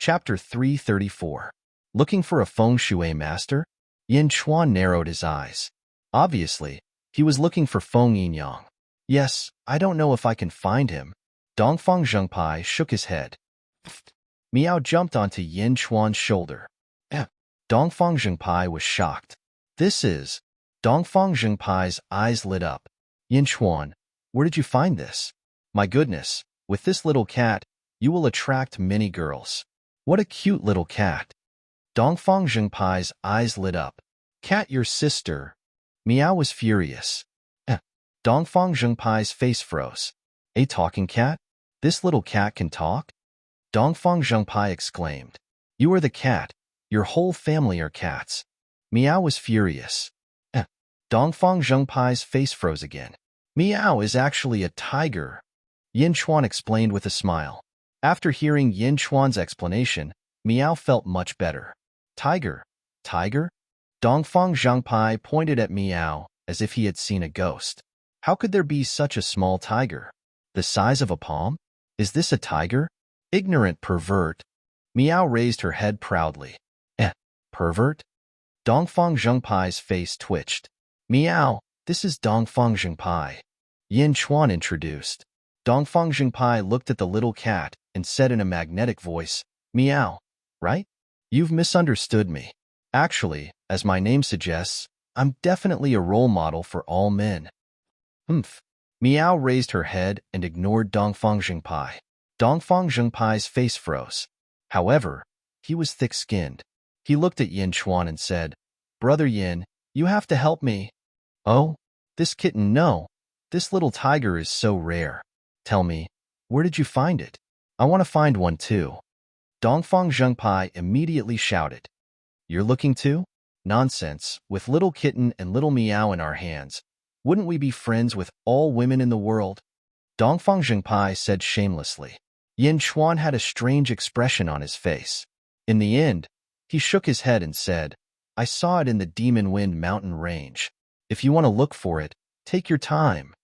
Chapter 334. Looking for a feng shui master? Yin Chuan narrowed his eyes. Obviously, he was looking for Feng Yinyang. Yes, I don't know if I can find him. Dongfang Zhengpai shook his head. Miao jumped onto Yin Chuan's shoulder. Dongfang Zhengpai was shocked. This is... Dongfang Zhengpai's eyes lit up. Yin Chuan, where did you find this? My goodness, with this little cat, you will attract many girls. What a cute little cat. Dongfang Zhengpai's eyes lit up. Cat, your sister. Miao was furious. Dongfang Zhengpai's face froze. A talking cat? This little cat can talk? Dongfang Zhengpai exclaimed. You are the cat. Your whole family are cats. Miao was furious. Dongfang Zhengpai's face froze again. Miao is actually a tiger. Yin Chuan explained with a smile. After hearing Yin Chuan's explanation, Miao felt much better. Tiger? Tiger? Dongfang Zhengpai pointed at Miao as if he had seen a ghost. How could there be such a small tiger? The size of a palm? Is this a tiger? Ignorant pervert. Miao raised her head proudly. Pervert? Dongfang Zhengpai's face twitched. Miao, this is Dongfang Zhengpai. Yin Chuan introduced. Dongfang Zhengpai looked at the little cat and said in a magnetic voice, Miao, right? You've misunderstood me. Actually, as my name suggests, I'm definitely a role model for all men. Miao raised her head and ignored Dongfang Zhengpai. Dongfang Zhengpai's face froze. However, he was thick-skinned. He looked at Yin Chuan and said, Brother Yin, you have to help me. Oh, this kitten, no. This little tiger is so rare. Tell me, where did you find it? I want to find one too. Dongfang Zhengpai immediately shouted. You're looking too? Nonsense, with little kitten and little Miao in our hands. Wouldn't we be friends with all women in the world? Dongfang Zhengpai said shamelessly. Yin Chuan had a strange expression on his face. In the end, he shook his head and said, I saw it in the Demon Wind mountain range. If you want to look for it, take your time.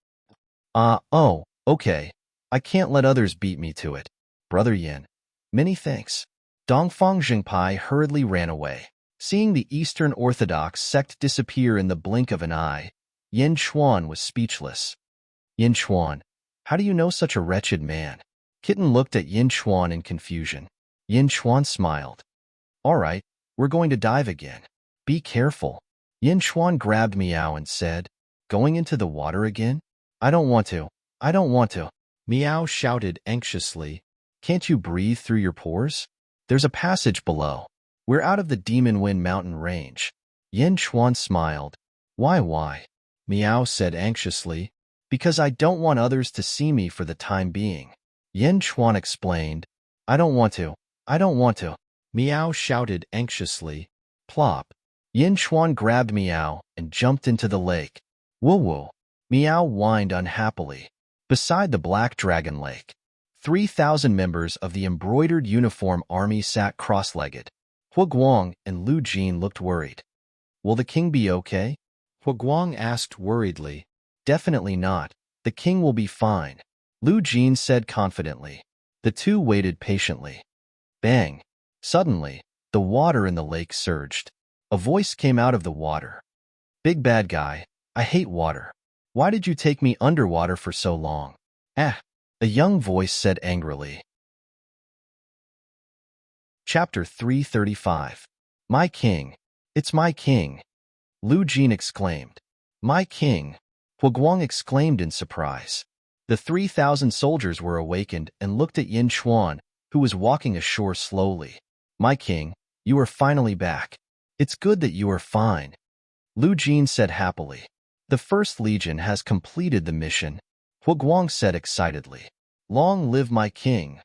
Oh, okay. I can't let others beat me to it. Brother Yin, many thanks. Dongfang Zhengpai hurriedly ran away. Seeing the Eastern Orthodox sect disappear in the blink of an eye, Yin Chuan was speechless. Yin Chuan, how do you know such a wretched man? Kitten looked at Yin Chuan in confusion. Yin Chuan smiled. All right, we're going to dive again. Be careful. Yin Chuan grabbed Miao and said, Going into the water again? I don't want to. I don't want to. Miao shouted anxiously. Can't you breathe through your pores? There's a passage below. We're out of the Demon Wind mountain range. Yin Chuan smiled. Why? Miao said anxiously. Because I don't want others to see me for the time being. Yin Chuan explained. I don't want to. I don't want to. Miao shouted anxiously. Plop. Yin Chuan grabbed Miao and jumped into the lake. Woo-woo. Miao whined unhappily. Beside the Black Dragon Lake, 3,000 members of the embroidered uniform army sat cross-legged. Hu Guang and Lu Jin looked worried. Will the king be okay? Hu Guang asked worriedly. Definitely not. The king will be fine. Lu Jin said confidently. The two waited patiently. Bang! Suddenly, the water in the lake surged. A voice came out of the water. Big bad guy, I hate water. Why did you take me underwater for so long? A young voice said angrily. Chapter 335. My king. It's my king. Lu Jin exclaimed. My king. Hu Guang exclaimed in surprise. The 3,000 soldiers were awakened and looked at Yin Chuan, who was walking ashore slowly. My king, you are finally back. It's good that you are fine. Lu Jin said happily. The First Legion has completed the mission, Hu Guang said excitedly. Long live my king.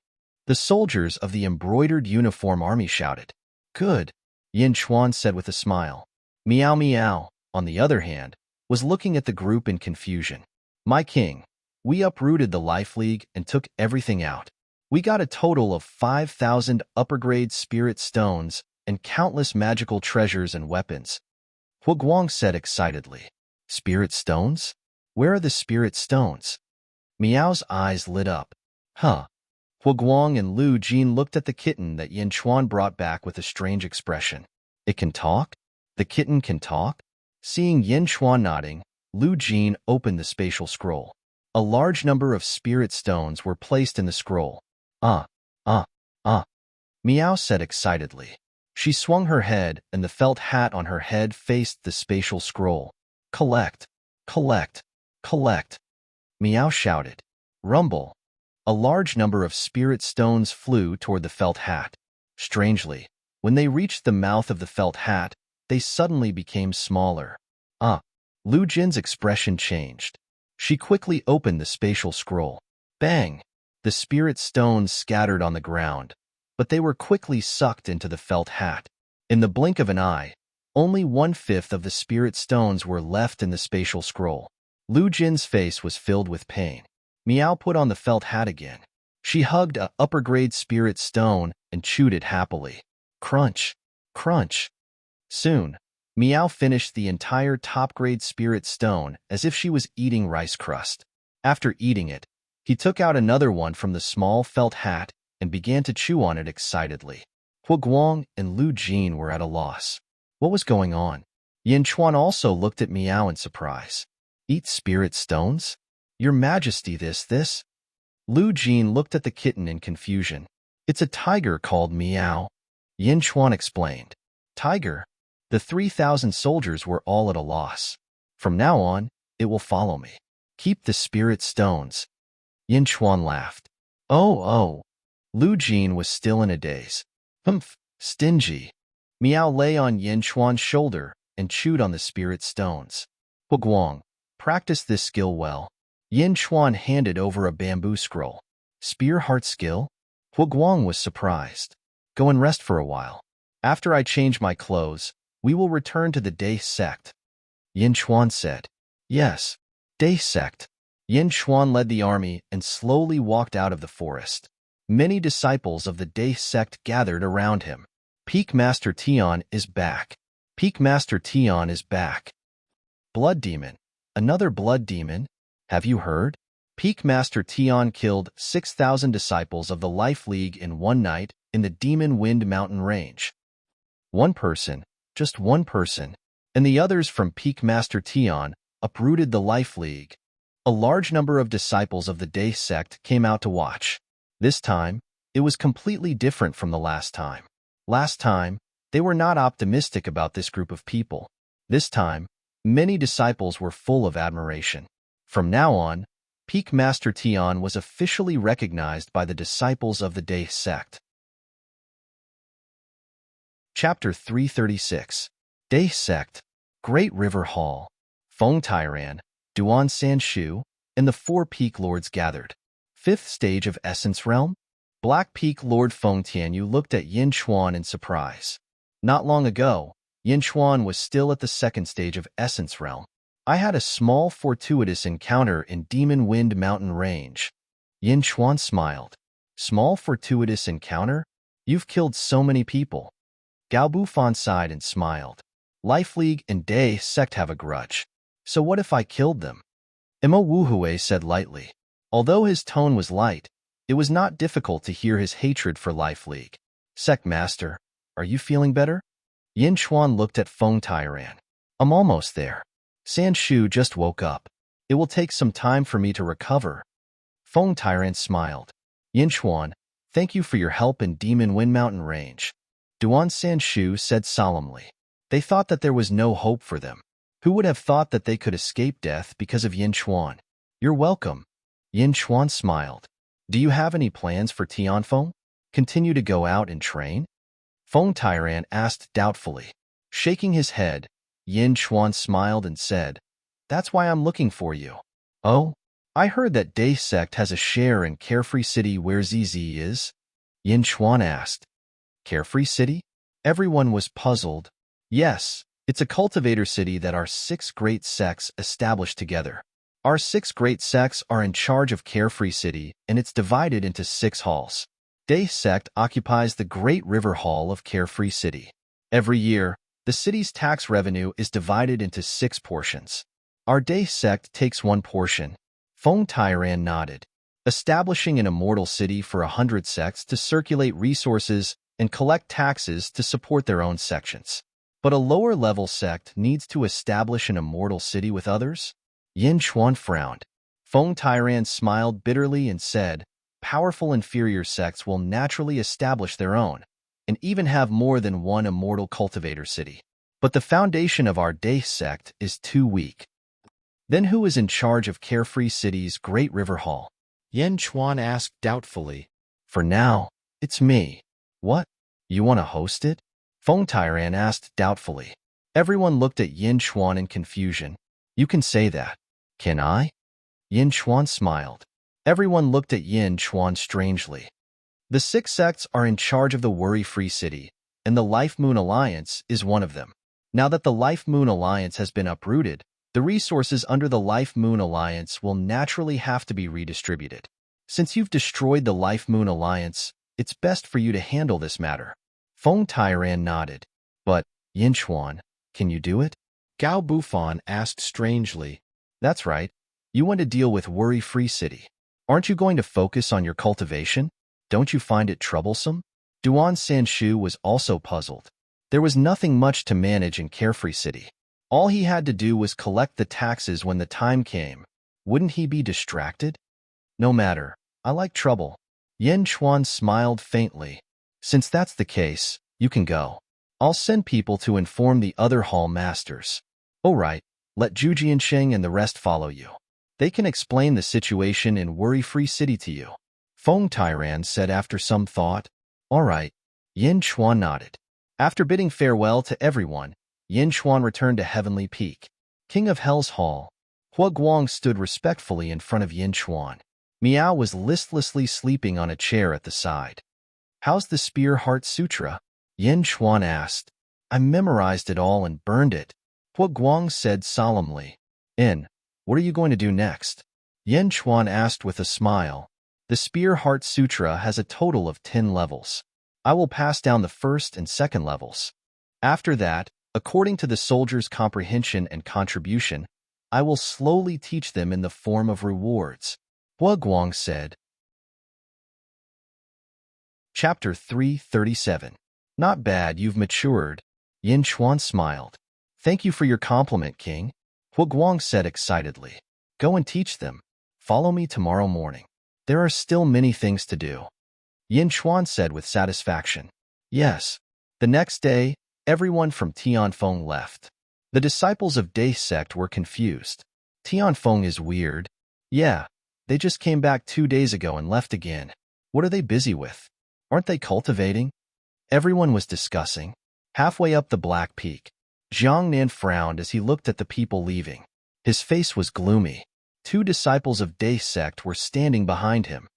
The soldiers of the embroidered uniform army shouted. Good, Yin Chuan said with a smile. Miao Miao, on the other hand, was looking at the group in confusion. My king, we uprooted the Life League and took everything out. We got a total of 5,000 upper-grade spirit stones and countless magical treasures and weapons. Hu Guang said excitedly. Spirit stones? Where are the spirit stones? Miao's eyes lit up. Huh. Guang and Lu Jin looked at the kitten that Yin Chuan brought back with a strange expression. It can talk? The kitten can talk? Seeing Yin Chuan nodding, Lu Jin opened the spatial scroll. A large number of spirit stones were placed in the scroll. Ah, ah, ah, Meow said excitedly. She swung her head, and the felt hat on her head faced the spatial scroll. Collect, collect, collect, Meow shouted. Rumble. A large number of spirit stones flew toward the felt hat. Strangely, when they reached the mouth of the felt hat, they suddenly became smaller. Ah, Lu Jin's expression changed. She quickly opened the spatial scroll. Bang! The spirit stones scattered on the ground, but they were quickly sucked into the felt hat. In the blink of an eye, only 1/5 of the spirit stones were left in the spatial scroll. Lu Jin's face was filled with pain. Meow put on the felt hat again. She hugged a upper-grade spirit stone and chewed it happily. Crunch, crunch. Soon, Meow finished the entire top-grade spirit stone as if she was eating rice crust. After eating it, he took out another one from the small felt hat and began to chew on it excitedly. Guang and Lu Jin were at a loss. What was going on? Yin Chuan also looked at Meow in surprise. Eat spirit stones? Your Majesty, this? Lu Jin looked at the kitten in confusion. It's a tiger called Meow. Yin Chuan explained. Tiger? The 3,000 soldiers were all at a loss. From now on, it will follow me. Keep the spirit stones. Yin Chuan laughed. Oh. Lu Jin was still in a daze. Humph, stingy. Meow lay on Yin Chuan's shoulder and chewed on the spirit stones. Guang, practice this skill well. Yin Chuan handed over a bamboo scroll. Spear heart skill? Guang was surprised. Go and rest for a while. After I change my clothes, we will return to the Day sect. Yin Chuan said. Yes, Day sect. Yin Chuan led the army and slowly walked out of the forest. Many disciples of the Day sect gathered around him. Peak Master Tian is back. Peak Master Tian is back. Blood Demon. Another Blood Demon? Have you heard? Peak Master Tian killed 6,000 disciples of the Life League in one night in the Demon Wind Mountain Range. One person, just one person, and the others from Peak Master Tian uprooted the Life League. A large number of disciples of the Day sect came out to watch. This time, it was completely different from the last time. Last time, they were not optimistic about this group of people. This time, many disciples were full of admiration. From now on, Peak Master Tian was officially recognized by the disciples of the Day sect. Chapter 336. Day Sect. Great River Hall. Feng Tairan, Duan Sanshu, and the 4 Peak Lords gathered. 5th stage of Essence Realm? Black Peak Lord Feng Tianyu looked at Yin Chuan in surprise. Not long ago, Yin Chuan was still at the 2nd stage of Essence Realm. I had a small fortuitous encounter in Demon Wind Mountain Range. Yin Chuan smiled. Small fortuitous encounter? You've killed so many people. Gao Bufan sighed and smiled. Life League and Day sect have a grudge. So what if I killed them? Imo Wuhui said lightly. Although his tone was light, it was not difficult to hear his hatred for Life League. Sect Master, are you feeling better? Yin Chuan looked at Feng Tairan. I'm almost there. Sanshu just woke up. It will take some time for me to recover. Feng Tairan smiled. Yin Chuan, thank you for your help in Demon Wind Mountain Range. Duan Sanshu said solemnly. They thought that there was no hope for them. Who would have thought that they could escape death because of Yin Chuan? You're welcome. Yin Chuan smiled. Do you have any plans for Tianfeng? Continue to go out and train? Feng Tairan asked doubtfully. Shaking his head, Yin Chuan smiled and said, That's why I'm looking for you. Oh? I heard that Day sect has a share in Carefree City where ZZ is? Yin Chuan asked. Carefree City? Everyone was puzzled. Yes, it's a cultivator city that our 6 great sects established together. Our 6 great sects are in charge of Carefree City, and it's divided into 6 halls. Day sect occupies the Great River Hall of Carefree City. Every year, the city's tax revenue is divided into 6 portions. Our Day sect takes 1 portion. Feng Tairan nodded. establishing an immortal city for 100 sects to circulate resources and collect taxes to support their own sections. But a lower-level sect needs to establish an immortal city with others? Yin Chuan frowned. Feng Tairan smiled bitterly and said, powerful inferior sects will naturally establish their own, and even have more than one immortal cultivator city. But the foundation of our Day sect is too weak. Then who is in charge of Carefree City's Great River Hall? Yin Chuan asked doubtfully. For now, it's me. What? You want to host it? Feng Tairan asked doubtfully. Everyone looked at Yin Chuan in confusion. You can say that. Can I? Yin Chuan smiled. Everyone looked at Yin Chuan strangely. The 6 sects are in charge of the Worry-Free City, and the Life Moon Alliance is one of them. Now that the Life Moon Alliance has been uprooted, the resources under the Life Moon Alliance will naturally have to be redistributed. Since you've destroyed the Life Moon Alliance, it's best for you to handle this matter. Feng Tairan nodded. But, Yin Chuan, can you do it? Gao Bufan asked strangely. That's right. You want to deal with Worry-Free City. Aren't you going to focus on your cultivation? Don't you find it troublesome? Duan Sanshu was also puzzled. There was nothing much to manage in Carefree City. All he had to do was collect the taxes when the time came. Wouldn't he be distracted? No matter. I like trouble. Yin Chuan smiled faintly. Since that's the case, you can go. I'll send people to inform the other hall masters. All right, let Zhu Jiansheng and the rest follow you. They can explain the situation in Worry-Free City to you. Feng Tairan said after some thought. All right. Yin Chuan nodded. After bidding farewell to everyone, Yin Chuan returned to Heavenly Peak. King of Hell's Hall. Hua Guang stood respectfully in front of Yin Chuan. Miao was listlessly sleeping on a chair at the side. How's the Spear Heart Sutra? Yin Chuan asked. I memorized it all and burned it. Hua Guang said solemnly. What are you going to do next? Yin Chuan asked with a smile. The Spear Heart Sutra has a total of 10 levels. I will pass down the first and second levels. After that, according to the soldiers' comprehension and contribution, I will slowly teach them in the form of rewards. Hua Guang said. Chapter 337. Not bad, you've matured. Yin Chuan smiled. Thank you for your compliment, King. Hua Guang said excitedly. Go and teach them. Follow me tomorrow morning. There are still many things to do. Yin Chuan said with satisfaction. Yes. The next day, everyone from Tianfeng left. The disciples of Day sect were confused. Tianfeng is weird. Yeah, they just came back 2 days ago and left again. What are they busy with? Aren't they cultivating? Everyone was discussing. Halfway up the Black Peak, Jiang Nan frowned as he looked at the people leaving. His face was gloomy. 2 disciples of Day sect were standing behind him.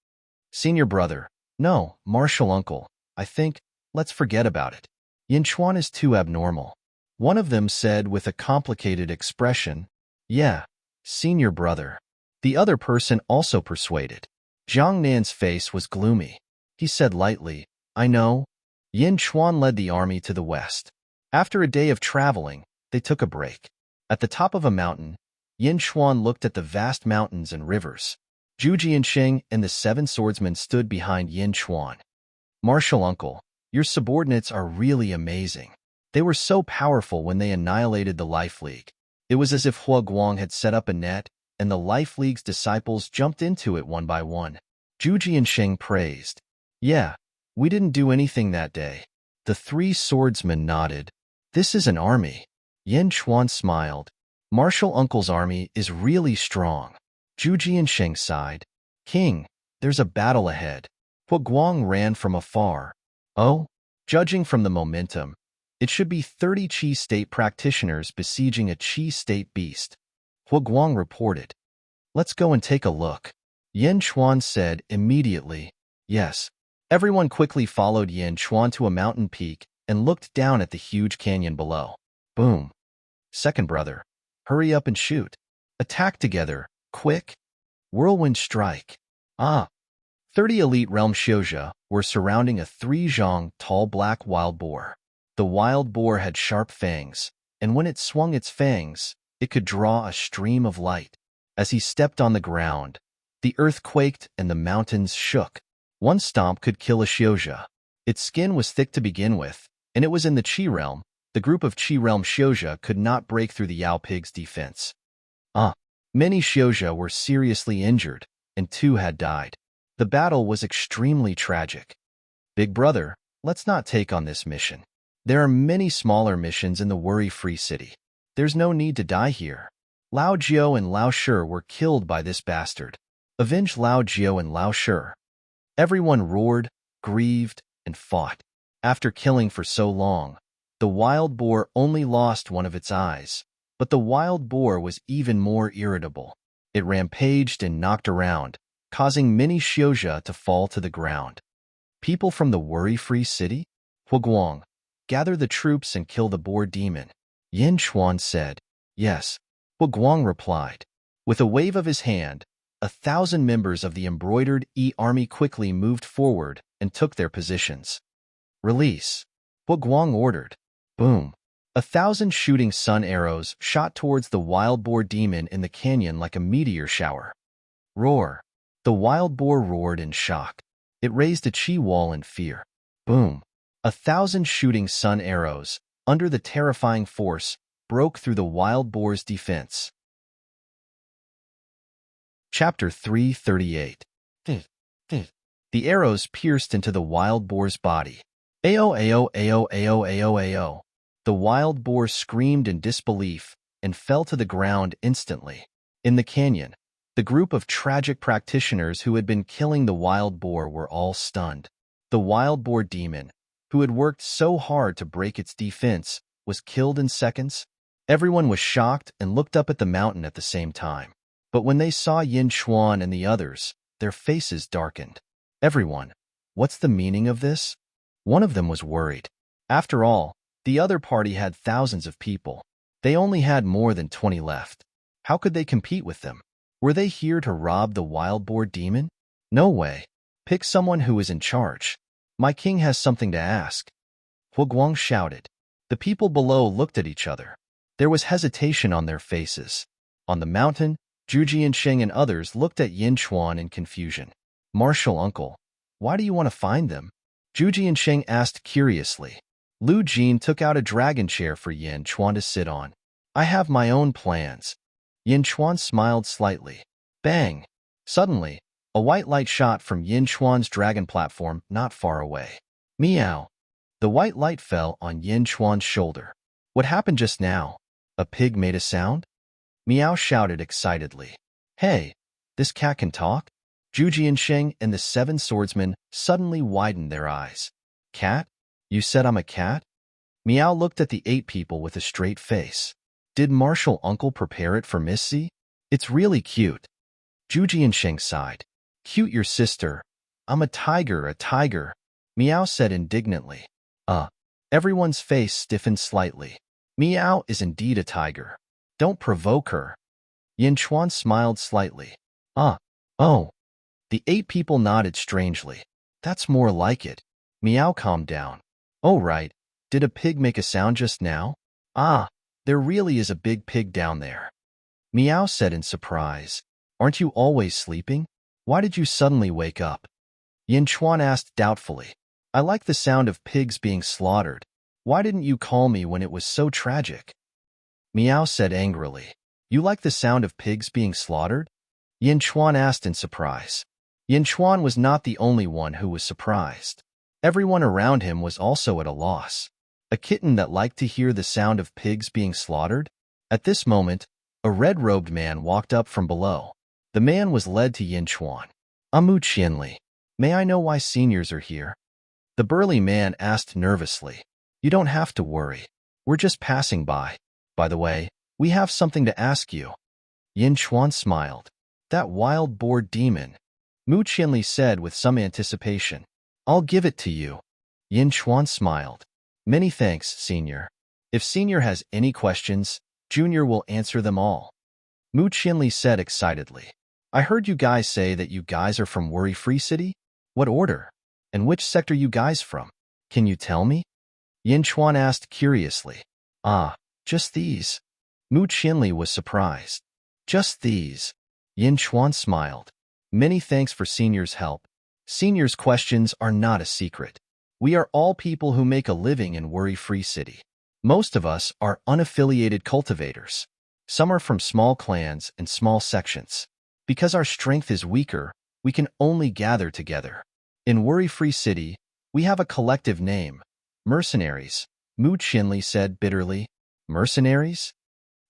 Senior brother. No, martial uncle. I think, let's forget about it. Yin Chuan is too abnormal. One of them said with a complicated expression. Yeah, senior brother. The other person also persuaded. Jiang Nan's face was gloomy. He said lightly, I know. Yin Chuan led the army to the west. After a day of traveling, they took a break. At the top of a mountain, Yin Chuan looked at the vast mountains and rivers. Zhu Jiansheng and the 7 swordsmen stood behind Yin Chuan. Martial uncle, your subordinates are really amazing. They were so powerful when they annihilated the Life League. It was as if Hua Guang had set up a net, and the Life League's disciples jumped into it one by one. Zhu Jiansheng praised. Yeah, we didn't do anything that day. The 3 swordsmen nodded. This is an army. Yin Chuan smiled. Martial uncle's army is really strong. Zhu Jiansheng sighed. King, there's a battle ahead. Hua Guang ran from afar. Oh? Judging from the momentum, it should be 30 Qi state practitioners besieging a Qi state beast. Hua Guang reported. Let's go and take a look. Yin Chuan said immediately. Yes. Everyone quickly followed Yin Chuan to a mountain peak and looked down at the huge canyon below. Boom. Second brother. Hurry up and shoot. Attack together. Quick. Whirlwind strike. 30 elite realm Xiuzha were surrounding a 3-zhang tall black wild boar. The wild boar had sharp fangs, and when it swung its fangs, it could draw a stream of light. As he stepped on the ground, The earth quaked and the mountains shook. One stomp could kill a Xiozha. Its skin was thick to begin with, and it was in the Qi realm. The group of Qi realm Xiozha could not break through the Yao Pig's defense. Many Xiozha were seriously injured, and 2 had died. The battle was extremely tragic. Big brother, let's not take on this mission. There are many smaller missions in the worry-free city. There's no need to die here. Lao Jiao and Lao Shi were killed by this bastard. Avenge Lao Jiao and Lao Shi. Everyone roared, grieved, and fought. After killing for so long, the wild boar only lost one of its eyes, but the wild boar was even more irritable. It rampaged and knocked around, causing many Xiozha to fall to the ground. People from the worry-free city? Huguang, gather the troops and kill the boar demon. Yin Chuan said. Yes. Huguang replied. With a wave of his hand, 1,000 members of the embroidered army quickly moved forward and took their positions. Release. Huguang ordered. Boom. 1,000 shooting sun arrows shot towards the wild boar demon in the canyon like a meteor shower. Roar. The wild boar roared in shock. It raised a Qi wall in fear. Boom. 1,000 shooting sun arrows, under the terrifying force, broke through the wild boar's defense. Chapter 338. The arrows pierced into the wild boar's body. Ao ao ao ao ao ao. The wild boar screamed in disbelief and fell to the ground instantly. In the canyon, the group of tragic practitioners who had been killing the wild boar were all stunned. The wild boar demon, who had worked so hard to break its defense, was killed in seconds. Everyone was shocked and looked up at the mountain at the same time. But when they saw Yin Chuan and the others, their faces darkened. Everyone, what's the meaning of this? One of them was worried. After all, the other party had thousands of people. They only had more than 20 left. How could they compete with them? Were they here to rob the wild boar demon? No way. Pick someone who is in charge. My king has something to ask. Huguang shouted. The people below looked at each other. There was hesitation on their faces. On the mountain, Zhu Jiansheng and others looked at Yin Chuan in confusion. Martial uncle, why do you want to find them? Zhu Jiansheng asked curiously. Lu Jin took out a dragon chair for Yin Chuan to sit on. I have my own plans. Yin Chuan smiled slightly. Bang! Suddenly, a white light shot from Yin Chuan's dragon platform not far away. Meow! The white light fell on Yin Chuan's shoulder. What happened just now? A pig made a sound? Meow shouted excitedly. Hey, this cat can talk? Zhu Jiansheng and the 7 swordsmen suddenly widened their eyes. Cat? You said I'm a cat? Meow looked at the 8 people with a straight face. Did martial uncle prepare it for Missy? It's really cute. Zhu Jiansheng sighed. Cute your sister. I'm a tiger, Meow said indignantly. Everyone's face stiffened slightly. Meow is indeed a tiger. Don't provoke her. Yin Chuan smiled slightly. Oh. The 8 people nodded strangely. That's more like it. Meow calmed down. Oh right, did a pig make a sound just now? There really is a big pig down there. Meow said in surprise. Aren't you always sleeping? Why did you suddenly wake up? Yin Chuan asked doubtfully. I like the sound of pigs being slaughtered. Why didn't you call me when it was so tragic? Meow said angrily. You like the sound of pigs being slaughtered? Yin Chuan asked in surprise. Yin Chuan was not the only one who was surprised. Everyone around him was also at a loss. A kitten that liked to hear the sound of pigs being slaughtered? At this moment, a red-robed man walked up from below. The man was led to Yin Chuan. Amu Qianli, may I know why seniors are here? The burly man asked nervously. You don't have to worry. We're just passing by. By the way, we have something to ask you. Yin Chuan smiled. That wild boar demon. Mu Qianli said with some anticipation. I'll give it to you. Yin Chuan smiled. Many thanks, Senior. If Senior has any questions, Junior will answer them all. Mu Qianli said excitedly. I heard you guys say that you guys are from Worry-Free City? What order? And which sector you guys from? Can you tell me? Yin Chuan asked curiously. Just these. Mu Qianli was surprised. Just these. Yin Chuan smiled. Many thanks for Senior's help. Senior's questions are not a secret. We are all people who make a living in worry-free city. Most of us are unaffiliated cultivators. Some are from small clans and small sections. Because our strength is weaker, we can only gather together. In worry-free city, we have a collective name, mercenaries, Mu Qinli said bitterly. Mercenaries?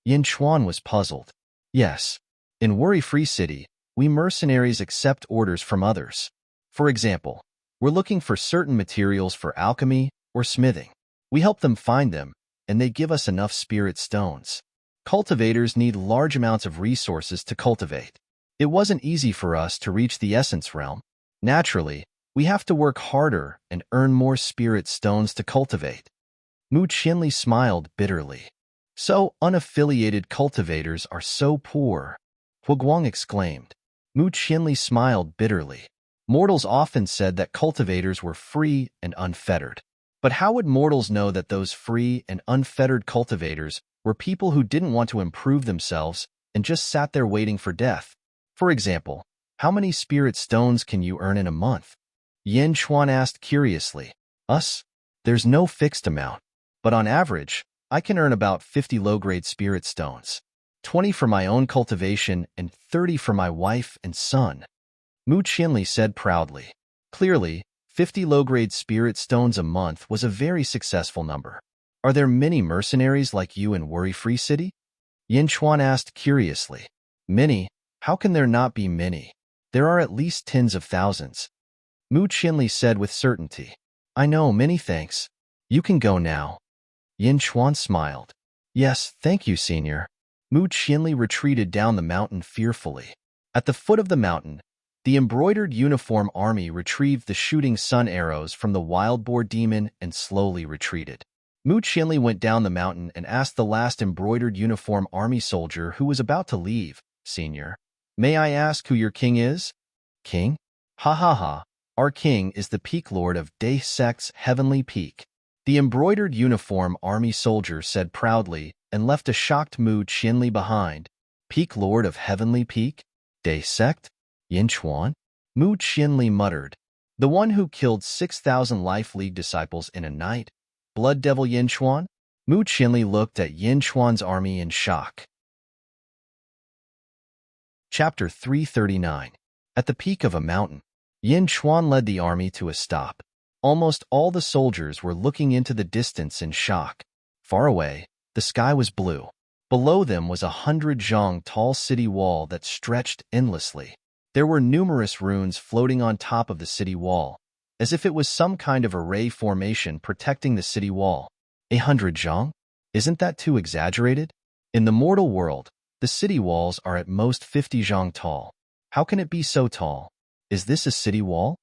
Yin Chuan was puzzled. Yes. In worry-free city, we mercenaries accept orders from others. For example, we're looking for certain materials for alchemy or smithing. We help them find them, and they give us enough spirit stones. Cultivators need large amounts of resources to cultivate. It wasn't easy for us to reach the essence realm. Naturally, we have to work harder and earn more spirit stones to cultivate. Mu Qinli smiled bitterly. So unaffiliated cultivators are so poor. Huguang exclaimed. Mu Qinli smiled bitterly. Mortals often said that cultivators were free and unfettered. But how would mortals know that those free and unfettered cultivators were people who didn't want to improve themselves and just sat there waiting for death? For example, how many spirit stones can you earn in a month? Yin Chuan asked curiously. Us? There's no fixed amount. But on average, I can earn about 50 low-grade spirit stones. 20 for my own cultivation and 30 for my wife and son. Mu Qinli said proudly. Clearly, 50 low-grade spirit stones a month was a very successful number. Are there many mercenaries like you in Worry-Free City? Yin Chuan asked curiously. Many? How can there not be many? There are at least tens of thousands. Mu Qinli said with certainty. I know, many thanks. You can go now. Yin Chuan smiled. Yes, thank you, Senior. Mu Qinli retreated down the mountain fearfully. At the foot of the mountain, the embroidered uniform army retrieved the shooting sun arrows from the wild boar demon and slowly retreated. Mu Qinli went down the mountain and asked the last embroidered uniform army soldier who was about to leave, Senior, may I ask who your king is? King? Ha ha ha, our king is the Peak Lord of Day Sect's Heavenly Peak. The embroidered uniform army soldier said proudly and left a shocked Mu Qinli behind. Peak Lord of Heavenly Peak? Day Sect? Yin Chuan? Mu Qinli muttered. The one who killed 6,000 Life League disciples in a night? Blood Devil Yin Chuan? Mu Qinli looked at Yin Chuan's army in shock. Chapter 339. At the peak of a mountain, Yin Chuan led the army to a stop. Almost all the soldiers were looking into the distance in shock. Far away, the sky was blue. Below them was 100 zhang tall city wall that stretched endlessly. There were numerous runes floating on top of the city wall, as if it was some kind of array formation protecting the city wall. 100 zhang? Isn't that too exaggerated? In the mortal world, the city walls are at most 50 zhang tall. How can it be so tall? Is this a city wall?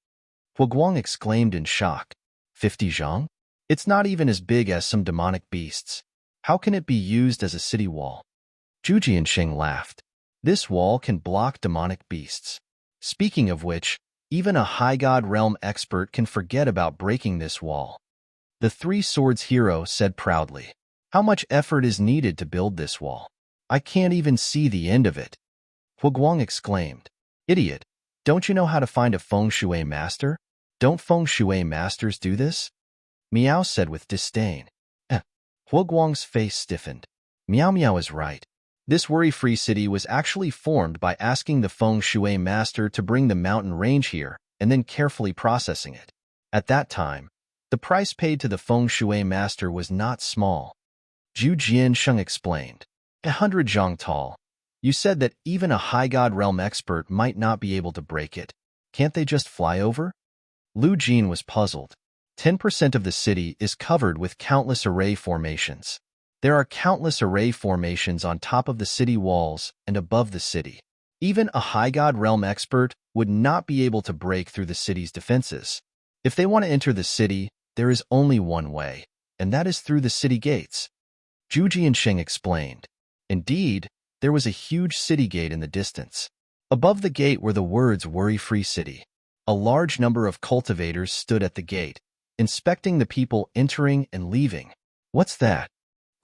Huguang exclaimed in shock. 50 zhang? It's not even as big as some demonic beasts. How can it be used as a city wall? Zhu Jianxing laughed. This wall can block demonic beasts. Speaking of which, even a high god realm expert can forget about breaking this wall. The Three Swords hero said proudly. How much effort is needed to build this wall? I can't even see the end of it. Huguang exclaimed. Idiot, don't you know how to find a feng shui master? Don't feng shui masters do this? Miao said with disdain. Huguang's face stiffened. Miao Miao is right. This worry-free city was actually formed by asking the feng shui master to bring the mountain range here and then carefully processing it. At that time, the price paid to the feng shui master was not small. Zhu Jiansheng explained. 100 zhang tall. You said that even a high god realm expert might not be able to break it. Can't they just fly over? Lu Jin was puzzled. 10% of the city is covered with countless array formations. There are countless array formations on top of the city walls and above the city. Even a high god realm expert would not be able to break through the city's defenses. If they want to enter the city, there is only one way, and that is through the city gates. Zhu Jianxing explained. Indeed, there was a huge city gate in the distance. Above the gate were the words Worry-Free City. A large number of cultivators stood at the gate, inspecting the people entering and leaving. What's that?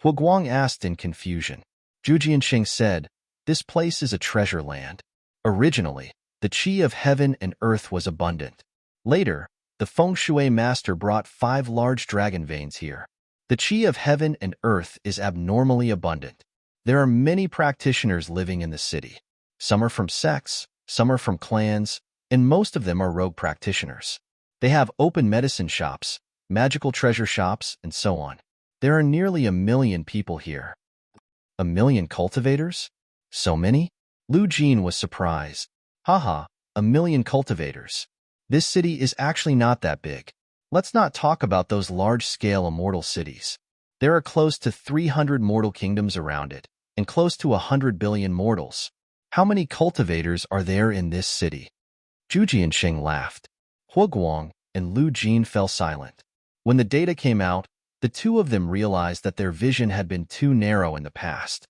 Huguang asked in confusion. Zhu Jianxing said, this place is a treasure land. Originally, The qi of heaven and earth was abundant. Later, the feng shui master brought 5 large dragon veins here. The qi of heaven and earth is abnormally abundant. There are many practitioners living in the city. Some are from sects, some are from clans, and most of them are rogue practitioners. They have open medicine shops, magical treasure shops, and so on. There are nearly 1 million people here. 1 million cultivators? So many? Lu Jin was surprised. Haha, 1 million cultivators. This city is actually not that big. Let's not talk about those large-scale immortal cities. There are close to 300 mortal kingdoms around it, and close to 100 billion mortals. How many cultivators are there in this city? Zhu Jianxing laughed. Hua Guang and Lu Jin fell silent. When the data came out, the two of them realized that their vision had been too narrow in the past.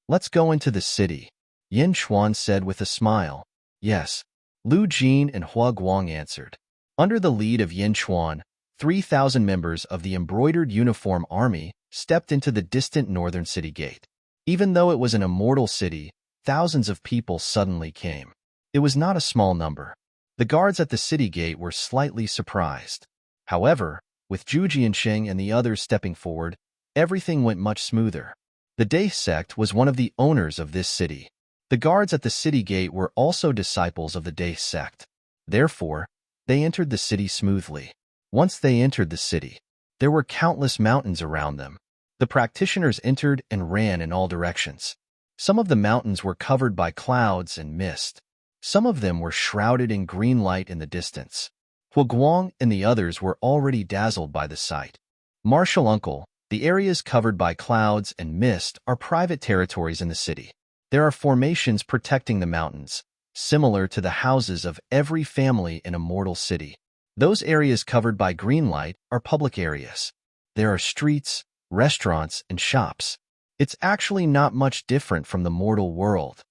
Let's go into the city, Yin Chuan said with a smile. Yes, Lu Jin and Hua Guang answered. Under the lead of Yin Chuan, 3,000 members of the embroidered uniform army stepped into the distant northern city gate. Even though it was an immortal city, thousands of people suddenly came. It was not a small number. The guards at the city gate were slightly surprised. However, with Zhu Jianxing and the others stepping forward, everything went much smoother. The Dai sect was one of the owners of this city. The guards at the city gate were also disciples of the Dai sect. Therefore, they entered the city smoothly. Once they entered the city, there were countless mountains around them. The practitioners entered and ran in all directions. Some of the mountains were covered by clouds and mist. Some of them were shrouded in green light in the distance. Hua Guang and the others were already dazzled by the sight. Martial uncle, the areas covered by clouds and mist are private territories in the city. There are formations protecting the mountains, similar to the houses of every family in a mortal city. Those areas covered by green light are public areas. There are streets, restaurants, and shops. It's actually not much different from the mortal world,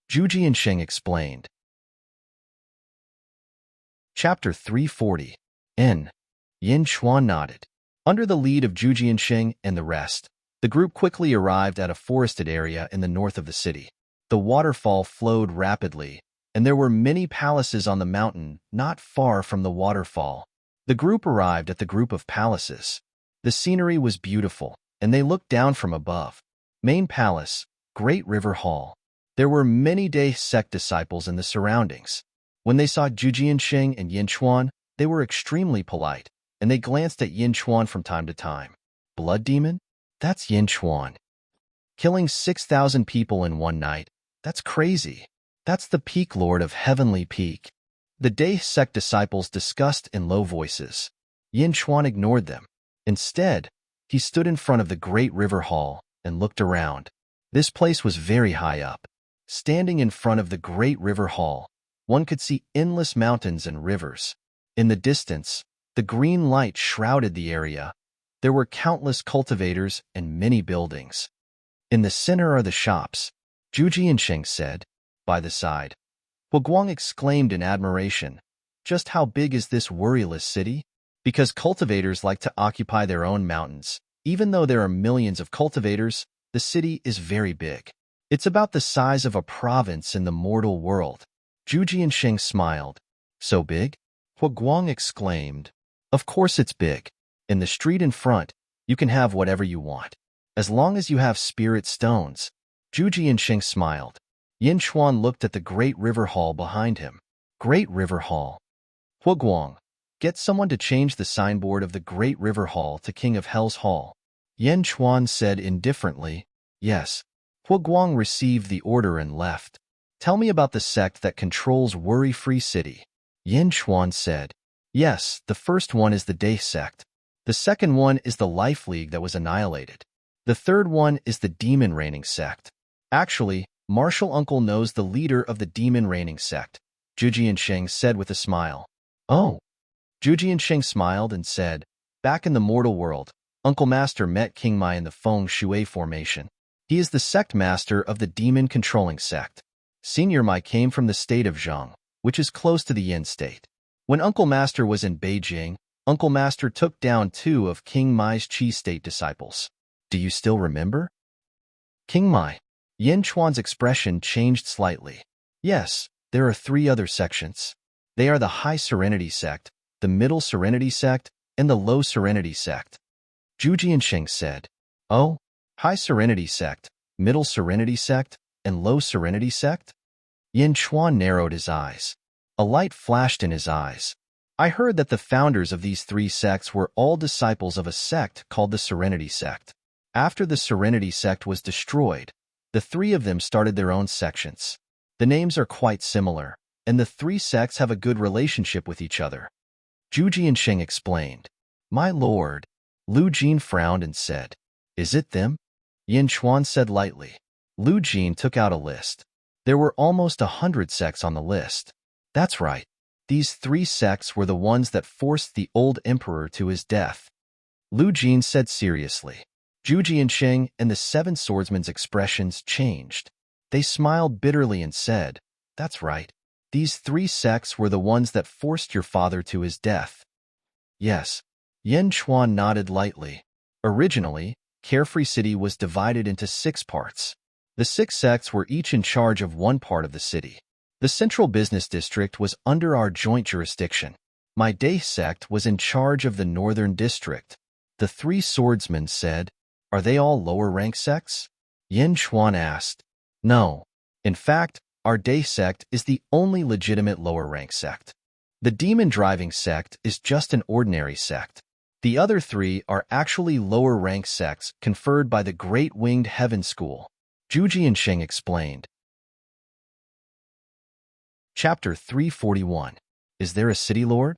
Zhu Jianxing explained. Chapter 340. Yin Chuan nodded. Under the lead of Zhu Jianxing and the rest, the group quickly arrived at a forested area in the north of the city. The waterfall flowed rapidly, and there were many palaces on the mountain not far from the waterfall. The group arrived at the group of palaces. The scenery was beautiful, and they looked down from above. Main Palace, Great River Hall. There were many Dai sect disciples in the surroundings. When they saw Zhu Jianxing and Yin Chuan, they were extremely polite, and they glanced at Yin Chuan from time to time. Blood demon? That's Yin Chuan. Killing 6,000 people in one night? That's crazy. That's the Peak Lord of Heavenly Peak. The Dai sect disciples discussed in low voices. Yin Chuan ignored them. Instead, he stood in front of the Great River Hall and looked around. This place was very high up. Standing in front of the Great River Hall, one could see endless mountains and rivers. In the distance, the green light shrouded the area. There were countless cultivators and many buildings. In the center are the shops, Zhu Jianxing said. By the side, Hua Guang exclaimed in admiration. Just how big is this worryless city? Because cultivators like to occupy their own mountains. Even though there are millions of cultivators, the city is very big. It's about the size of a province in the mortal world. Zhu Jianxing smiled. So big? Hua Guang exclaimed. Of course it's big. In the street in front, you can have whatever you want. As long as you have spirit stones. Zhu Jianxing smiled. Yin Chuan looked at the Great River Hall behind him. Great River Hall. Hua Guang, get someone to change the signboard of the Great River Hall to King of Hell's Hall. Yin Chuan said indifferently. Yes. Hua Guang received the order and left. Tell me about the sect that controls Worry-Free City. Yin Chuan said. Yes, the first one is the Dai sect. The second one is the Life League that was annihilated. The third one is the Demon Reigning sect. Actually, Martial Uncle knows the leader of the Demon Reigning sect, Zhu Jianxing said with a smile. Oh. Zhu Jianxing smiled and said, back in the mortal world, Uncle Master met King Mai in the Feng Shui formation. He is the sect master of the demon-controlling sect. Senior Mai came from the state of Zhang, which is close to the Yin state. When Uncle Master was in Beijing, Uncle Master took down 2 of King Mai's Qi state disciples. Do you still remember? King Mai. Yin Chuan's expression changed slightly. Yes, There are 3 other sections. They are the High Serenity Sect, the Middle Serenity Sect, and the Low Serenity Sect. Zhu Jianxing said, Oh, High Serenity Sect, Middle Serenity Sect, and Low Serenity Sect? Yin Chuan narrowed his eyes. A light flashed in his eyes. I heard that the founders of these 3 sects were all disciples of a sect called the Serenity Sect. After the Serenity Sect was destroyed, the 3 of them started their own sections. The names are quite similar, and the 3 sects have a good relationship with each other. Zhu Jianxing explained. My lord. Lu Jin frowned and said, Is it them? Yin Chuan said lightly. Lu Jin took out a list. There were almost 100 sects on the list. That's right. These 3 sects were the ones that forced the old emperor to his death. Lu Jin said seriously. Zhu Jianxing and the 7 swordsmen's expressions changed. They smiled bitterly and said, That's right. These 3 sects were the ones that forced your father to his death. Yes. Yin Chuan nodded lightly. Originally, Carefree City was divided into 6 parts. The 6 sects were each in charge of one part of the city. The central business district was under our joint jurisdiction. My Day sect was in charge of the northern district. The 3 swordsmen said, Are they all lower-rank sects? Yin Chuan asked. No. In fact, our Day sect is the only legitimate lower-rank sect. The demon-driving sect is just an ordinary sect. The other 3 are actually lower-rank sects conferred by the Great Winged Heaven School. Zhu Jianxing explained. Chapter 341. Is there a city lord?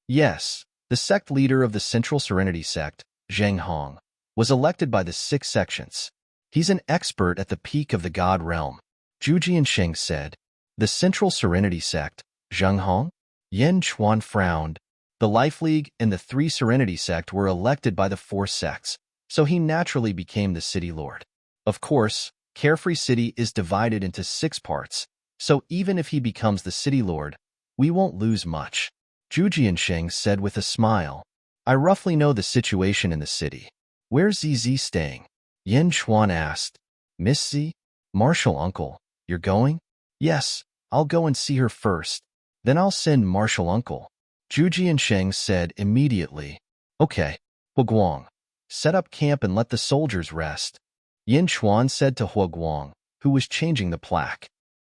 Yes. The sect leader of the Central Serenity Sect, Zheng Hong, was elected by the 6 sections. He's an expert at the peak of the God realm. Zhu Jianxing said. The Central Serenity Sect, Zheng Hong? Yin Chuan frowned. The Life League and the 3 Serenity Sect were elected by the 4 sects, so he naturally became the city lord. Of course, Carefree City is divided into 6 parts, so even if he becomes the city lord, we won't lose much. Zhu Jianxing said with a smile. I roughly know the situation in the city. Where's ZZ staying? Yin Chuan asked. Miss Z? Martial uncle, you're going? Yes, I'll go and see her first. Then I'll send Martial uncle. Zhu Jianxing said immediately. Okay, Huaguang, set up camp and let the soldiers rest. Yin Chuan said to Huaguang, who was changing the plaque.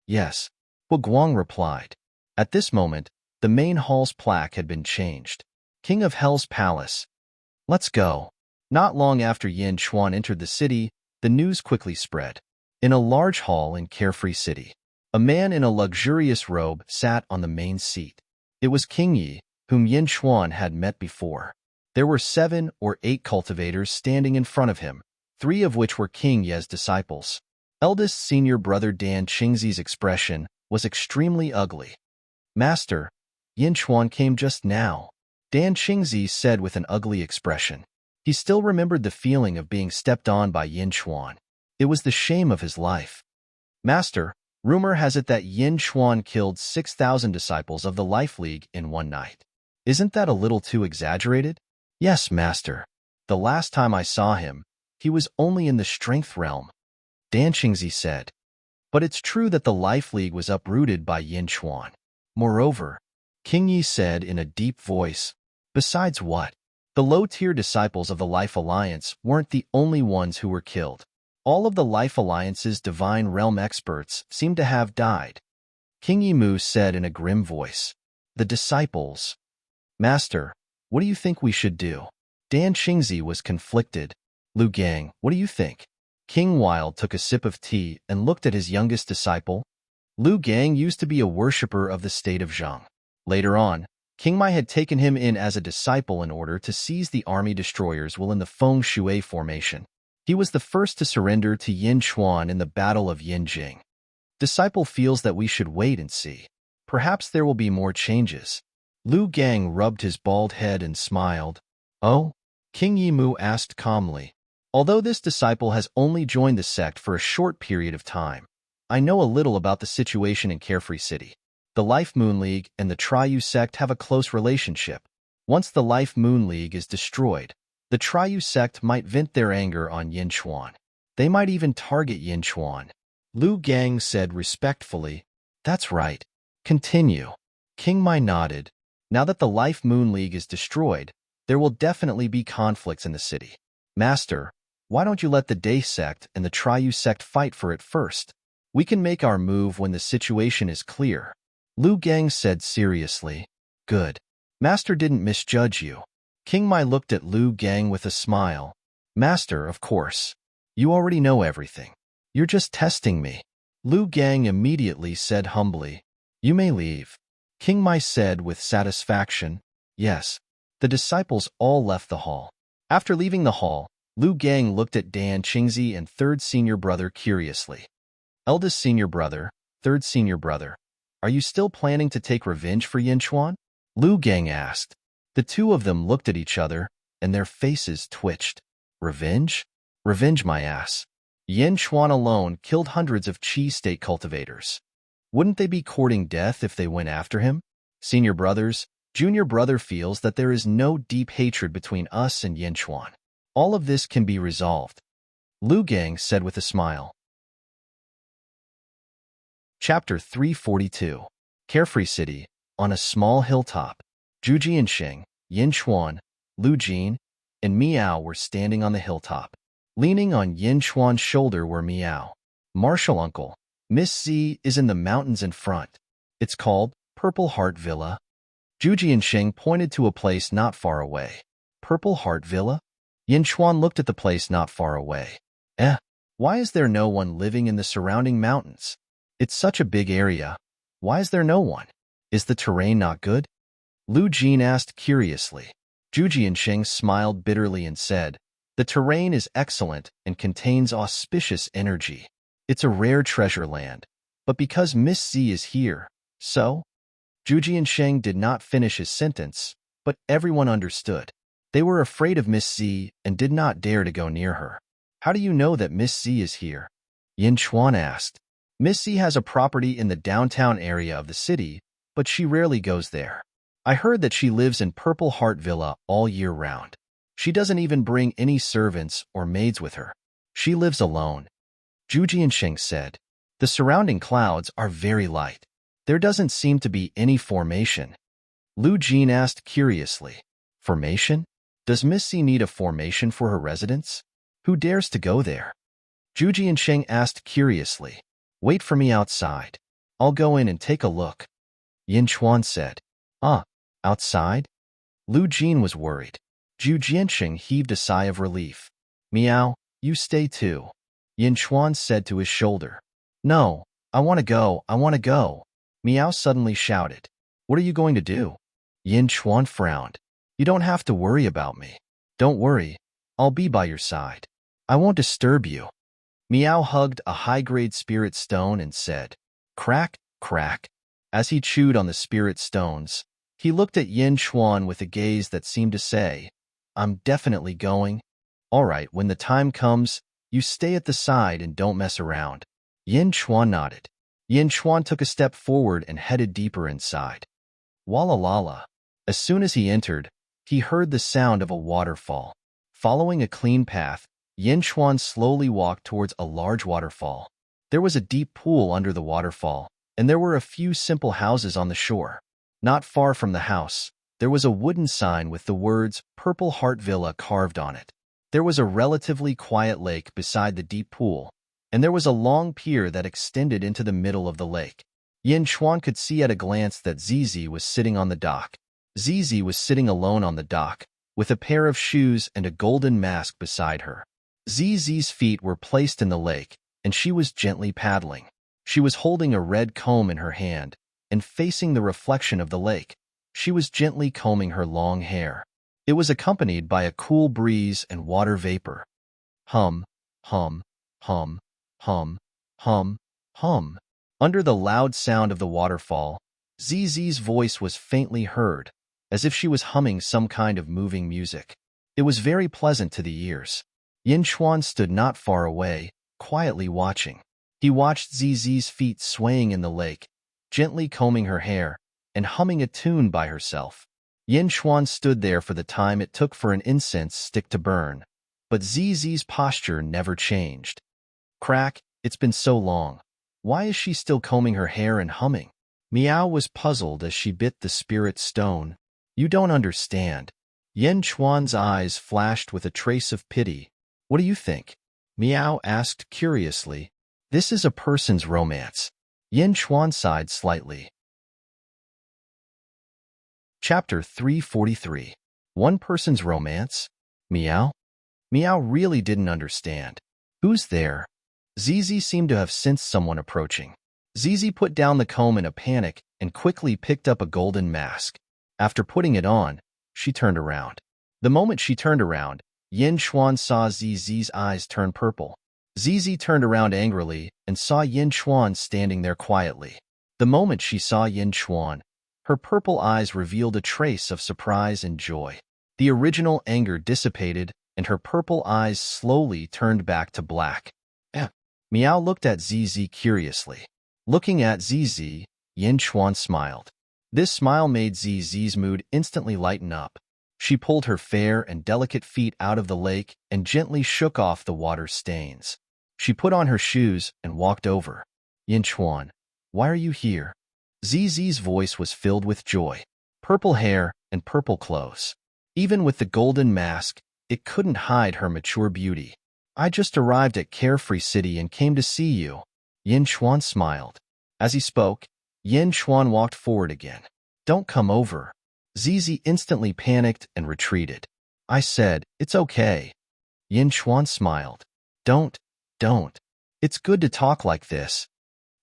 Yes, Huaguang replied. At this moment, the main hall's plaque had been changed. King of Hell's Palace. Let's go. Not long after Yin Chuan entered the city, the news quickly spread. In a large hall in Carefree City, a man in a luxurious robe sat on the main seat. It was King Yi, whom Yin Chuan had met before. There were 7 or 8 cultivators standing in front of him, 3 of which were King Ye's disciples. Eldest senior brother Dan Qingzi's expression was extremely ugly. Master, Yin Chuan came just now, Dan Qingzi said with an ugly expression. He still remembered the feeling of being stepped on by Yin Chuan. It was the shame of his life. Master, rumor has it that Yin Chuan killed 6,000 disciples of the Life League in one night. Isn't that a little too exaggerated? Yes, Master. The last time I saw him, he was only in the strength realm. Dan Qingzi said. But it's true that the Life League was uprooted by Yin Chuan. Moreover, King Yi said in a deep voice, besides what? The low-tier disciples of the Life Alliance weren't the only ones who were killed. All of the Life Alliance's divine realm experts seem to have died. King Yimu said in a grim voice. The disciples. Master, what do you think we should do? Dan Qingzi was conflicted. Lu Gang, what do you think? King Wild took a sip of tea and looked at his youngest disciple. Lu Gang used to be a worshipper of the state of Zhang. Later on, King Mai had taken him in as a disciple in order to seize the army destroyers while in the Feng Shui formation. He was the first to surrender to Yin Chuan in the Battle of Yinjing. Disciple feels that we should wait and see. Perhaps there will be more changes. Lu Gang rubbed his bald head and smiled. Oh? King Yimu asked calmly. Although this disciple has only joined the sect for a short period of time, I know a little about the situation in Carefree City. The Life Moon League and the Triyu sect have a close relationship. Once the Life Moon League is destroyed, the Triyu sect might vent their anger on Yin Chuan. They might even target Yin Chuan. Lu Gang said respectfully, That's right. Continue. King Mai nodded. Now that the Life Moon League is destroyed, there will definitely be conflicts in the city. Master, why don't you let the Day sect and the Triu sect fight for it first? We can make our move when the situation is clear. Lu Gang said seriously. Good. Master didn't misjudge you. King Mai looked at Lu Gang with a smile. Master, of course. You already know everything. You're just testing me. Lu Gang immediately said humbly. You may leave. King Mai said with satisfaction. Yes. The disciples all left the hall. After leaving the hall, Lu Gang looked at Dan Qingzi and third senior brother curiously. Eldest senior brother, third senior brother, are you still planning to take revenge for Yin Chuan? Lu Gang asked. The two of them looked at each other, and their faces twitched. Revenge? Revenge my ass. Yin Chuan alone killed hundreds of Qi state cultivators. Wouldn't they be courting death if they went after him? Senior brothers, junior brother feels that there is no deep hatred between us and Yin Chuan. All of this can be resolved. Lu Gang said with a smile. Chapter 342. Carefree City. On a small hilltop, Zhu Jianxing, Yin Chuan, Lu Jin, and Miao were standing on the hilltop. Leaning on Yin Chuan's shoulder were Miao. Marshal uncle, Miss Z is in the mountains in front. It's called Purple Heart Villa. Zhu Jianxing pointed to a place not far away. Purple Heart Villa? Yin Chuan looked at the place not far away. Why is there no one living in the surrounding mountains? It's such a big area. Why is there no one? Is the terrain not good? Lu Jin asked curiously. Zhu Jianxing smiled bitterly and said, the terrain is excellent and contains auspicious energy. It's a rare treasure land. But because Miss Z is here, so? Zhu Jianxing did not finish his sentence, but everyone understood. They were afraid of Miss Z and did not dare to go near her. How do you know that Miss Z is here? Yin Chuan asked. Miss Z has a property in the downtown area of the city, but she rarely goes there. I heard that she lives in Purple Heart Villa all year round. She doesn't even bring any servants or maids with her. She lives alone. Zhu Jianxing said. The surrounding clouds are very light. There doesn't seem to be any formation. Lu Jin asked curiously. Formation? Does Miss Z need a formation for her residence? Who dares to go there? Zhu Jianxing asked curiously. Wait for me outside. I'll go in and take a look. Yin Chuan said. Outside? Lu Jin was worried. Zhu Jianxing heaved a sigh of relief. Miao, you stay too. Yin Chuan said to his shoulder. No, I want to go. Miao suddenly shouted. What are you going to do? Yin Chuan frowned. You don't have to worry about me. Don't worry, I'll be by your side. I won't disturb you. Miao hugged a high-grade spirit stone and said, crack, crack. As he chewed on the spirit stones, he looked at Yin Chuan with a gaze that seemed to say, I'm definitely going. All right, when the time comes, you stay at the side and don't mess around. Yin Chuan nodded. Yin Chuan took a step forward and headed deeper inside. Walla lala. As soon as he entered, he heard the sound of a waterfall. Following a clean path, Yin Chuan slowly walked towards a large waterfall. There was a deep pool under the waterfall, and there were a few simple houses on the shore. Not far from the house, there was a wooden sign with the words Purple Heart Villa carved on it. There was a relatively quiet lake beside the deep pool, and there was a long pier that extended into the middle of the lake. Yin Chuan could see at a glance that Zizi was sitting on the dock. Zizi was sitting alone on the dock, with a pair of shoes and a golden mask beside her. Zizi's feet were placed in the lake, and she was gently paddling. She was holding a red comb in her hand, and facing the reflection of the lake, she was gently combing her long hair. It was accompanied by a cool breeze and water vapor. Hum, hum, hum, hum, hum, hum. Under the loud sound of the waterfall, Zizi's voice was faintly heard, as if she was humming some kind of moving music. It was very pleasant to the ears. Yin Chuan stood not far away, quietly watching. He watched Zizi's feet swaying in the lake, gently combing her hair, and humming a tune by herself. Yin Chuan stood there for the time it took for an incense stick to burn, but Zizi's posture never changed. Crack, it's been so long. Why is she still combing her hair and humming? Meow was puzzled as she bit the spirit stone. You don't understand. Yin Chuan's eyes flashed with a trace of pity. What do you think? Meow asked curiously. This is a person's romance. Yin Chuan sighed slightly. Chapter 343. One person's romance? Meow? Meow really didn't understand. Who's there? Zizi seemed to have sensed someone approaching. Zizi put down the comb in a panic and quickly picked up a golden mask. After putting it on, she turned around. The moment she turned around, Yin Chuan saw Zizi's eyes turn purple. Zizi turned around angrily and saw Yin Chuan standing there quietly. The moment she saw Yin Chuan, her purple eyes revealed a trace of surprise and joy. The original anger dissipated, and her purple eyes slowly turned back to black. Meow looked at Zizi curiously. Looking at Zizi, Yin Chuan smiled. This smile made Zizi's mood instantly lighten up. She pulled her fair and delicate feet out of the lake and gently shook off the water stains. She put on her shoes and walked over. Yin Chuan, why are you here? Zizi's voice was filled with joy. Purple hair and purple clothes. Even with the golden mask, it couldn't hide her mature beauty. I just arrived at Carefree City and came to see you. Yin Chuan smiled. As he spoke, Yin Chuan walked forward again. Don't come over. Zizi instantly panicked and retreated. I said, it's okay. Yin Chuan smiled. Don't. It's good to talk like this.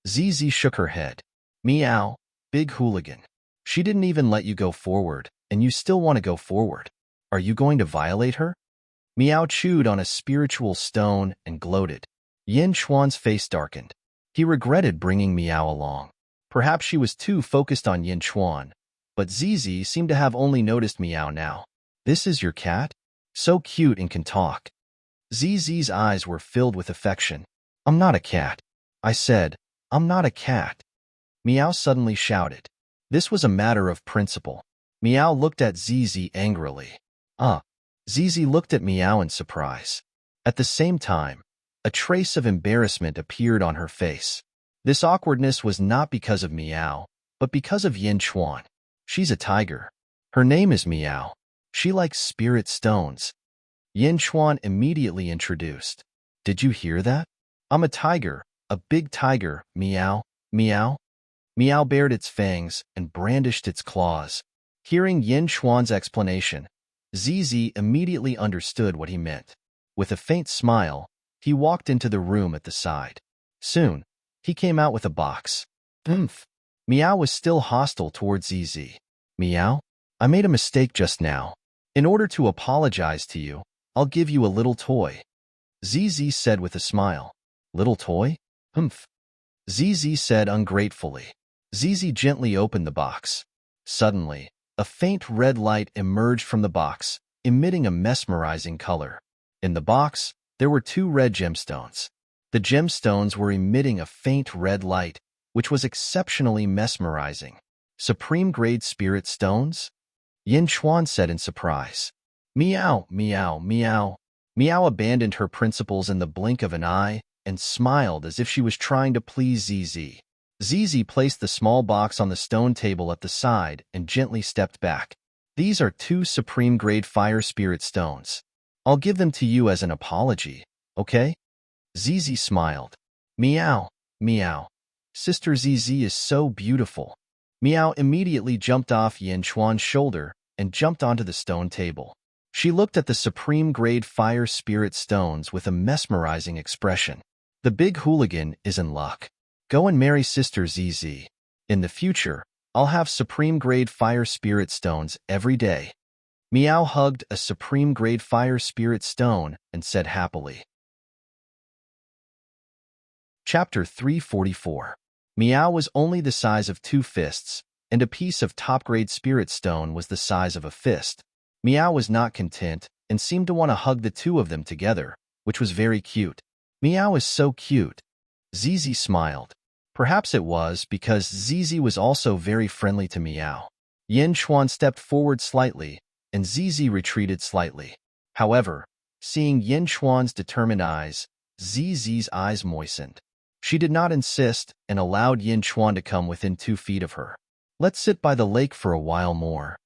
Zizi shook her head. Meow, big hooligan. She didn't even let you go forward, and you still want to go forward. Are you going to violate her? Meow chewed on a spiritual stone and gloated. Yin Chuan's face darkened. He regretted bringing Meow along. Perhaps she was too focused on Yin Chuan, but Zizi seemed to have only noticed Meow now. This is your cat? So cute and can talk. Zizi's eyes were filled with affection. I'm not a cat. I said, I'm not a cat. Meow suddenly shouted. This was a matter of principle. Meow looked at Zizi angrily. Zizi looked at Meow in surprise. At the same time, a trace of embarrassment appeared on her face. This awkwardness was not because of Meow, but because of Yin Chuan. She's a tiger. Her name is Meow. She likes spirit stones. Yin Chuan immediately introduced. Did you hear that? I'm a tiger, a big tiger, Meow, Meow. Meow bared its fangs and brandished its claws. Hearing Yin Chuan's explanation, Zizi immediately understood what he meant. With a faint smile, he walked into the room at the side. Soon, he came out with a box. Meow was still hostile towards Zizi. Meow, I made a mistake just now. In order to apologize to you, I'll give you a little toy. Zizi said with a smile. Little toy? Zizi said ungratefully. Zizi gently opened the box. Suddenly, a faint red light emerged from the box, emitting a mesmerizing color. In the box, there were 2 red gemstones. The gemstones were emitting a faint red light, which was exceptionally mesmerizing. Supreme-grade spirit stones? Yin Chuan said in surprise. Meow, meow, meow. Meow abandoned her principles in the blink of an eye and smiled as if she was trying to please Zizi. Zizi placed the small box on the stone table at the side and gently stepped back. These are 2 supreme-grade fire spirit stones. I'll give them to you as an apology, okay? Zizi smiled. Meow, meow. Sister Zizi is so beautiful. Meow immediately jumped off Yin Chuan's shoulder and jumped onto the stone table. She looked at the supreme-grade fire spirit stones with a mesmerizing expression. The big hooligan is in luck. Go and marry Sister Zizi. In the future, I'll have supreme-grade fire spirit stones every day. Meow hugged a supreme-grade fire spirit stone and said happily. Chapter 344. Meow was only the size of 2 fists, and a piece of top-grade spirit stone was the size of a fist. Meow was not content and seemed to want to hug the 2 of them together, which was very cute. Meow is so cute. Zizi smiled. Perhaps it was because Zizi was also very friendly to Meow. Yin Chuan stepped forward slightly, and Zizi retreated slightly. However, seeing Yin Chuan's determined eyes, Zizi's eyes moistened. She did not insist and allowed Yin Chuan to come within 2 feet of her. Let's sit by the lake for a while more,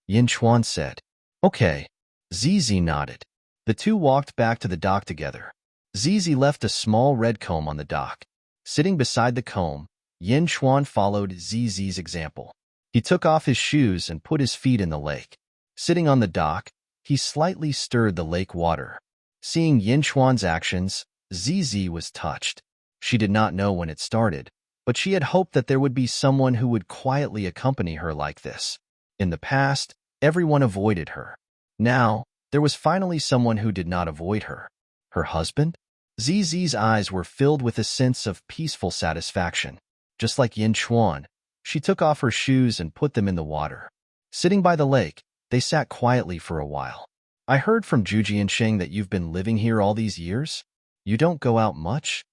Yin Chuan said. Okay. Zizi nodded. The two walked back to the dock together. Zizi left a small red comb on the dock. Sitting beside the comb, Yin Chuan followed Zizi's example. He took off his shoes and put his feet in the lake. Sitting on the dock, he slightly stirred the lake water. Seeing Yin Chuan's actions, Zizi was touched. She did not know when it started, but she had hoped that there would be someone who would quietly accompany her like this. In the past, everyone avoided her. Now, there was finally someone who did not avoid her. Her husband? Zizi's eyes were filled with a sense of peaceful satisfaction. Just like Yin Chuan, she took off her shoes and put them in the water. Sitting by the lake, they sat quietly for a while. I heard from Jujiansheng that you've been living here all these years? You don't go out much?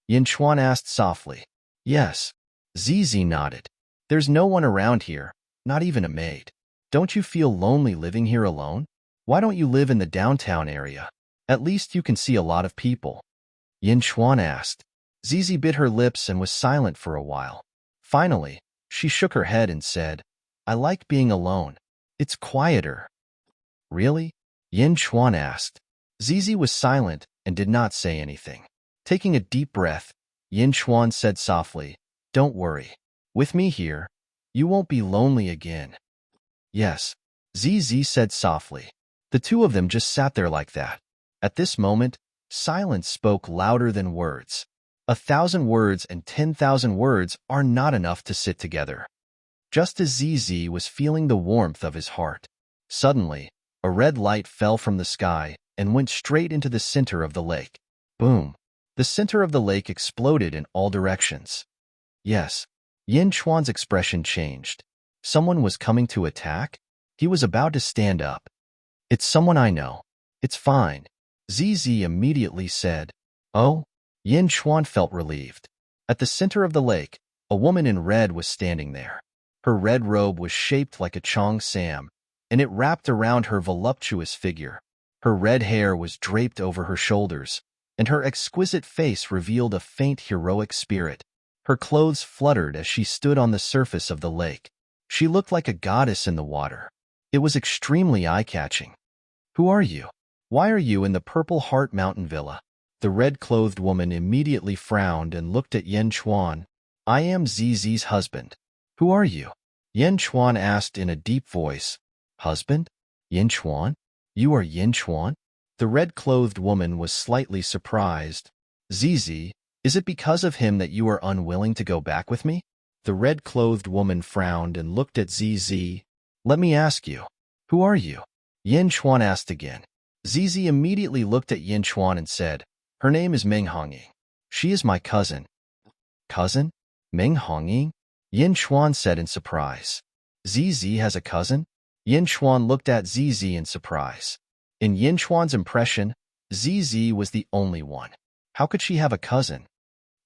Yin Chuan asked softly. Yes. Zizi nodded. There's no one around here, not even a maid. Don't you feel lonely living here alone? Why don't you live in the downtown area? At least you can see a lot of people. Yin Chuan asked. Zizi bit her lips and was silent for a while. Finally, she shook her head and said, I like being alone. It's quieter. Really? Yin Chuan asked. Zizi was silent and did not say anything. Taking a deep breath, Yin Chuan said softly, Don't worry. With me here, you won't be lonely again. Yes, Zizi said softly. The two of them just sat there like that. At this moment, silence spoke louder than words. 1,000 words and 10,000 words are not enough to sit together. Just as Zizi was feeling the warmth of his heart, suddenly, a red light fell from the sky and went straight into the center of the lake. Boom! The center of the lake exploded in all directions. Yes, Yin Chuan's expression changed. Someone was coming to attack? He was about to stand up. It's someone I know. It's fine. Zizi immediately said. Oh? Yin Chuan felt relieved. At the center of the lake, a woman in red was standing there. Her red robe was shaped like a Chong Sam, and it wrapped around her voluptuous figure. Her red hair was draped over her shoulders, and her exquisite face revealed a faint heroic spirit. Her clothes fluttered as she stood on the surface of the lake. She looked like a goddess in the water. It was extremely eye-catching. Who are you? Why are you in the Purple Heart Mountain Villa? The red-clothed woman immediately frowned and looked at Yin Chuan. I am Zizi's husband. Who are you? Yin Chuan asked in a deep voice. Husband? Yin Chuan? You are Yin Chuan? The red-clothed woman was slightly surprised. Zizi, is it because of him that you are unwilling to go back with me? The red-clothed woman frowned and looked at Zizi. Let me ask you, who are you? Yin Chuan asked again. Zizi immediately looked at Yin Chuan and said, Her name is Meng Hongying. She is my cousin. Cousin? Meng Hongying? Yin Chuan said in surprise. Zizi has a cousin? Yin Chuan looked at Zizi in surprise. In Yin Chuan's impression, Zizi was the only one. How could she have a cousin?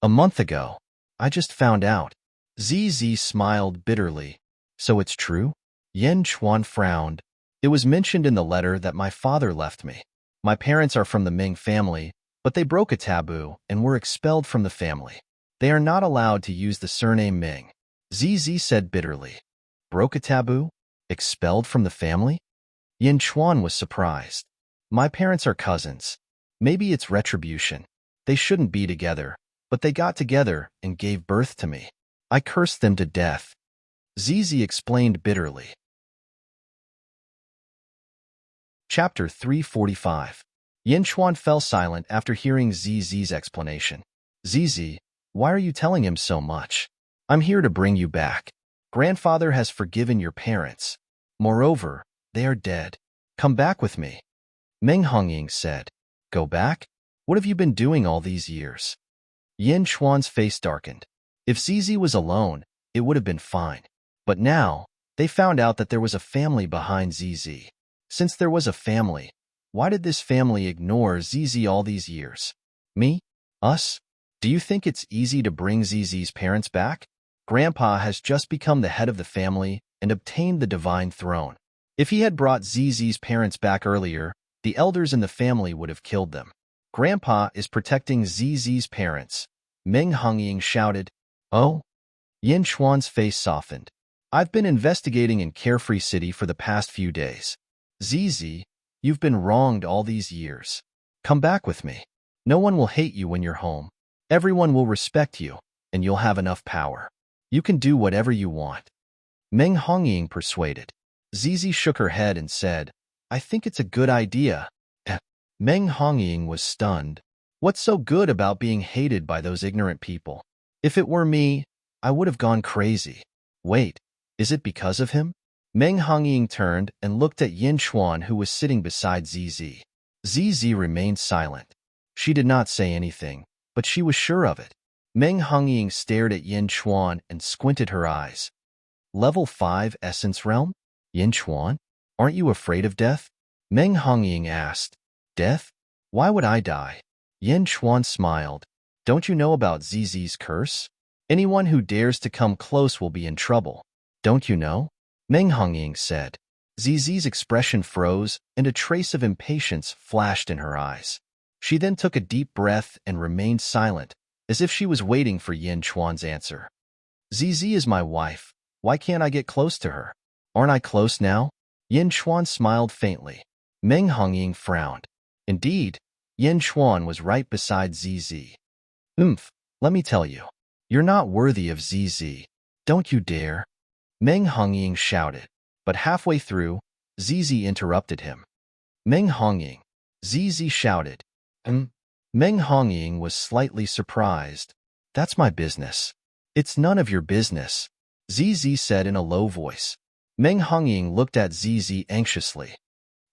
A month ago. I just found out. Zizi smiled bitterly. So it's true? Yin Chuan frowned. It was mentioned in the letter that my father left me. My parents are from the Ming family, but they broke a taboo and were expelled from the family. They are not allowed to use the surname Ming. Zizi said bitterly. Broke a taboo? Expelled from the family? Yin Chuan was surprised. My parents are cousins. Maybe it's retribution. They shouldn't be together, but they got together and gave birth to me. I cursed them to death. Zizi explained bitterly. Chapter 345. Yin Chuan fell silent after hearing Zizi's explanation. Zizi, why are you telling him so much? I'm here to bring you back. Grandfather has forgiven your parents. Moreover, they are dead. Come back with me. Meng Hongying said. Go back? What have you been doing all these years? Yin Chuan's face darkened. If Zizi was alone, it would have been fine. But now, they found out that there was a family behind Zizi. Since there was a family, why did this family ignore Zizi all these years? Me? Us? Do you think it's easy to bring Zizi's parents back? Grandpa has just become the head of the family and obtained the divine throne. If he had brought Zizi's parents back earlier, the elders in the family would have killed them. Grandpa is protecting Zizi's parents. Meng Hongying shouted. Oh? Yin Chuan's face softened. I've been investigating in Carefree City for the past few days. ZZ, you've been wronged all these years. Come back with me. No one will hate you when you're home. Everyone will respect you, and you'll have enough power. You can do whatever you want. Meng Hongying persuaded. ZZ shook her head and said, I think it's a good idea. Meng Hongying was stunned. What's so good about being hated by those ignorant people? If it were me, I would have gone crazy. Wait, is it because of him? Meng Hongying turned and looked at Yin Chuan, who was sitting beside ZZ. ZZ remained silent. She did not say anything, but she was sure of it. Meng Hongying stared at Yin Chuan and squinted her eyes. Level 5 Essence Realm? Yin Chuan, aren't you afraid of death? Meng Hongying asked. Death? Why would I die? Yin Chuan smiled. Don't you know about ZZ's curse? Anyone who dares to come close will be in trouble. Don't you know? Meng Hongying said. ZZ's expression froze, and a trace of impatience flashed in her eyes. She then took a deep breath and remained silent, as if she was waiting for Yin Chuan's answer. ZZ is my wife. Why can't I get close to her? Aren't I close now? Yin Chuan smiled faintly. Meng Hongying frowned. Indeed, Yin Chuan was right beside ZZ. Let me tell you. You're not worthy of ZZ. Don't you dare. Meng Hongying shouted. But halfway through, ZZ interrupted him. Meng Hongying. ZZ shouted. Meng Hongying was slightly surprised. That's my business. It's none of your business, ZZ said in a low voice. Meng Hongying looked at ZZ anxiously.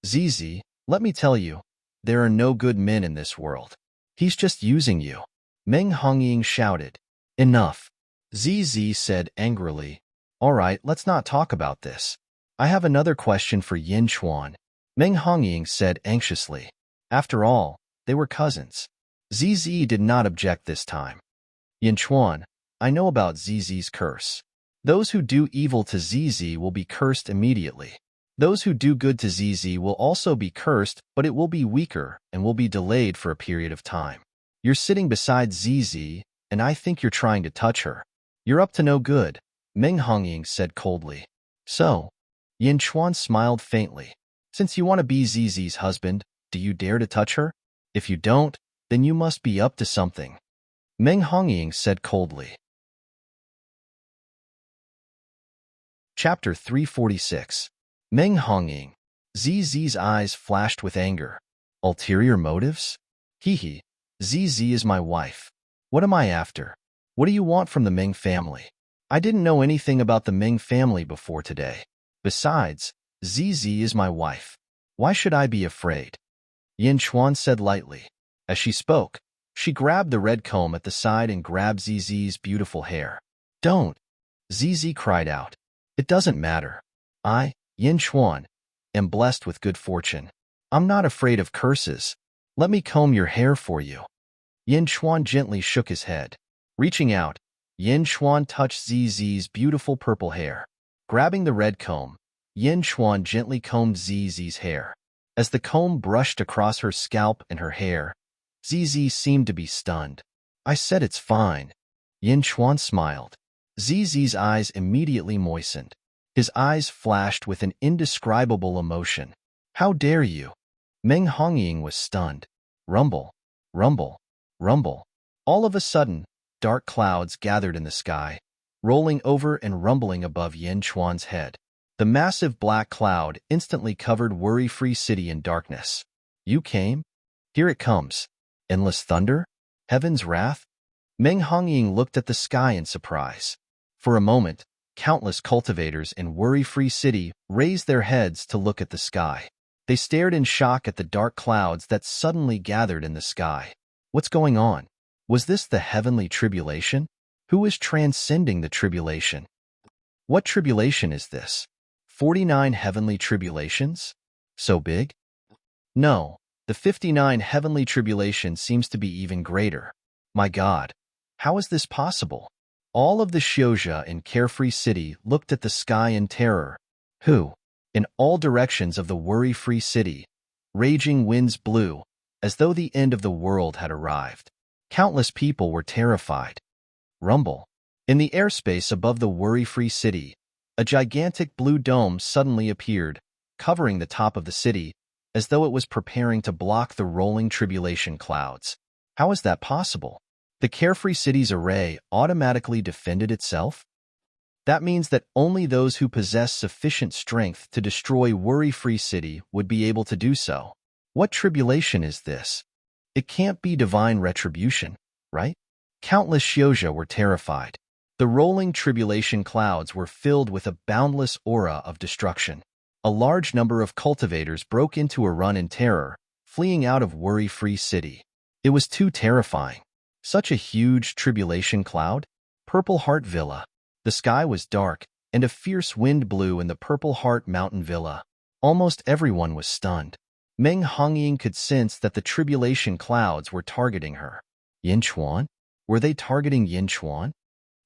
ZZ, let me tell you, there are no good men in this world. He's just using you. Meng Hongying shouted. Enough. ZZ said angrily. All right, let's not talk about this. I have another question for Yin Chuan. Meng Hongying said anxiously. After all, they were cousins. ZZ did not object this time. Yin Chuan, I know about ZZ's curse. Those who do evil to ZZ will be cursed immediately. Those who do good to ZZ will also be cursed, but it will be weaker and will be delayed for a period of time. You're sitting beside ZZ, and I think you're trying to touch her. You're up to no good, Meng Hongying said coldly. So? Yin Chuan smiled faintly. Since you want to be ZZ's husband, do you dare to touch her? If you don't, then you must be up to something. Meng Hongying said coldly. Chapter 346. Meng Hongying. ZZ's eyes flashed with anger. Ulterior motives? Hee. ZZ is my wife. What am I after? What do you want from the Meng family? I didn't know anything about the Meng family before today. Besides, ZZ is my wife. Why should I be afraid? Yin Chuan said lightly. As she spoke, she grabbed the red comb at the side and grabbed ZZ's beautiful hair. Don't! ZZ cried out. It doesn't matter. I, Yin Chuan, am blessed with good fortune. I'm not afraid of curses. Let me comb your hair for you. Yin Chuan gently shook his head. Reaching out, Yin Chuan touched ZZ's beautiful purple hair. Grabbing the red comb, Yin Chuan gently combed ZZ's hair. As the comb brushed across her scalp and her hair, ZZ seemed to be stunned. I said it's fine. Yin Chuan smiled. ZZ's eyes immediately moistened. His eyes flashed with an indescribable emotion. How dare you? Meng Hongying was stunned. Rumble, rumble, rumble. All of a sudden, dark clouds gathered in the sky, rolling over and rumbling above Yin Chuan's head. The massive black cloud instantly covered Worry-Free City in darkness. You came? Here it comes. Endless thunder? Heaven's wrath? Meng Hongying looked at the sky in surprise. For a moment, countless cultivators in Worry-Free City raised their heads to look at the sky. They stared in shock at the dark clouds that suddenly gathered in the sky. What's going on? Was this the heavenly tribulation? Who is transcending the tribulation? What tribulation is this? 49 heavenly tribulations? So big? No, the 59 heavenly tribulation seems to be even greater. My God, how is this possible? All of the Xiozha in Carefree City looked at the sky in terror. Who? In all directions of the Worry-Free City, raging winds blew, as though the end of the world had arrived. Countless people were terrified. Rumble. In the airspace above the worry-free city, a gigantic blue dome suddenly appeared, covering the top of the city, as though it was preparing to block the rolling tribulation clouds. How is that possible? The carefree city's array automatically defended itself? That means that only those who possess sufficient strength to destroy worry-free city would be able to do so. What tribulation is this? It can't be divine retribution, right? Countless Shioja were terrified. The rolling tribulation clouds were filled with a boundless aura of destruction. A large number of cultivators broke into a run in terror, fleeing out of worry-free city. It was too terrifying. Such a huge tribulation cloud? Purple Heart Villa. The sky was dark, and a fierce wind blew in the Purple Heart Mountain Villa. Almost everyone was stunned. Meng Hongying could sense that the tribulation clouds were targeting her. Yin Chuan? Were they targeting Yin Chuan?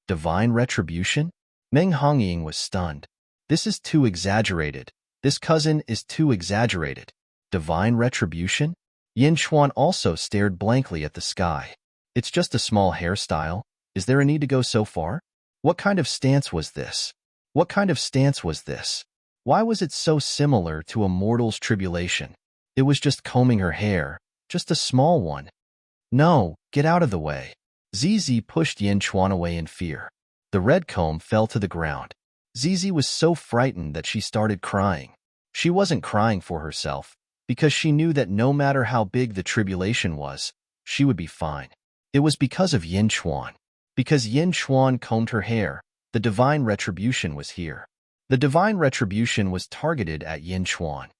Divine retribution? Meng Hongying was stunned. This is too exaggerated. This cousin is too exaggerated. Divine retribution? Yin Chuan also stared blankly at the sky. It's just a small hairstyle. Is there a need to go so far? What kind of stance was this? What kind of stance was this? Why was it so similar to a mortal's tribulation? It was just combing her hair, just a small one. No, get out of the way. Zizi pushed Yin Chuan away in fear. The red comb fell to the ground. Zizi was so frightened that she started crying. She wasn't crying for herself, because she knew that no matter how big the tribulation was, she would be fine. It was because of Yin Chuan. Because Yin Chuan combed her hair, the divine retribution was here. The divine retribution was targeted at Yin Chuan.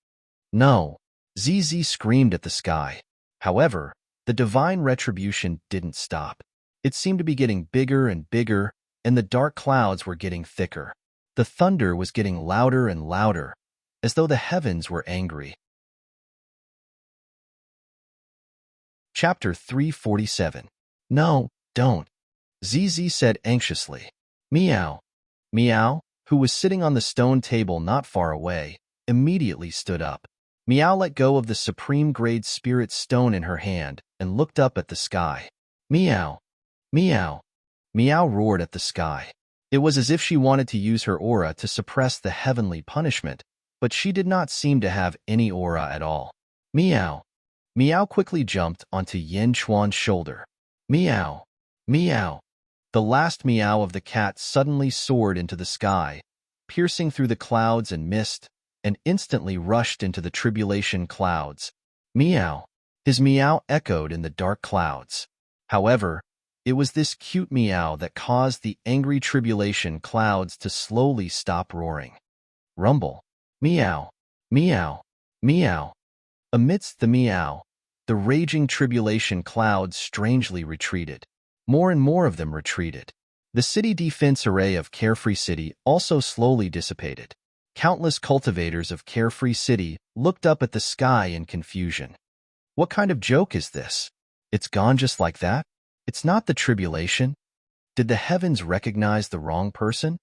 No, Zizi screamed at the sky. However, the divine retribution didn't stop. It seemed to be getting bigger and bigger, and the dark clouds were getting thicker. The thunder was getting louder and louder, as though the heavens were angry. Chapter 347. No, don't. Zizi said anxiously. Meow. Meow, who was sitting on the stone table not far away, immediately stood up. Meow let go of the supreme-grade spirit stone in her hand and looked up at the sky. Meow. Meow. Meow roared at the sky. It was as if she wanted to use her aura to suppress the heavenly punishment, but she did not seem to have any aura at all. Meow. Meow quickly jumped onto Yin Chuan's shoulder. Meow. Meow. The last meow of the cat suddenly soared into the sky, piercing through the clouds and mist, and instantly rushed into the tribulation clouds. Meow. His meow echoed in the dark clouds. However, it was this cute meow that caused the angry tribulation clouds to slowly stop roaring. Rumble. Meow. Meow. Meow. Amidst the meow, the raging tribulation clouds strangely retreated. More and more of them retreated. The city defense array of Carefree City also slowly dissipated. Countless cultivators of Carefree City looked up at the sky in confusion. What kind of joke is this? It's gone just like that? It's not the tribulation. Did the heavens recognize the wrong person?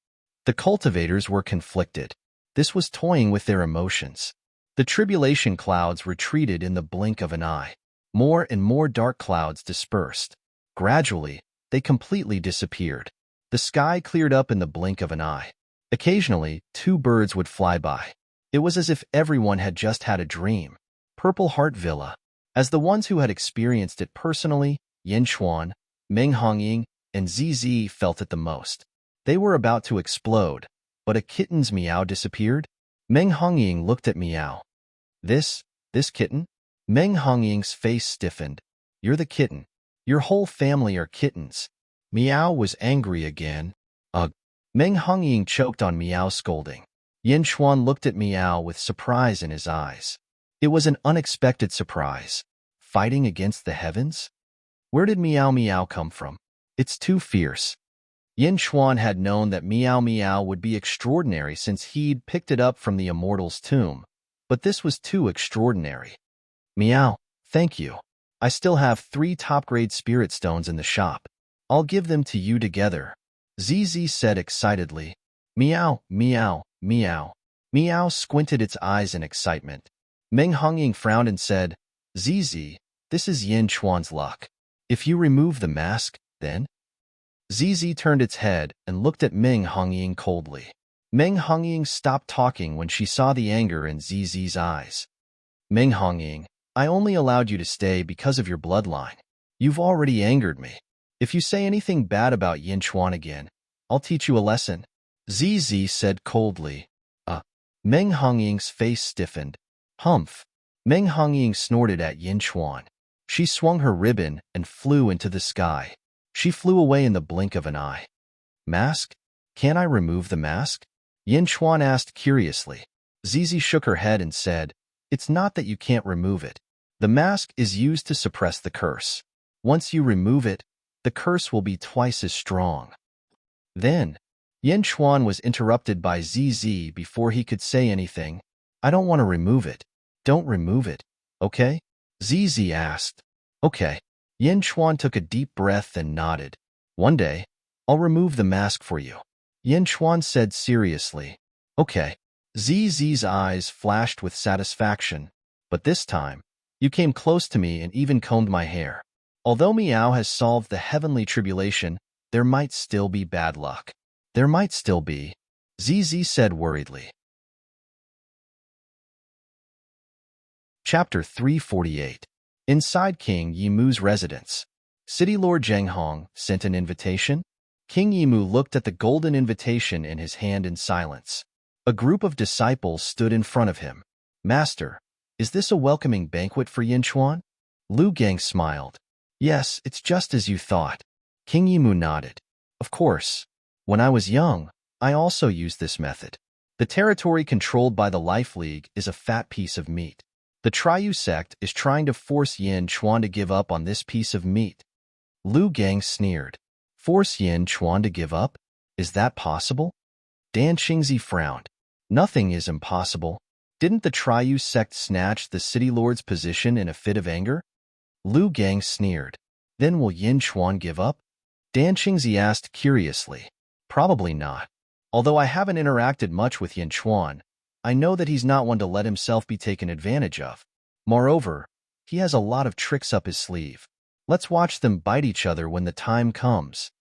The cultivators were conflicted. This was toying with their emotions. The tribulation clouds retreated in the blink of an eye. More and more dark clouds dispersed. Gradually, they completely disappeared. The sky cleared up in the blink of an eye. Occasionally, 2 birds would fly by. It was as if everyone had just had a dream. Purple Heart Villa. As the ones who had experienced it personally, Yin Chuan, Meng Hongying, and Zizi felt it the most. They were about to explode, but a kitten's meow disappeared. Meng Hongying looked at Meow. This kitten? Meng Hongying's face stiffened. You're the kitten. Your whole family are kittens. Meow was angry again. Ugh. Meng Hongying choked on Meow's scolding. Yin Chuan looked at Meow with surprise in his eyes. It was an unexpected surprise. Fighting against the heavens? Where did Meow Meow come from? It's too fierce. Yin Chuan had known that Meow Meow would be extraordinary since he'd picked it up from the Immortal's tomb, but this was too extraordinary. Meow, thank you. I still have 3 top-grade spirit stones in the shop. I'll give them to you together. Zizi said excitedly. Meow, meow, meow. Meow squinted its eyes in excitement. Meng Hongying frowned and said, Zizi, this is Yin Chuan's luck. If you remove the mask, then? Zizi turned its head and looked at Meng Hongying coldly. Meng Hongying stopped talking when she saw the anger in Zizi's eyes. Meng Hongying, I only allowed you to stay because of your bloodline. You've already angered me. If you say anything bad about Yin Chuan again, I'll teach you a lesson. Zizi said coldly. Meng Hongying's face stiffened. Humph. Meng Hongying snorted at Yin Chuan. She swung her ribbon and flew into the sky. She flew away in the blink of an eye. Mask? Can I remove the mask? Yin Chuan asked curiously. Zizi shook her head and said, It's not that you can't remove it. The mask is used to suppress the curse. Once you remove it, the curse will be twice as strong. Then, Yin Chuan was interrupted by Zizi before he could say anything. I don't want to remove it. Don't remove it, okay? Zizi asked. Okay. Yin Chuan took a deep breath and nodded. One day, I'll remove the mask for you. Yin Chuan said seriously. Okay. Zizi's eyes flashed with satisfaction. But this time, you came close to me and even combed my hair. Although Miao has solved the heavenly tribulation, there might still be bad luck. There might still be, Zizi said worriedly. Chapter 348. Inside King Yimu's residence. City Lord Zheng Hong sent an invitation. King Yimu looked at the golden invitation in his hand in silence. A group of disciples stood in front of him. Master, is this a welcoming banquet for Yin Chuan? Lu Gang smiled. Yes, it's just as you thought. King Yimu nodded. Of course. When I was young, I also used this method. The territory controlled by the Life League is a fat piece of meat. The Triyu sect is trying to force Yin Chuan to give up on this piece of meat. Lu Gang sneered. Force Yin Chuan to give up? Is that possible? Dan Qingzi frowned. Nothing is impossible. Didn't the Triyu sect snatch the city lord's position in a fit of anger? Lu Gang sneered. Then will Yin Chuan give up? Dan Qingzi asked curiously. Probably not. Although I haven't interacted much with Yin Chuan, I know that he's not one to let himself be taken advantage of. Moreover, he has a lot of tricks up his sleeve. Let's watch them bite each other when the time comes.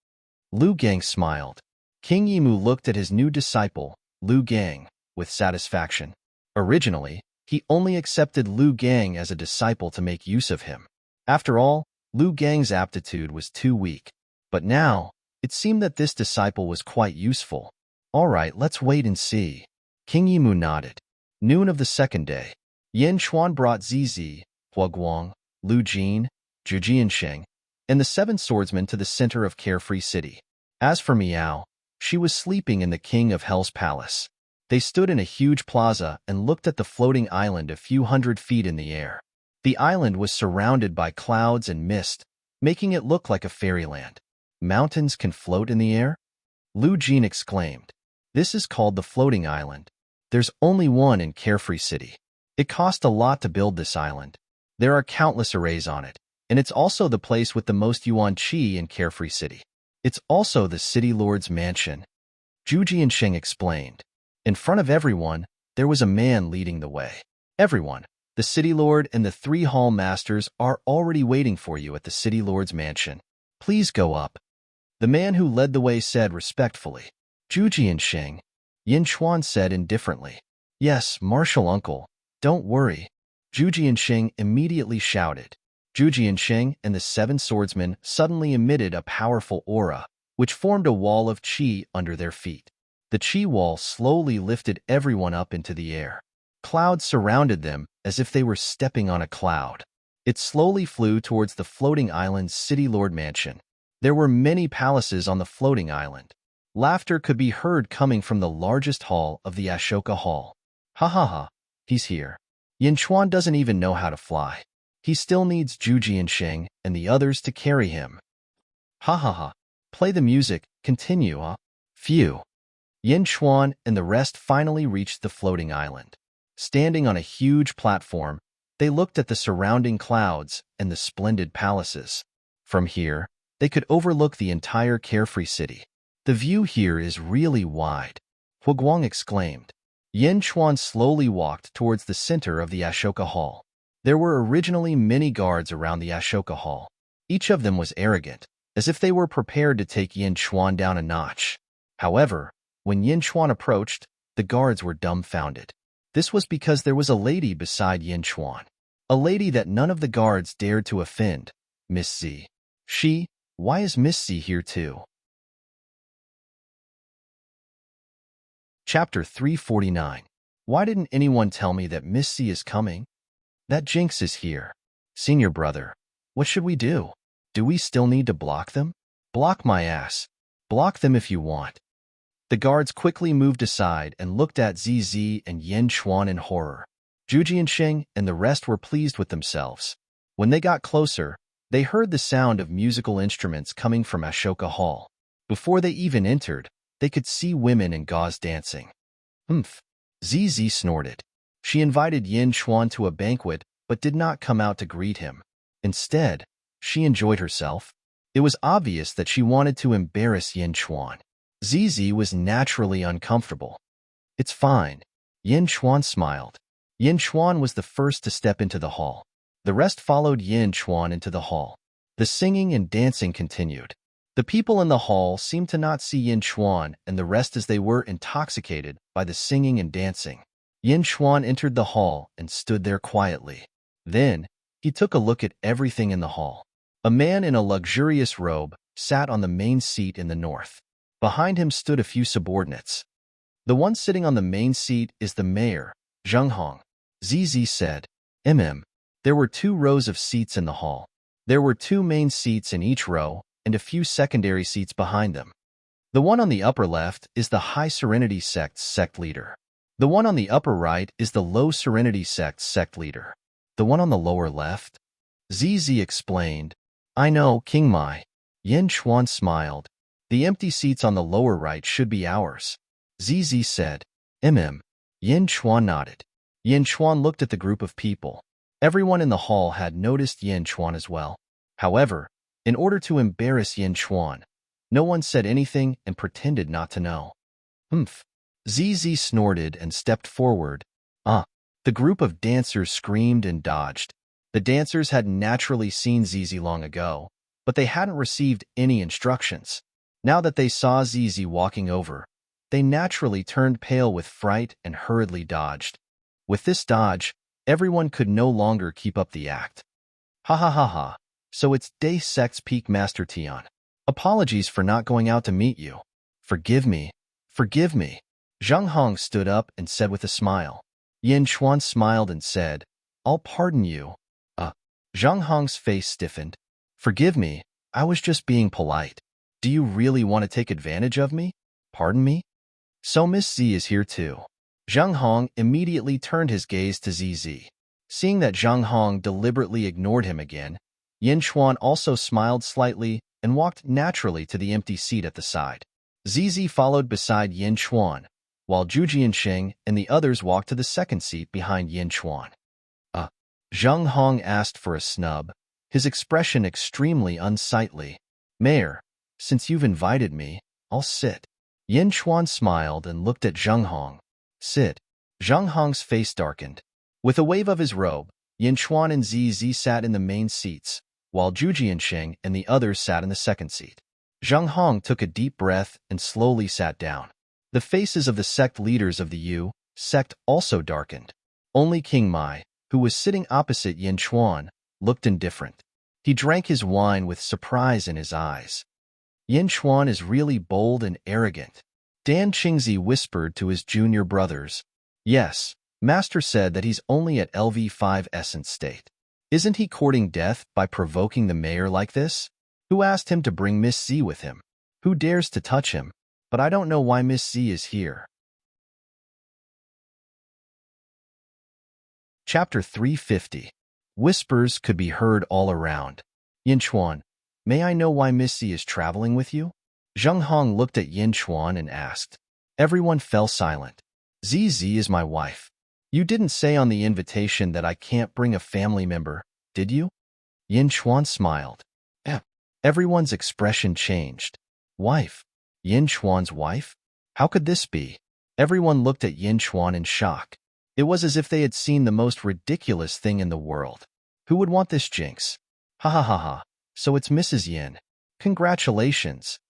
Lu Gang smiled. King Yimu looked at his new disciple, Lu Gang, with satisfaction. Originally, he only accepted Lu Gang as a disciple to make use of him. After all, Lu Gang's aptitude was too weak. But now, it seemed that this disciple was quite useful. All right, let's wait and see. King Yimu nodded. Noon of the second day. Yin Chuan brought Zizi, Huaguang, Lu Jin, Zhu Jiansheng, and the 7 swordsmen to the center of Carefree City. As for Miao, she was sleeping in the King of Hell's palace. They stood in a huge plaza and looked at the floating island a few hundred feet in the air. The island was surrounded by clouds and mist, making it look like a fairyland. Mountains can float in the air? Lu Jin exclaimed. This is called the floating island. There's only one in Carefree City. It cost a lot to build this island. There are countless arrays on it, and it's also the place with the most yuan qi in Carefree City. It's also the city lord's mansion. Zhu Jiansheng explained. In front of everyone, there was a man leading the way. Everyone, the city lord and the 3 hall masters are already waiting for you at the city lord's mansion. Please go up. The man who led the way said respectfully. Zhu Jiansheng, Yin Chuan said indifferently. Yes, Martial Uncle, don't worry. Zhu Jiansheng immediately shouted. Zhu Jiansheng and the 7 swordsmen suddenly emitted a powerful aura, which formed a wall of qi under their feet. The qi wall slowly lifted everyone up into the air. Clouds surrounded them as if they were stepping on a cloud. It slowly flew towards the floating island's city lord mansion. There were many palaces on the floating island. Laughter could be heard coming from the largest hall of the Ashoka Hall. Ha ha ha, he's here. Yin Chuan doesn't even know how to fly. He still needs Zhu Jiansheng and the others to carry him. Ha ha ha, play the music, continue, huh? Phew. Yin Chuan and the rest finally reached the floating island. Standing on a huge platform, they looked at the surrounding clouds and the splendid palaces. From here, they could overlook the entire Carefree City. The view here is really wide, Huaguang exclaimed. Yin Chuan slowly walked towards the center of the Ashoka Hall. There were originally many guards around the Ashoka Hall. Each of them was arrogant, as if they were prepared to take Yin Chuan down a notch. However, when Yin Chuan approached, the guards were dumbfounded. This was because there was a lady beside Yin Chuan. A lady that none of the guards dared to offend. Miss Z. Why is Miss Z here too? Chapter 349. Why didn't anyone tell me that Miss Z is coming? That Jinx is here. Senior brother, what should we do? Do we still need to block them? Block my ass. Block them if you want. The guards quickly moved aside and looked at ZZ and Yin Chuan in horror. Zhu Jianxing and the rest were pleased with themselves. When they got closer, they heard the sound of musical instruments coming from Ashoka Hall. Before they even entered, they could see women in gauze dancing. Humph. ZZ snorted. She invited Yin Chuan to a banquet but did not come out to greet him. Instead, she enjoyed herself. It was obvious that she wanted to embarrass Yin Chuan. ZZ was naturally uncomfortable. It's fine. Yin Chuan smiled. Yin Chuan was the first to step into the hall. The rest followed Yin Chuan into the hall. The singing and dancing continued. The people in the hall seemed to not see Yin Chuan and the rest as they were intoxicated by the singing and dancing. Yin Chuan entered the hall and stood there quietly. Then, he took a look at everything in the hall. A man in a luxurious robe sat on the main seat in the north. Behind him stood a few subordinates. The one sitting on the main seat is the mayor, Zheng Hong. ZZ said, There were 2 rows of seats in the hall. There were 2 main seats in each row and a few secondary seats behind them. The one on the upper left is the High Serenity Sect's sect leader. The one on the upper right is the Low Serenity Sect's sect leader. The one on the lower left? ZZ explained. I know, King Mai. Yin Chuan smiled. The empty seats on the lower right should be ours. ZZ said. Yin Chuan nodded. Yin Chuan looked at the group of people. Everyone in the hall had noticed Yin Chuan as well. However, in order to embarrass Yin Chuan, no one said anything and pretended not to know. Humph. ZZ snorted and stepped forward. The group of dancers screamed and dodged. The dancers had naturally seen ZZ long ago, but they hadn't received any instructions. Now that they saw ZZ walking over, they naturally turned pale with fright and hurriedly dodged. With this dodge, everyone could no longer keep up the act. Ha ha ha ha. So it's Day Sect's Peak Master Tian. Apologies for not going out to meet you. Forgive me. Forgive me. Zheng Hong stood up and said with a smile. Yin Chuan smiled and said, I'll pardon you. Zheng Hong's face stiffened. Forgive me, I was just being polite. Do you really want to take advantage of me? Pardon me? So Miss Z is here too. Zheng Hong immediately turned his gaze to ZZ. Seeing that Zheng Hong deliberately ignored him again, Yin Chuan also smiled slightly and walked naturally to the empty seat at the side. ZZ followed beside Yin Chuan, while Zhu Jianxing and the others walked to the second seat behind Yin Chuan. Zheng Hong asked for a snub, his expression extremely unsightly. Mayor, since you've invited me, I'll sit. Yin Chuan smiled and looked at Zheng Hong. Sit. Zheng Hong's face darkened. With a wave of his robe, Yin Chuan and ZZ sat in the main seats, while Zhu Jianxing and the others sat in the second seat. Zheng Hong took a deep breath and slowly sat down. The faces of the sect leaders of the Yu sect also darkened. Only King Mai, who was sitting opposite Yin Chuan, looked indifferent. He drank his wine with surprise in his eyes. Yin Chuan is really bold and arrogant. Dan Qingzi whispered to his junior brothers. Yes, Master said that he's only at LV5 essence state. Isn't he courting death by provoking the mayor like this? Who asked him to bring Miss Z with him? Who dares to touch him? But I don't know why Miss Z is here. Chapter 350. Whispers could be heard all around. Yin Chuan, may I know why Miss Z is traveling with you? Zheng Hong looked at Yin Chuan and asked. Everyone fell silent. ZZ is my wife. You didn't say on the invitation that I can't bring a family member, did you? Yin Chuan smiled. Everyone's expression changed. Wife? Yin Chuan's wife? How could this be? Everyone looked at Yin Chuan in shock. It was as if they had seen the most ridiculous thing in the world. Who would want this jinx? Ha ha ha ha. So it's Mrs. Yin. Congratulations.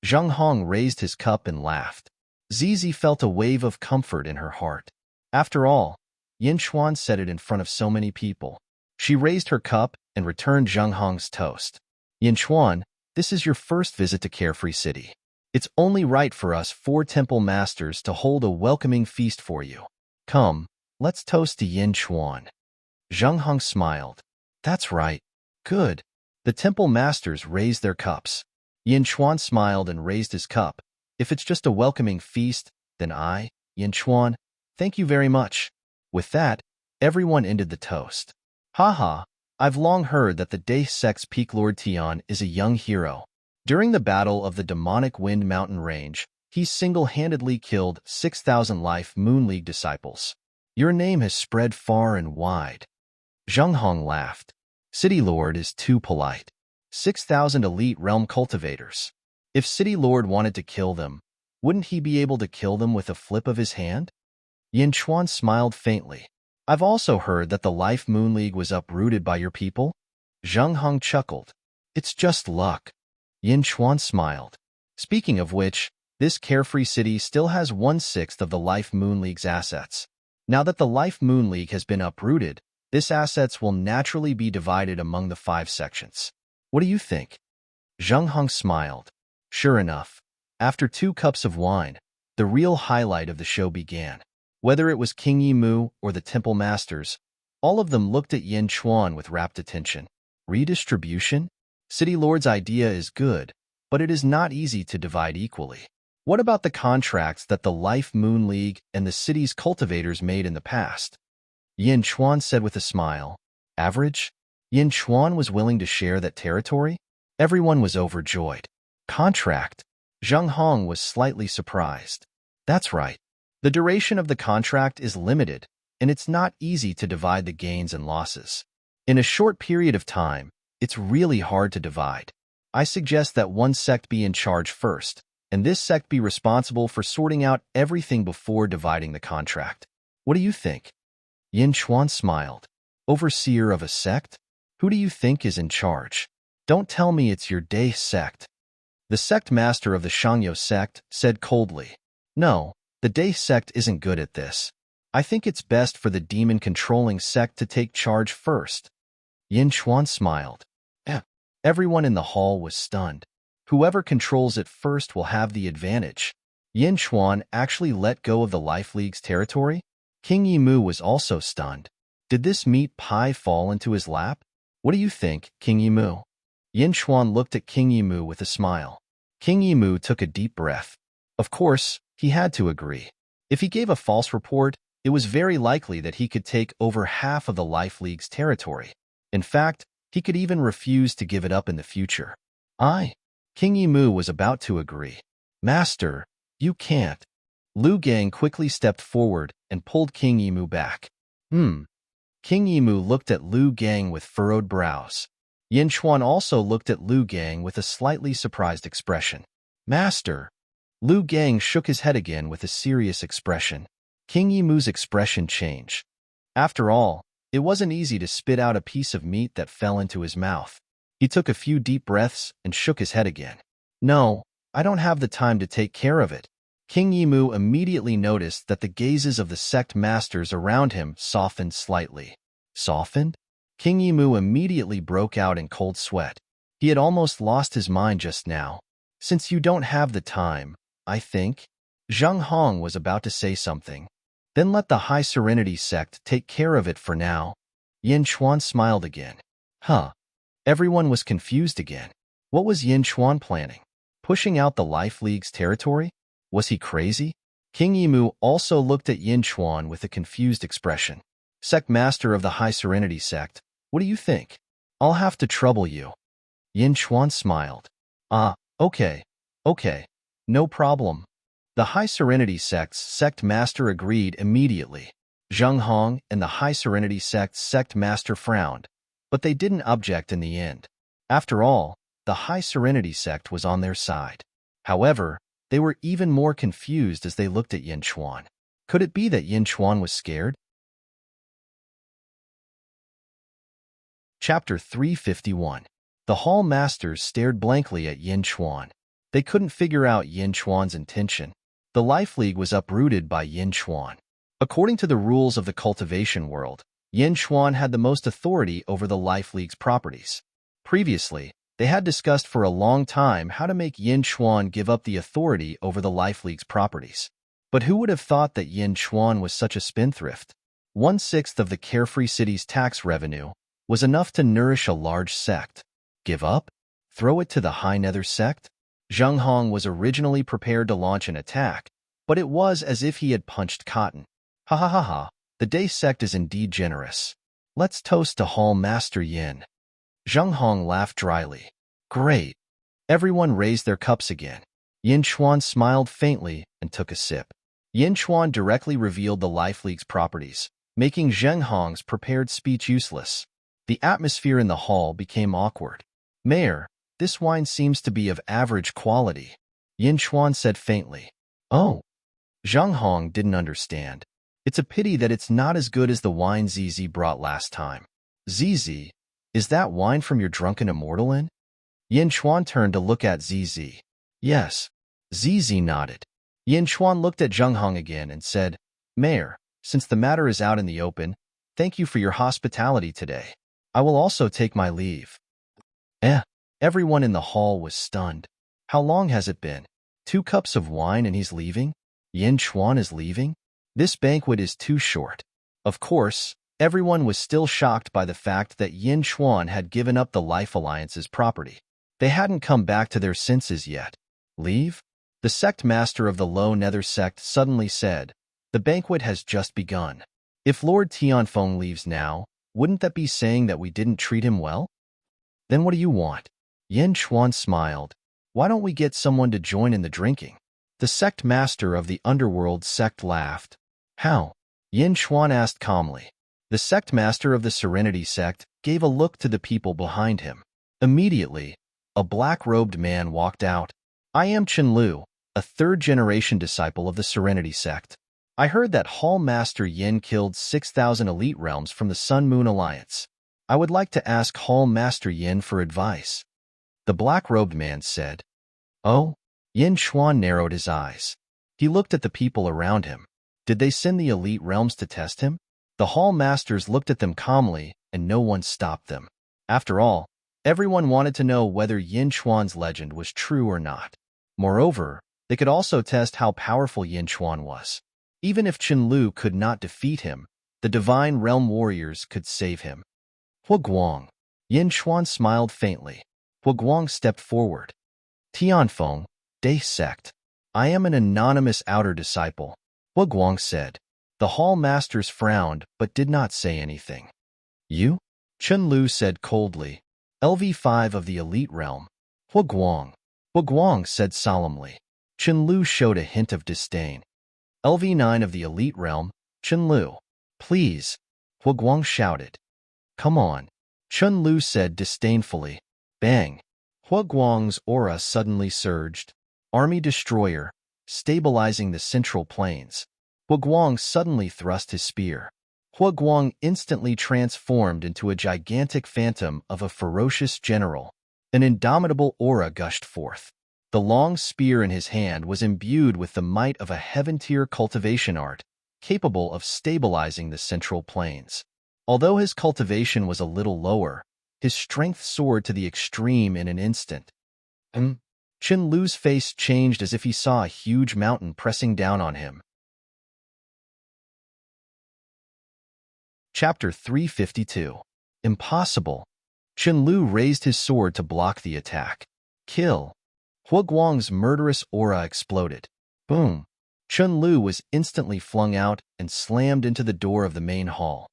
Zheng Hong raised his cup and laughed. Zizi felt a wave of comfort in her heart. After all, Yin Chuan said it in front of so many people. She raised her cup and returned Zheng Hong's toast. Yin Chuan, this is your first visit to Carefree City. It's only right for us 4 temple masters to hold a welcoming feast for you. Come, let's toast to Yin Chuan. Zheng Hong smiled. That's right. Good. The temple masters raised their cups. Yin Chuan smiled and raised his cup. If it's just a welcoming feast, then I, Yin Chuan, thank you very much. With that, everyone ended the toast. Haha, I've long heard that the Day Sect's Peak Lord Tian is a young hero. During the battle of the demonic Wind Mountain Range, he single-handedly killed 6,000 Life Moon League disciples. Your name has spread far and wide. Zheng Hong laughed. City Lord is too polite. 6,000 elite realm cultivators. If City Lord wanted to kill them, wouldn't he be able to kill them with a flip of his hand? Yin Chuan smiled faintly. I've also heard that the Life Moon League was uprooted by your people. Zheng Hong chuckled. It's just luck. Yin Chuan smiled. Speaking of which, this Carefree City still has 1/6 of the Life Moon League's assets. Now that the Life Moon League has been uprooted, this assets will naturally be divided among the 5 sections. What do you think? Zheng Hong smiled. Sure enough, after 2 cups of wine, the real highlight of the show began. Whether it was King Yimu or the Temple Masters, all of them looked at Yin Chuan with rapt attention. Redistribution? City Lord's idea is good, but it is not easy to divide equally. What about the contracts that the Life Moon League and the city's cultivators made in the past? Yin Chuan said with a smile. Average? Yin Chuan was willing to share that territory? Everyone was overjoyed. Contract? Zheng Hong was slightly surprised. That's right. The duration of the contract is limited, and it's not easy to divide the gains and losses. In a short period of time, it's really hard to divide. I suggest that one sect be in charge first, and this sect be responsible for sorting out everything before dividing the contract. What do you think? Yin Chuan smiled. Overseer of a sect? Who do you think is in charge? Don't tell me it's your Day sect. The sect master of the Shangyo sect said coldly. No, the Day sect isn't good at this. I think it's best for the demon-controlling sect to take charge first. Yin Chuan smiled. Everyone in the hall was stunned. Whoever controls it first will have the advantage. Yin Chuan actually let go of the Life League's territory? King Yimu was also stunned. Did this meat pie fall into his lap? What do you think, King Yimu? Yin Chuan looked at King Yimu with a smile. King Yimu took a deep breath. Of course, he had to agree. If he gave a false report, it was very likely that he could take over half of the Life League's territory. In fact, he could even refuse to give it up in the future. King Yimu was about to agree. Master, you can't. Lu Gang quickly stepped forward and pulled King Yimu back. King Yimu looked at Lu Gang with furrowed brows. Yin Chuan also looked at Lu Gang with a slightly surprised expression. Master. Lu Gang shook his head again with a serious expression. King Yimu's expression changed. After all, it wasn't easy to spit out a piece of meat that fell into his mouth. He took a few deep breaths and shook his head again. No, I don't have the time to take care of it. King Yimu immediately noticed that the gazes of the sect masters around him softened slightly. Softened? King Yimu immediately broke out in cold sweat. He had almost lost his mind just now. Since you don't have the time, I think. Zheng Hong was about to say something. Then let the High Serenity sect take care of it for now. Yin Chuan smiled again. Everyone was confused again. What was Yin Chuan planning? Pushing out the Life League's territory? Was he crazy? King Yimu also looked at Yin Chuan with a confused expression. Sect Master of the High Serenity sect, what do you think? I'll have to trouble you. Yin Chuan smiled. Okay. No problem. The High Serenity sect's sect master agreed immediately. Zheng Hong and the High Serenity sect's sect master frowned, but they didn't object in the end. After all, the High Serenity sect was on their side. However, they were even more confused as they looked at Yin Chuan. Could it be that Yin Chuan was scared? Chapter 351. The hall masters stared blankly at Yin Chuan. They couldn't figure out Yin Chuan's intention. The Life League was uprooted by Yin Chuan. According to the rules of the cultivation world, Yin Chuan had the most authority over the Life League's properties. Previously, they had discussed for a long time how to make Yin Chuan give up the authority over the Life League's properties. But who would have thought that Yin Chuan was such a spendthrift? 1/6 of the Carefree City's tax revenue was enough to nourish a large sect. Give up? Throw it to the High Nether sect? Zheng Hong was originally prepared to launch an attack, but it was as if he had punched cotton. Ha ha ha ha, the Day sect is indeed generous. Let's toast to Hall Master Yin. Zheng Hong laughed dryly. Great. Everyone raised their cups again. Yin Chuan smiled faintly and took a sip. Yin Chuan directly revealed the Life League's properties, making Zheng Hong's prepared speech useless. The atmosphere in the hall became awkward. Mayor, this wine seems to be of average quality, Yin Chuan said faintly. Oh. Zheng Hong didn't understand. It's a pity that it's not as good as the wine ZZ brought last time. ZZ, is that wine from your drunken Immortal Inn? Yin Chuan turned to look at ZZ. Yes. ZZ nodded. Yin Chuan looked at Zheng Hong again and said, Mayor, since the matter is out in the open, thank you for your hospitality today. I will also take my leave. Everyone in the hall was stunned. How long has it been? 2 cups of wine and he's leaving? Yin Chuan is leaving? This banquet is too short. Of course, everyone was still shocked by the fact that Yin Chuan had given up the Life Alliance's property. They hadn't come back to their senses yet. Leave? The sect master of the Low Nether sect suddenly said, the banquet has just begun. If Lord Tianfeng leaves now, wouldn't that be saying that we didn't treat him well? Then what do you want? Yin Chuan smiled. Why don't we get someone to join in the drinking? The sect master of the underworld sect laughed. How? Yin Chuan asked calmly. The sect master of the Serenity sect gave a look to the people behind him. Immediately, a black-robed man walked out. I am Chen Lu, a 3rd-generation disciple of the Serenity sect. I heard that Hall Master Yin killed 6,000 elite realms from the Sun-Moon Alliance. I would like to ask Hall Master Yin for advice. The black-robed man said. Oh? Yin Chuan narrowed his eyes. He looked at the people around him. Did they send the elite realms to test him? The hall masters looked at them calmly, and no one stopped them. After all, everyone wanted to know whether Yin Chuan's legend was true or not. Moreover, they could also test how powerful Yin Chuan was. Even if Chen Lu could not defeat him, the Divine Realm warriors could save him. Hua Guang. Yin Chuan smiled faintly. Hua Guang stepped forward. Tianfeng, Day sect. I am an anonymous outer disciple, Hua Guang said. The hall masters frowned but did not say anything. You? Chen Lu said coldly. LV5 of the elite realm. Hua Guang. Hua Guang said solemnly. Chen Lu showed a hint of disdain. LV9 of the elite realm. Chen Lu. Please, Hua Guang shouted. Come on, Chen Lu said disdainfully. Bang! Hua Guang's aura suddenly surged. Army destroyer, stabilizing the central plains. Hua Guang suddenly thrust his spear. Hua Guang instantly transformed into a gigantic phantom of a ferocious general. An indomitable aura gushed forth. The long spear in his hand was imbued with the might of a heaven-tier cultivation art, capable of stabilizing the central plains. Although his cultivation was a little lower, his strength soared to the extreme in an instant. Chen Lu's face changed as if he saw a huge mountain pressing down on him. Chapter 352. Impossible. Chen Lu raised his sword to block the attack. Kill. Hua Guang's murderous aura exploded. Boom. Chen Lu was instantly flung out and slammed into the door of the main hall.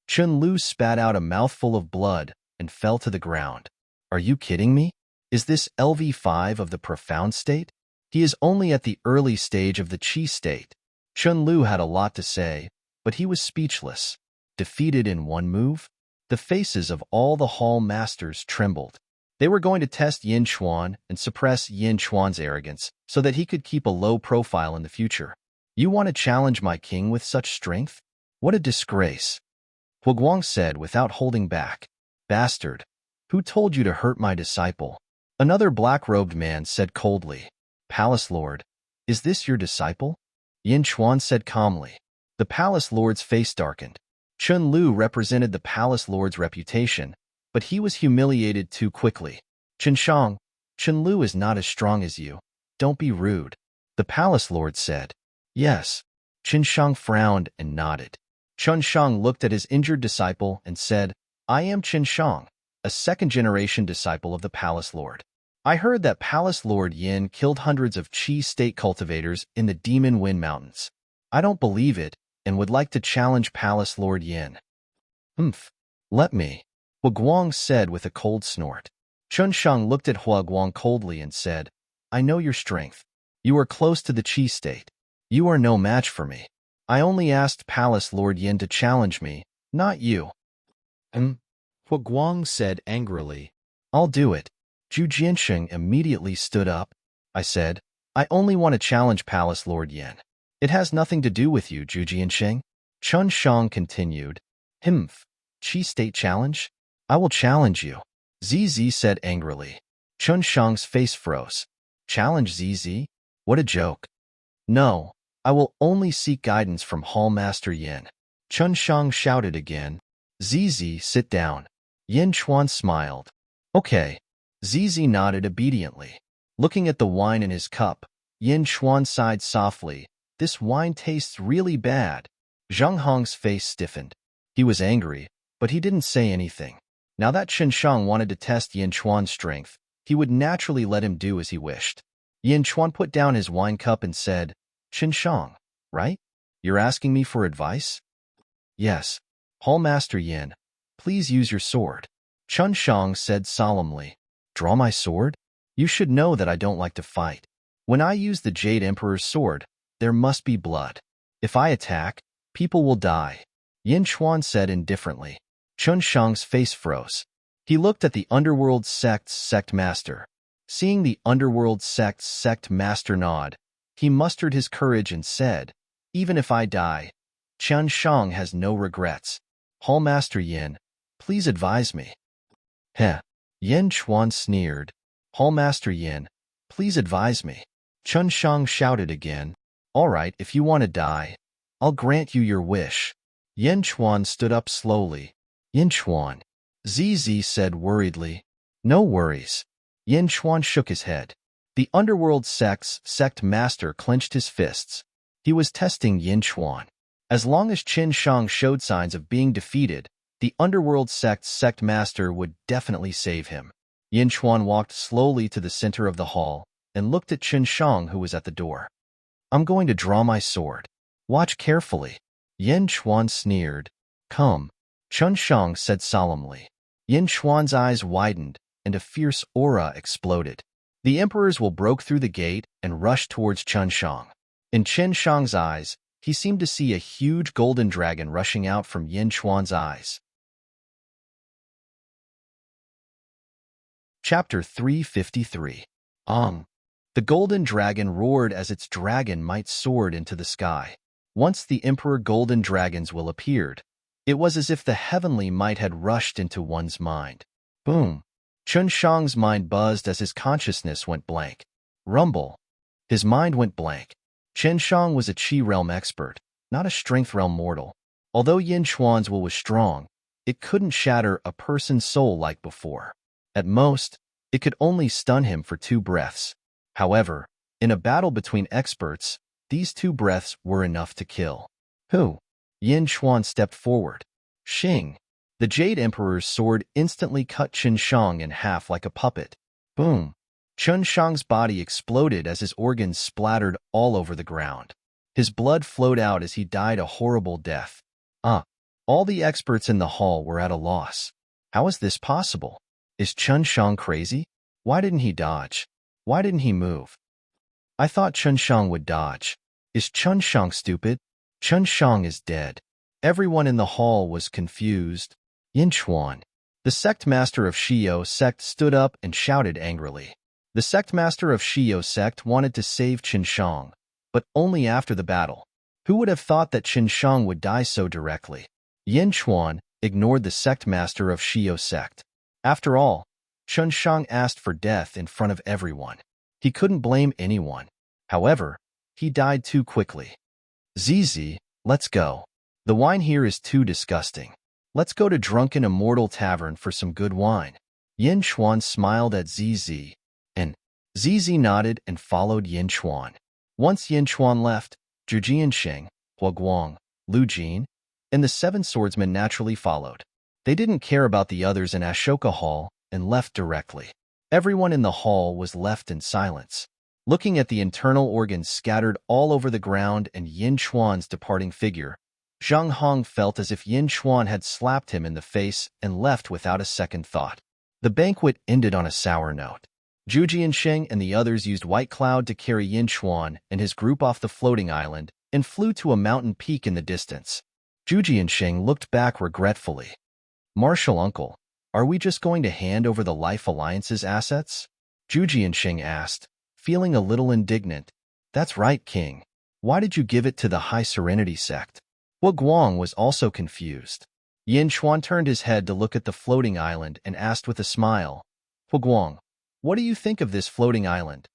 Chen Lu spat out a mouthful of blood and fell to the ground. Are you kidding me? Is this LV5 of the profound state? He is only at the early stage of the Qi state. Chen Lu had a lot to say, but he was speechless. Defeated in one move? The faces of all the hall masters trembled. They were going to test Yin Chuan and suppress Yin Chuan's arrogance so that he could keep a low profile in the future. You want to challenge my king with such strength? What a disgrace. Hua Guang said without holding back. Bastard. Who told you to hurt my disciple? Another black-robed man said coldly. Palace Lord, is this your disciple? Yin Chuan said calmly. The Palace Lord's face darkened. Chun Lu represented the Palace Lord's reputation, but he was humiliated too quickly. Chun Shang, Chun Lu is not as strong as you. Don't be rude. The Palace Lord said. Yes. Chun Shang frowned and nodded. Chun Shang looked at his injured disciple and said, I am Chun Shang, a second-generation disciple of the Palace Lord. I heard that Palace Lord Yin killed hundreds of Qi state cultivators in the Demon Wind Mountains. I don't believe it and would like to challenge Palace Lord Yin. Let me, Hua Guang said with a cold snort. Chun Shang looked at Hua Guang coldly and said, I know your strength. You are close to the Qi state. You are no match for me. I only asked Palace Lord Yin to challenge me, not you. Hua Guang said angrily. I'll do it. Zhu Jiansheng immediately stood up. I said, I only want to challenge Palace Lord Yin. It has nothing to do with you, Zhu Jiansheng. Chun Shang continued. Qi state challenge? I will challenge you. ZZ said angrily. Chun Shang's face froze. Challenge ZZ? What a joke. No, I will only seek guidance from Hall Master Yin. Chun Shang shouted again. ZZ, sit down. Yin Chuan smiled. Okay. ZZ nodded obediently. Looking at the wine in his cup, Yin Chuan sighed softly. This wine tastes really bad. Zhang Hong's face stiffened. He was angry, but he didn't say anything. Now that Chen Shang wanted to test Yin Chuan's strength, he would naturally let him do as he wished. Yin Chuan put down his wine cup and said, Chen Shang, right? You're asking me for advice? Yes. Hall Master Yin, please use your sword. Chun Shang said solemnly. Draw my sword? You should know that I don't like to fight. When I use the Jade Emperor's sword, there must be blood. If I attack, people will die. Yin Chuan said indifferently. Chun Shang's face froze. He looked at the Underworld Sect's sect master. Seeing the Underworld Sect's sect master nod, he mustered his courage and said, Even if I die, Chun Shang has no regrets. Hall Master Yin, please advise me. Heh. Yin Chuan sneered. Hall Master Yin, please advise me. Chun Shang shouted again. All right, if you want to die, I'll grant you your wish. Yin Chuan stood up slowly. Yin Chuan. ZZ said worriedly. No worries. Yin Chuan shook his head. The Underworld Sect's sect master clenched his fists. He was testing Yin Chuan. As long as Qin Shang showed signs of being defeated, the Underworld Sect's sect master would definitely save him. Yin Chuan walked slowly to the center of the hall and looked at Qin Shang, who was at the door. I'm going to draw my sword. Watch carefully. Yin Chuan sneered. Come. Chun Shang said solemnly. Yin Chuan's eyes widened and a fierce aura exploded. The emperors will broke through the gate and rushed towards Chun Shang. In Qin Shang's eyes, he seemed to see a huge golden dragon rushing out from Yin Chuan's eyes. Chapter 353. The golden dragon roared as its dragon might soared into the sky. Once the Emperor Golden Dragon's will appeared, it was as if the heavenly might had rushed into one's mind. Boom! Chun Shang's mind buzzed as his consciousness went blank. Rumble! His mind went blank. Chen Shang was a Qi realm expert, not a strength realm mortal. Although Yin Chuan's will was strong, it couldn't shatter a person's soul like before. At most, it could only stun him for 2 breaths. However, in a battle between experts, these 2 breaths were enough to kill. Who? Yin Chuan stepped forward. Xing. The Jade Emperor's sword instantly cut Chen Shang in half like a puppet. Boom. Chun Shang's body exploded as his organs splattered all over the ground. His blood flowed out as he died a horrible death. All the experts in the hall were at a loss. How is this possible? Is Chun Shang crazy? Why didn't he dodge? Why didn't he move? I thought Chun Shang would dodge. Is Chun Shang stupid? Chun Shang is dead. Everyone in the hall was confused. Yin Chuan. The sect master of Shio sect stood up and shouted angrily. The sect master of Shio sect wanted to save Qin Shang, but only after the battle. Who would have thought that Qin Shang would die so directly? Yin Chuan ignored the sect master of Shio sect. After all, Chun Shang asked for death in front of everyone. He couldn't blame anyone. However, he died too quickly. Zizi, let's go. The wine here is too disgusting. Let's go to Drunken Immortal Tavern for some good wine. Yin Chuan smiled at Zizi, and Zizi nodded and followed Yin Chuan. Once Yin Chuan left, Zhu Jiansheng, Hua Guang, Lu Jin, and the 7 swordsmen naturally followed. They didn't care about the others in Ashoka Hall and left directly. Everyone in the hall was left in silence, looking at the internal organs scattered all over the ground and Yin Chuan's departing figure. Zhang Hong felt as if Yin Chuan had slapped him in the face and left without a second thought. The banquet ended on a sour note. Zhu Jiansheng and the others used White Cloud to carry Yin Chuan and his group off the floating island and flew to a mountain peak in the distance. Zhu Jiansheng looked back regretfully. Marshal Uncle, are we just going to hand over the Life Alliance's assets? Zhu Jiansheng asked, feeling a little indignant. That's right, King. Why did you give it to the High Serenity sect? Hua Guang was also confused. Yin Chuan turned his head to look at the floating island and asked with a smile, Hua Guang, what do you think of this floating island?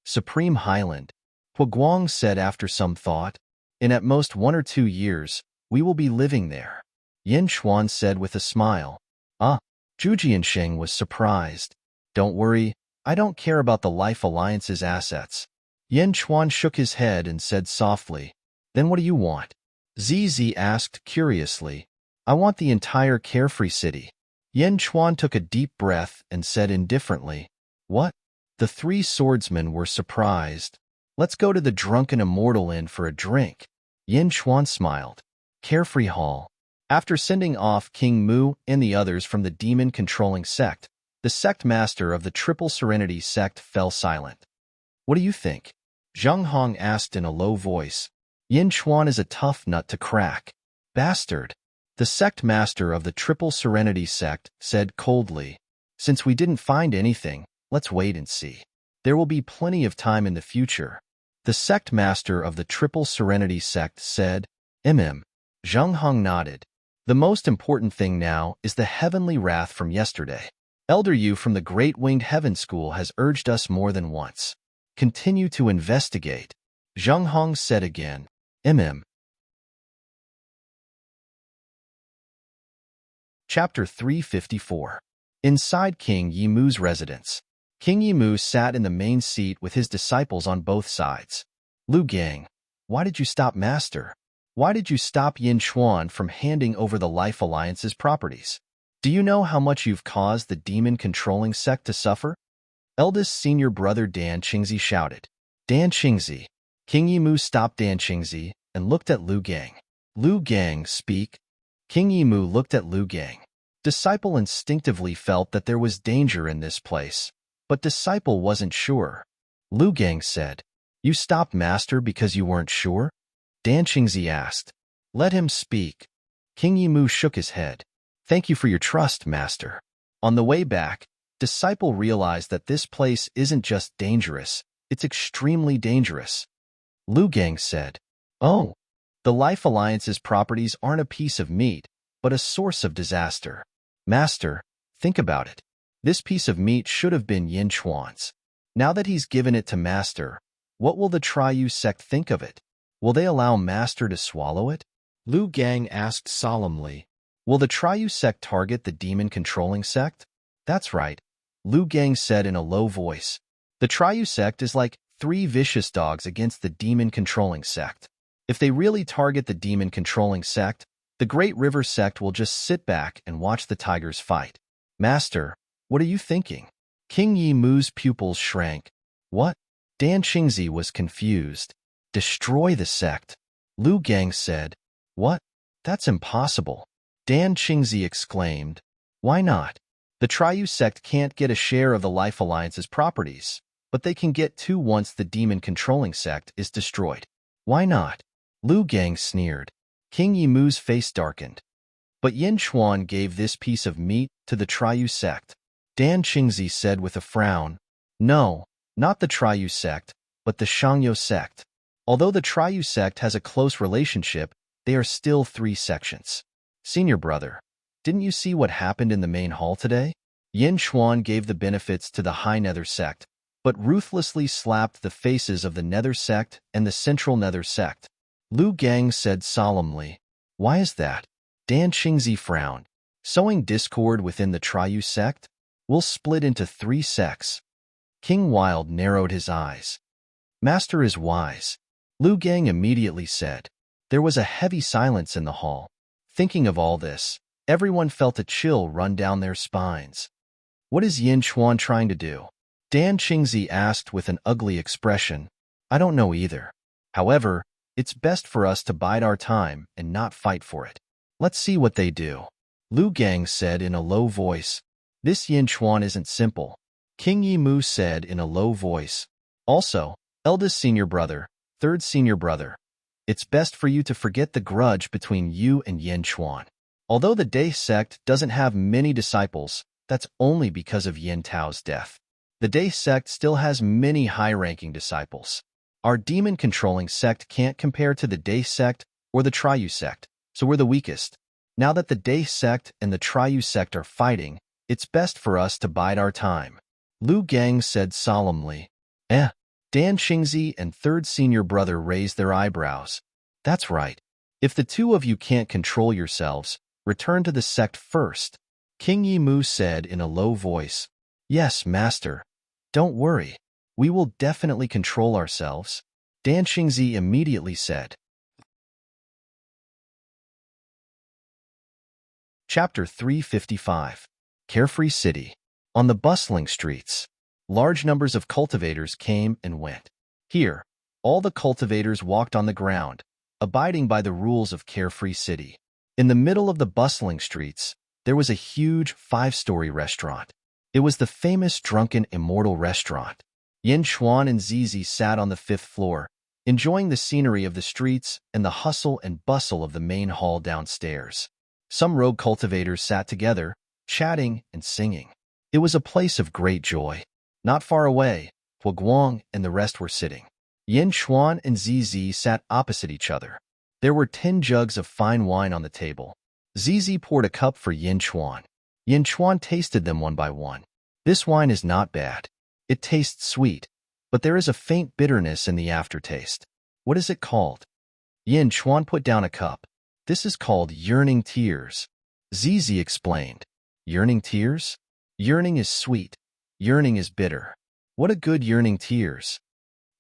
Supreme Highland, Hua Guang said after some thought. In at most 1 or 2 years, we will be living there. Yin Chuan said with a smile. Zhu Jiansheng was surprised. Don't worry, I don't care about the Life Alliance's assets. Yin Chuan shook his head and said softly, Then what do you want? Zizi asked curiously. I want the entire carefree city. Yin Chuan took a deep breath and said indifferently, What? The 3 swordsmen were surprised. Let's go to the Drunken Immortal Inn for a drink. Yin Chuan smiled. Carefree Hall. After sending off King Mu and the others from the demon-controlling sect, the sect master of the Triple Serenity sect fell silent. What do you think? Zhang Hong asked in a low voice. Yin Chuan is a tough nut to crack. Bastard. The sect master of the Triple Serenity sect said coldly. Since we didn't find anything, let's wait and see. There will be plenty of time in the future. The sect master of the Triple Serenity sect said. Zhang Hong nodded. The most important thing now is the heavenly wrath from yesterday. Elder Yu from the Great Winged Heaven School has urged us more than once. Continue to investigate. Zhang Hong said again. Chapter 354. Inside King Yimu's residence. King Yimu sat in the main seat with his disciples on both sides. Lu Gang, why did you stop Master? Why did you stop Yin Chuan from handing over the Life Alliance's properties? Do you know how much you've caused the demon-controlling sect to suffer? Eldest senior brother Dan Qingzi shouted. Dan Qingzi. King Yimu stopped Dan Qingzi and looked at Lu Gang. Lu Gang, speak. King Yimu looked at Lu Gang. Disciple instinctively felt that there was danger in this place, but Disciple wasn't sure. Lu Gang said, You stopped Master because you weren't sure? Dan Qingzi asked. Let him speak. King Yimu shook his head. Thank you for your trust, Master. On the way back, Disciple realized that this place isn't just dangerous, it's extremely dangerous. Lu Gang said, Oh, the Life Alliance's properties aren't a piece of meat, but a source of disaster. Master, think about it. This piece of meat should have been Yin Chuan's. Now that he's given it to Master, what will the Triyu sect think of it? Will they allow Master to swallow it? Lu Gang asked solemnly. Will the Triyu sect target the demon-controlling sect? That's right, Lu Gang said in a low voice. The Triyu sect is like 3 vicious dogs against the demon-controlling sect. If they really target the demon-controlling sect, the Great River sect will just sit back and watch the tigers fight. Master, what are you thinking? King Yimu's pupils shrank. What? Dan Qingzi was confused. Destroy the sect. Lu Gang said. What? That's impossible. Dan Qingzi exclaimed. Why not? The Triyu sect can't get a share of the Life Alliance's properties, but they can get 2 once the demon-controlling sect is destroyed. Why not? Lu Gang sneered. King Yimu's face darkened. But Yin Chuan gave this piece of meat to the Triyu sect. Dan Qingzi said with a frown. No, not the Triyu sect, but the Shangyo sect. Although the Triyu sect has a close relationship, they are still 3 sections. Senior brother, didn't you see what happened in the main hall today? Yin Chuan gave the benefits to the High Nether sect, but ruthlessly slapped the faces of the Nether sect and the Central Nether sect. Lu Gang said solemnly, "Why is that?" Dan Qingzi frowned. "Sowing discord within the Triu sect? We'll split into 3 sects." King Wild narrowed his eyes. "Master is wise," Lu Gang immediately said. There was a heavy silence in the hall. Thinking of all this, everyone felt a chill run down their spines. "What is Yin Chuan trying to do?" Dan Qingzi asked with an ugly expression. "I don't know either. However, it's best for us to bide our time and not fight for it. Let's see what they do." Lu Gang said in a low voice. "This Yin Chuan isn't simple." King Yi Mu said in a low voice. "Also, eldest senior brother, third senior brother, it's best for you to forget the grudge between you and Yin Chuan. Although the Dai sect doesn't have many disciples, that's only because of Yin Tao's death. The Dai sect still has many high-ranking disciples. Our demon-controlling sect can't compare to the Dai sect or the Triu sect, so we're the weakest. Now that the Dai sect and the Triu sect are fighting, it's best for us to bide our time." Lu Gang said solemnly. Dan Qingzi and third senior brother raised their eyebrows. "That's right. If the two of you can't control yourselves, return to the sect first," King Yi Mu said in a low voice. "Yes, master. Don't worry. We will definitely control ourselves," Dan Qingzi immediately said. Chapter 355. Carefree City. On the bustling streets, large numbers of cultivators came and went. Here, all the cultivators walked on the ground, abiding by the rules of Carefree City. In the middle of the bustling streets, there was a huge 5-story restaurant. It was the famous drunken Immortal restaurant. Yin Chuan and Zizi sat on the 5th floor, enjoying the scenery of the streets and the hustle and bustle of the main hall downstairs. Some rogue cultivators sat together, chatting and singing. It was a place of great joy. Not far away, Huaguang and the rest were sitting. Yin Chuan and Zizi sat opposite each other. There were 10 jugs of fine wine on the table. Zizi poured a cup for Yin Chuan. Yin Chuan tasted them one by one. "This wine is not bad. It tastes sweet, but there is a faint bitterness in the aftertaste. What is it called?" Yin Chuan put down a cup. "This is called yearning tears," Zizi explained. "Yearning tears? Yearning is sweet. Yearning is bitter. What a good yearning tears."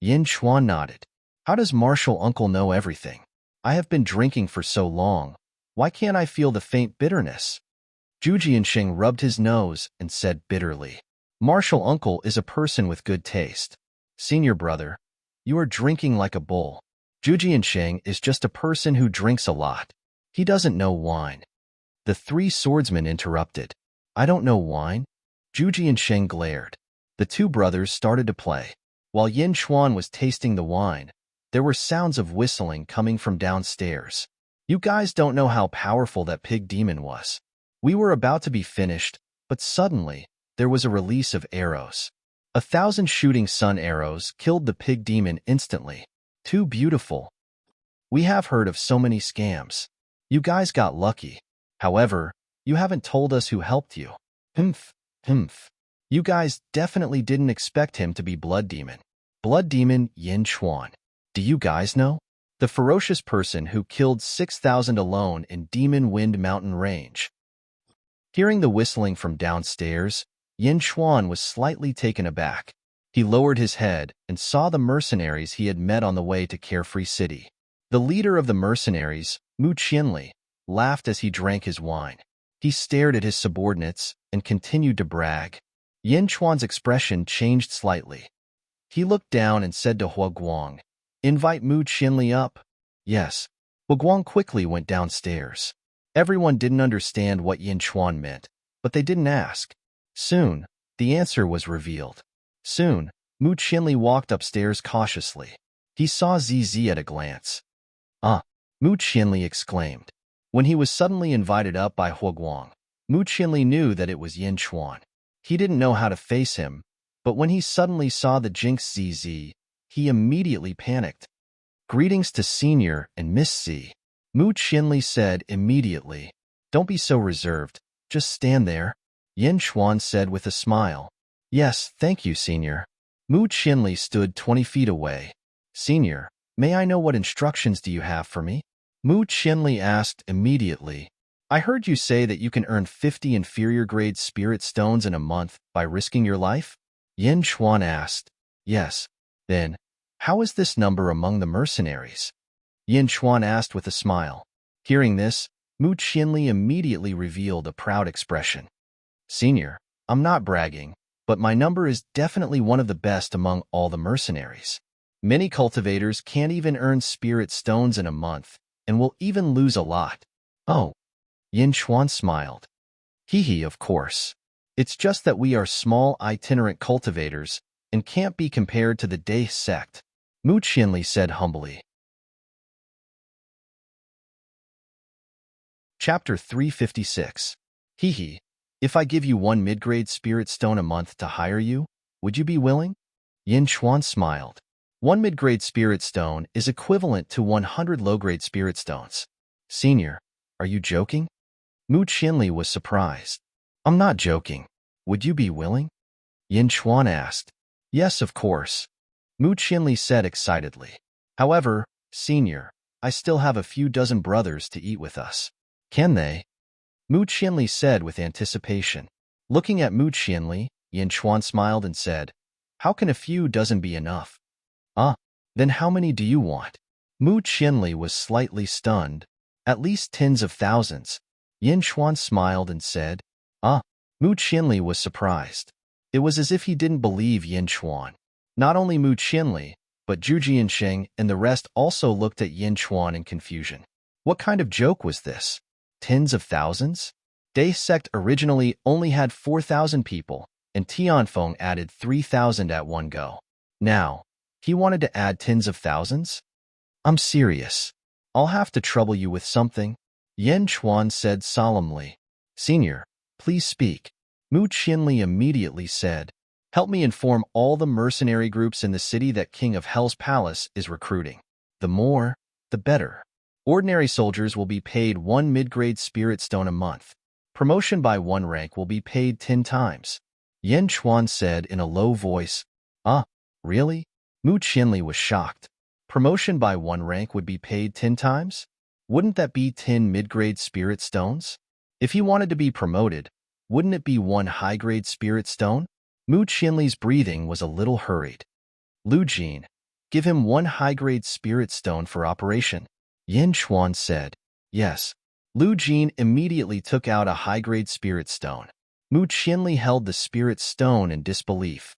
Yin Chuan nodded. "How does Martial Uncle know everything? I have been drinking for so long. Why can't I feel the faint bitterness?" Zhu Jianxing rubbed his nose and said bitterly, "Martial Uncle is a person with good taste. Senior brother, you are drinking like a bull. Zhu Jianxing is just a person who drinks a lot. He doesn't know wine." The 3 swordsmen interrupted. "I don't know wine?" Zhu Jianxing glared. The 2 brothers started to play. While Yin Chuan was tasting the wine, there were sounds of whistling coming from downstairs. "You guys don't know how powerful that pig demon was. We were about to be finished, but suddenly, there was a release of arrows. 1,000 shooting sun arrows killed the pig demon instantly. Too beautiful. We have heard of so many scams. You guys got lucky. However, you haven't told us who helped you." Humph. "You guys definitely didn't expect him to be Blood Demon. Blood Demon Yin Chuan. Do you guys know? The ferocious person who killed 6,000 alone in Demon Wind Mountain Range." Hearing the whistling from downstairs, Yin Chuan was slightly taken aback. He lowered his head and saw the mercenaries he had met on the way to Carefree City. The leader of the mercenaries, Mu Qianli, laughed as he drank his wine. He stared at his subordinates and continued to brag. Yin Chuan's expression changed slightly. He looked down and said to Huaguang, "Invite Mu Qianli up." "Yes." Huaguang quickly went downstairs. Everyone didn't understand what Yin Chuan meant, but they didn't ask. Soon, the answer was revealed. Soon, Mu Qianli walked upstairs cautiously. He saw Zizi at a glance. "Ah!" Mu Qianli exclaimed. When he was suddenly invited up by Huaguang, Mu Qianli knew that it was Yin Chuan. He didn't know how to face him, but when he suddenly saw the jinx Zizi, he immediately panicked. "Greetings to Senior and Miss C," Mu Qianli said immediately. "Don't be so reserved. Just stand there." Yin Chuan said with a smile. Yes, thank you, Senior. Mu Qianli stood 20 feet away. Senior, may I know what instructions do you have for me? Mu Qianli asked immediately. I heard you say that you can earn 50 inferior grade spirit stones in a month by risking your life? Yin Chuan asked. Yes. Then, how is this number among the mercenaries? Yin Chuan asked with a smile. Hearing this, Mu Qianli immediately revealed a proud expression. Senior, I'm not bragging, but my number is definitely one of the best among all the mercenaries. Many cultivators can't even earn spirit stones in a month, and will even lose a lot. Oh. Yin Chuan smiled. Hee, of course. It's just that we are small itinerant cultivators and can't be compared to the Day sect, Mu Qianli said humbly. Chapter 356. Hee. If I give you 1 mid-grade spirit stone a month to hire you, would you be willing? Yin Chuan smiled. 1 mid-grade spirit stone is equivalent to 100 low-grade spirit stones. Senior, are you joking? Mu Qianli was surprised. I'm not joking. Would you be willing? Yin Chuan asked. Yes, of course. Mu Qianli said excitedly. However, Senior, I still have a few dozen brothers to eat with us. Can they? Mu Qianli said with anticipation. Looking at Mu Qianli, Yin Chuan smiled and said, How can a few dozen be enough? Then how many do you want? Mu Qianli was slightly stunned. At least tens of thousands. Yin Chuan smiled and said, Mu Qianli was surprised. It was as if he didn't believe Yin Chuan. Not only Mu Qianli, but Zhu Jiansheng and the rest also looked at Yin Chuan in confusion. What kind of joke was this? Tens of thousands? Day sect originally only had 4,000 people, and Tianfeng added 3,000 at one go. Now, he wanted to add tens of thousands? I'm serious. I'll have to trouble you with something, Yin Chuan said solemnly. Senior, please speak. Mu Qianli immediately said, Help me inform all the mercenary groups in the city that King of Hell's Palace is recruiting. The more, the better. Ordinary soldiers will be paid 1 mid-grade spirit stone a month. Promotion by 1 rank will be paid 10 times. Yin Chuan said in a low voice. Really? Mu Qianli was shocked. Promotion by 1 rank would be paid 10 times? Wouldn't that be 10 mid-grade spirit stones? If he wanted to be promoted, wouldn't it be 1 high-grade spirit stone? Mu Qianli's breathing was a little hurried. Lu Jin, give him 1 high-grade spirit stone for operation. Yin Chuan said. Yes. Lu Jin immediately took out a high-grade spirit stone. Mu Qianli held the spirit stone in disbelief.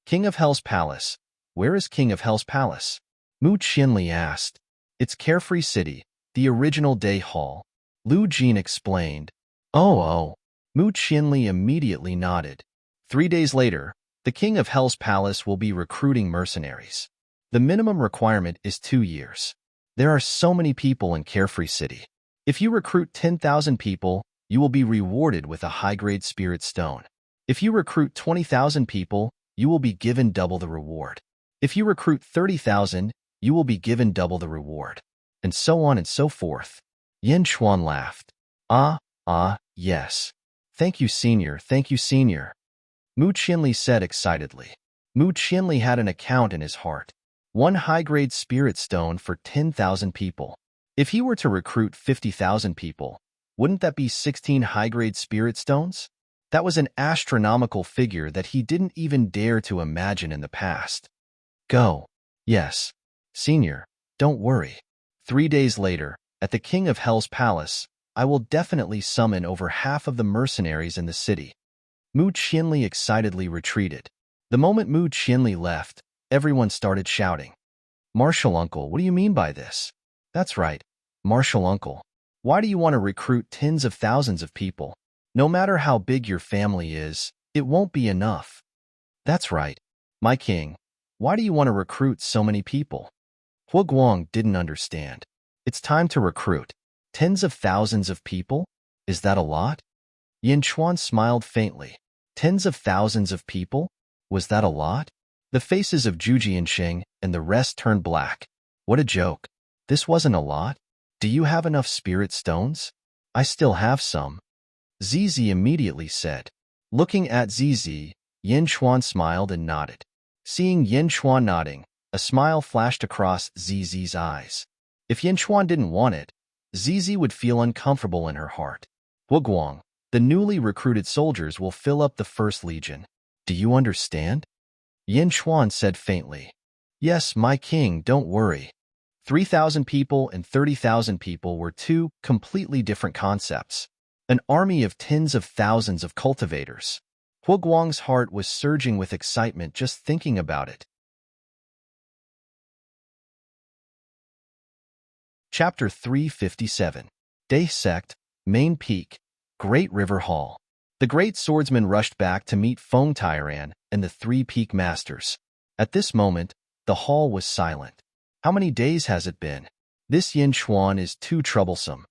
King of Hell's Palace. Where is King of Hell's Palace? Mu Qianli asked. It's Carefree City, the original Day Hall. Lu Jin explained. Oh. Mu Qianli immediately nodded. 3 days later, the King of Hell's Palace will be recruiting mercenaries. The minimum requirement is 2 years. There are so many people in Carefree City. If you recruit 10,000 people, you will be rewarded with a high-grade spirit stone. If you recruit 20,000 people, you will be given double the reward. If you recruit 30,000, you will be given double the reward. And so on and so forth. Yin Chuan laughed. Yes. Thank you, Senior. Thank you, Senior. Mu Qianli said excitedly. Mu Qianli had an account in his heart. 1 high-grade spirit stone for 10,000 people. If he were to recruit 50,000 people, wouldn't that be 16 high-grade spirit stones? That was an astronomical figure that he didn't even dare to imagine in the past. Go. Yes. Senior, don't worry. 3 days later, at the King of Hell's Palace, I will definitely summon over half of the mercenaries in the city. Mu Qianli excitedly retreated. The moment Mu Qianli left, everyone started shouting. Martial Uncle, what do you mean by this? That's right. Martial Uncle. Why do you want to recruit tens of thousands of people? No matter how big your family is, it won't be enough. That's right. My king. Why do you want to recruit so many people? Hua Guang didn't understand. It's time to recruit. Tens of thousands of people? Is that a lot? Yin Chuan smiled faintly. Tens of thousands of people? Was that a lot? The faces of Zhu Jiansheng and the rest turned black. What a joke. This wasn't a lot. Do you have enough spirit stones? I still have some. Zizi immediately said. Looking at Zizi, Yin Chuan smiled and nodded. Seeing Yin Chuan nodding, a smile flashed across Zizi's eyes. If Yin Chuan didn't want it, Zizi would feel uncomfortable in her heart. Guang, the newly recruited soldiers will fill up the First Legion. Do you understand? Yin Chuan said faintly. Yes, my king, don't worry. 3,000 people and 30,000 people were two completely different concepts. An army of tens of thousands of cultivators. Guang's heart was surging with excitement just thinking about it. Chapter 357. Day Sect, Main Peak, Great River Hall. The great swordsman rushed back to meet Feng Tairan and the three peak masters. At this moment, the hall was silent. How many days has it been? This Yin Chuan is too troublesome.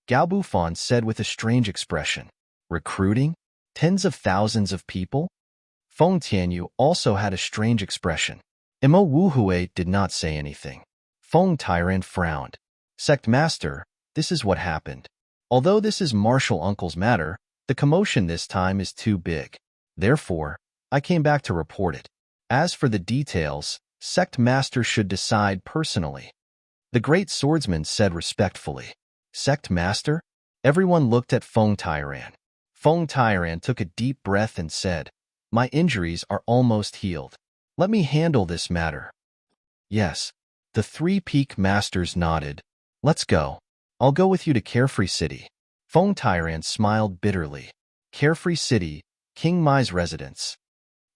Gao Bufan said with a strange expression. Recruiting? Tens of thousands of people? Feng Tianyu also had a strange expression. Imo Wuhui did not say anything. Feng Tairan frowned. Sect Master, this is what happened. Although this is Martial Uncle's matter, the commotion this time is too big. Therefore, I came back to report it. As for the details, Sect Master should decide personally. The great swordsman said respectfully. Sect Master? Everyone looked at Feng Tairan. Feng Tairan took a deep breath and said, My injuries are almost healed. Let me handle this matter. Yes. The three peak masters nodded. Let's go. I'll go with you to Carefree City. Feng Tairan smiled bitterly. Carefree City, King Mai's residence.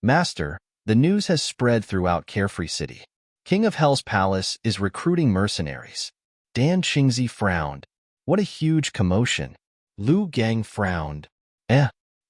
Master, the news has spread throughout Carefree City. King of Hell's palace is recruiting mercenaries. Dan Qingzi frowned. What a huge commotion. Lu Gang frowned.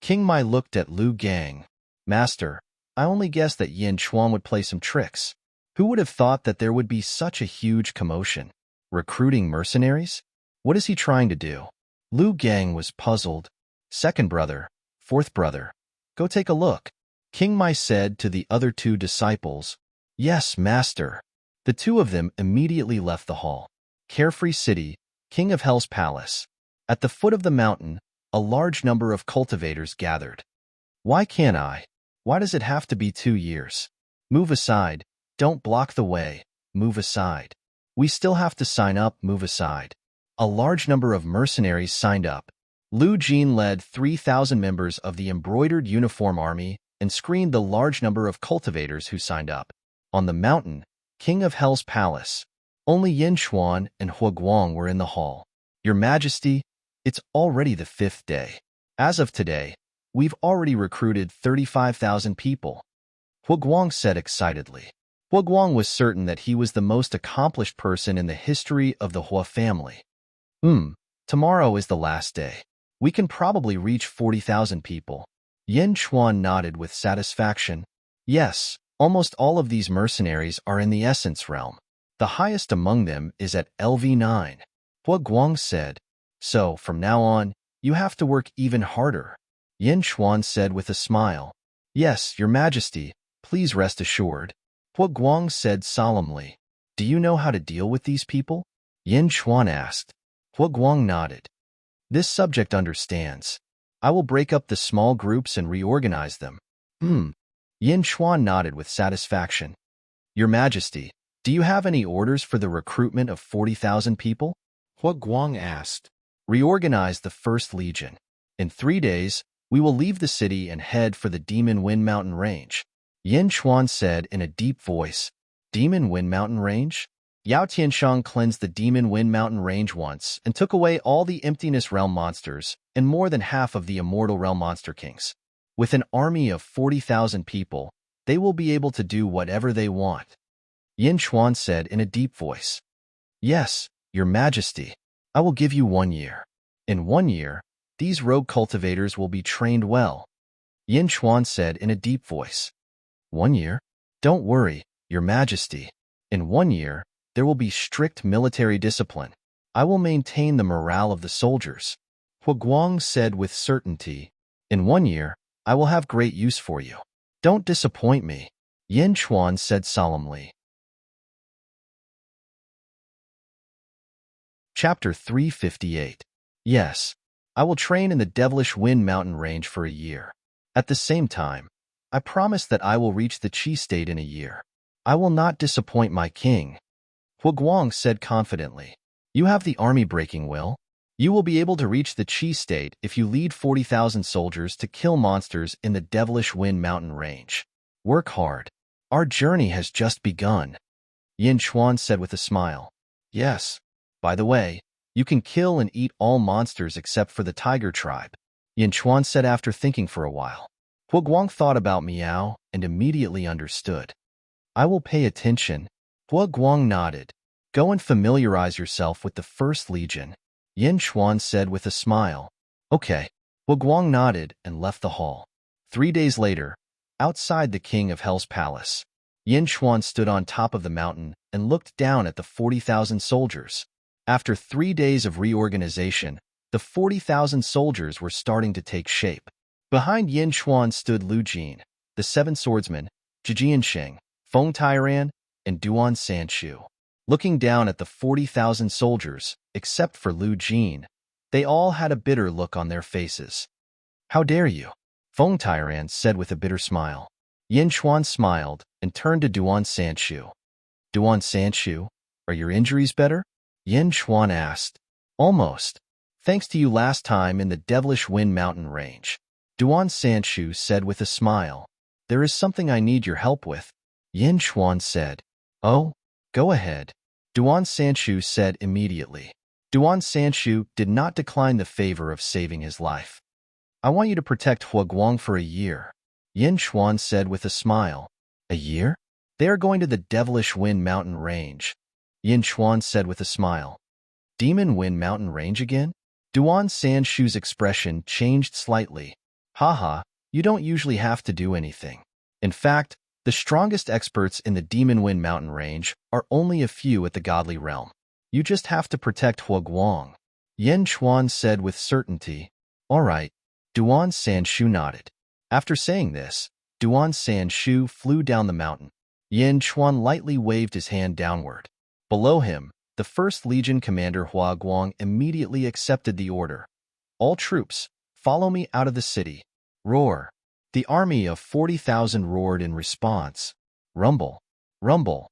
King Mai looked at Lu Gang. Master, I only guessed that Yin Chuan would play some tricks. Who would have thought that there would be such a huge commotion? Recruiting mercenaries? What is he trying to do? Lu Gang was puzzled. Second brother, fourth brother, go take a look. King Mai said to the other two disciples. Yes, master. The two of them immediately left the hall. Carefree City, King of Hell's palace. At the foot of the mountain, a large number of cultivators gathered. Why can't I? Why does it have to be 2 years? Move aside. Don't block the way. Move aside. We still have to sign up. Move aside. A large number of mercenaries signed up. Lu Jin led 3,000 members of the embroidered uniform army and screened the large number of cultivators who signed up. On the mountain, King of Hell's palace, only Yin Chuan and Guang were in the hall. Your Majesty, it's already the 5th day. As of today, we've already recruited 35,000 people. Guang said excitedly. Guang was certain that he was the most accomplished person in the history of the Hua family. Tomorrow is the last day. We can probably reach 40,000 people. Yin Chuan nodded with satisfaction. Yes, almost all of these mercenaries are in the Essence realm. The highest among them is at LV9. Guang said. So, from now on, you have to work even harder. Yin Chuan said with a smile. Yes, Your Majesty, please rest assured. Guang said solemnly. Do you know how to deal with these people? Yin Chuan asked. Guang nodded. This subject understands. I will break up the small groups and reorganize them. Yin Chuan nodded with satisfaction. Your Majesty, do you have any orders for the recruitment of 40,000 people? Guang asked. Reorganize the First Legion. In 3 days, we will leave the city and head for the Demon Wind Mountain Range. Yin Chuan said in a deep voice. Demon Wind Mountain Range? Yao Tianshang cleansed the Demon Wind Mountain Range once and took away all the Emptiness Realm monsters and more than half of the Immortal Realm monster kings. With an army of 40,000 people, they will be able to do whatever they want. Yin Chuan said in a deep voice. Yes, Your Majesty, I will give you 1 year. In 1 year, these rogue cultivators will be trained well. Yin Chuan said in a deep voice. 1 year? Don't worry, Your Majesty. In 1 year, there will be strict military discipline. I will maintain the morale of the soldiers. Guang said with certainty. In 1 year, I will have great use for you. Don't disappoint me. Yin Chuan said solemnly. Chapter 358. Yes, I will train in the Devilish Wind Mountain Range for a year. At the same time, I promise that I will reach the Qi state in a year. I will not disappoint my king. Huguang said confidently. You have the army-breaking will. You will be able to reach the Qi state if you lead 40,000 soldiers to kill monsters in the Devilish Wind Mountain range. Work hard. Our journey has just begun. Yin Chuan said with a smile. Yes. By the way, you can kill and eat all monsters except for the tiger tribe. Yin Chuan said after thinking for a while. Huguang thought about Miao and immediately understood. I will pay attention. Huguang nodded. Go and familiarize yourself with the First Legion. Yin Chuan said with a smile. Okay. Huguang nodded and left the hall. 3 days later, outside the King of Hell's palace, Yin Chuan stood on top of the mountain and looked down at the 40,000 soldiers. After 3 days of reorganization, the 40,000 soldiers were starting to take shape. Behind Yin Chuan stood Lu Jin, the 7 swordsmen, Jijian Sheng, Feng Tairan, and Duan Sanshu. Looking down at the 40,000 soldiers, except for Lu Jin, they all had a bitter look on their faces. How dare you? Feng Tairan said with a bitter smile. Yin Chuan smiled and turned to Duan Sanshu. Duan Sanshu, are your injuries better? Yin Chuan asked. Almost. Thanks to you last time in the Devilish Wind Mountain range. Duan Sanshu said with a smile. There is something I need your help with. Yin Chuan said. Oh, go ahead. Duan Sanshu said immediately. Duan Sanshu did not decline the favor of saving his life. I want you to protect Huguang for a year. Yin Chuan said with a smile. A year? They are going to the Devilish Wind Mountain range. Yin Chuan said with a smile. Demon Wind Mountain range again? Duan Sanshu's expression changed slightly. Haha, you don't usually have to do anything. In fact, the strongest experts in the Demon Wind Mountain range are only a few at the Godly Realm. You just have to protect Huguang. Yin Chuan said with certainty. All right. Duan Sanshu nodded. After saying this, Duan Sanshu flew down the mountain. Yin Chuan lightly waved his hand downward. Below him, the First Legion commander Huguang immediately accepted the order. All troops, follow me out of the city. Roar. The army of 40,000 roared in response. Rumble. Rumble.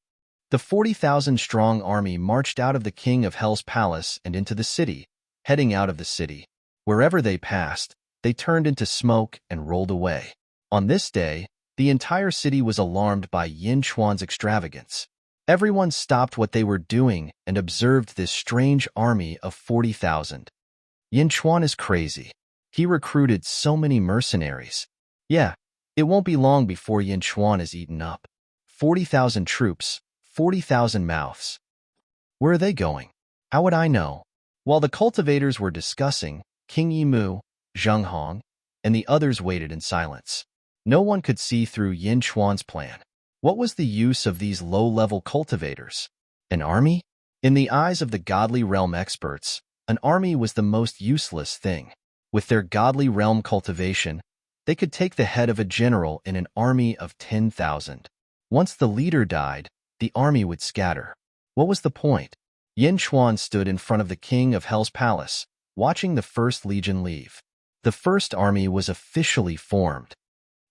The 40,000-strong army marched out of the King of Hell's palace and into the city, heading out of the city. Wherever they passed, they turned into smoke and rolled away. On this day, the entire city was alarmed by Yin Chuan's extravagance. Everyone stopped what they were doing and observed this strange army of 40,000. Yin Chuan is crazy. He recruited so many mercenaries. Yeah, it won't be long before Yin Chuan is eaten up. 40,000 troops, 40,000 mouths. Where are they going? How would I know? While the cultivators were discussing, King Yimu, Zheng Hong, and the others waited in silence. No one could see through Yin Chuan's plan. What was the use of these low-level cultivators? An army? In the eyes of the Godly Realm experts, an army was the most useless thing. With their Godly Realm cultivation, they could take the head of a general in an army of 10,000. Once the leader died, the army would scatter. What was the point? Yin Chuan stood in front of the King of Hell's palace, watching the First Legion leave. The First Army was officially formed.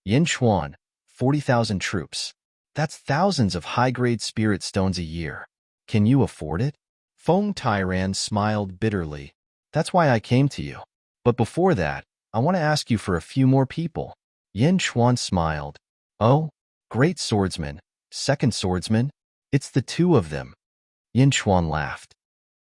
Yin Chuan, 40,000 troops. That's thousands of high-grade spirit stones a year. Can you afford it? Feng Tairan smiled bitterly. That's why I came to you. But before that, I want to ask you for a few more people. Yin Chuan smiled. Oh, great swordsman, second swordsman? It's the 2 of them. Yin Chuan laughed.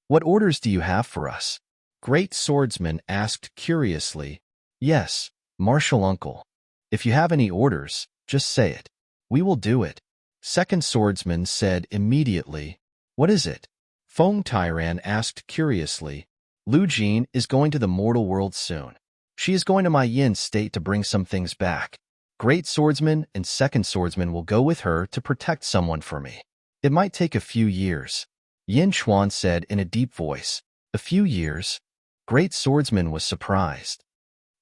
What orders do you have for us? Great swordsman asked curiously. Yes, Martial Uncle. If you have any orders, just say it. We will do it. Second swordsman said immediately. What is it? Feng Tairan asked curiously. Lu Jin is going to the mortal world soon. She is going to my Yin state to bring some things back. Great swordsman and second swordsman will go with her to protect someone for me. It might take a few years. Yin Chuan said in a deep voice. A few years? Great swordsman was surprised.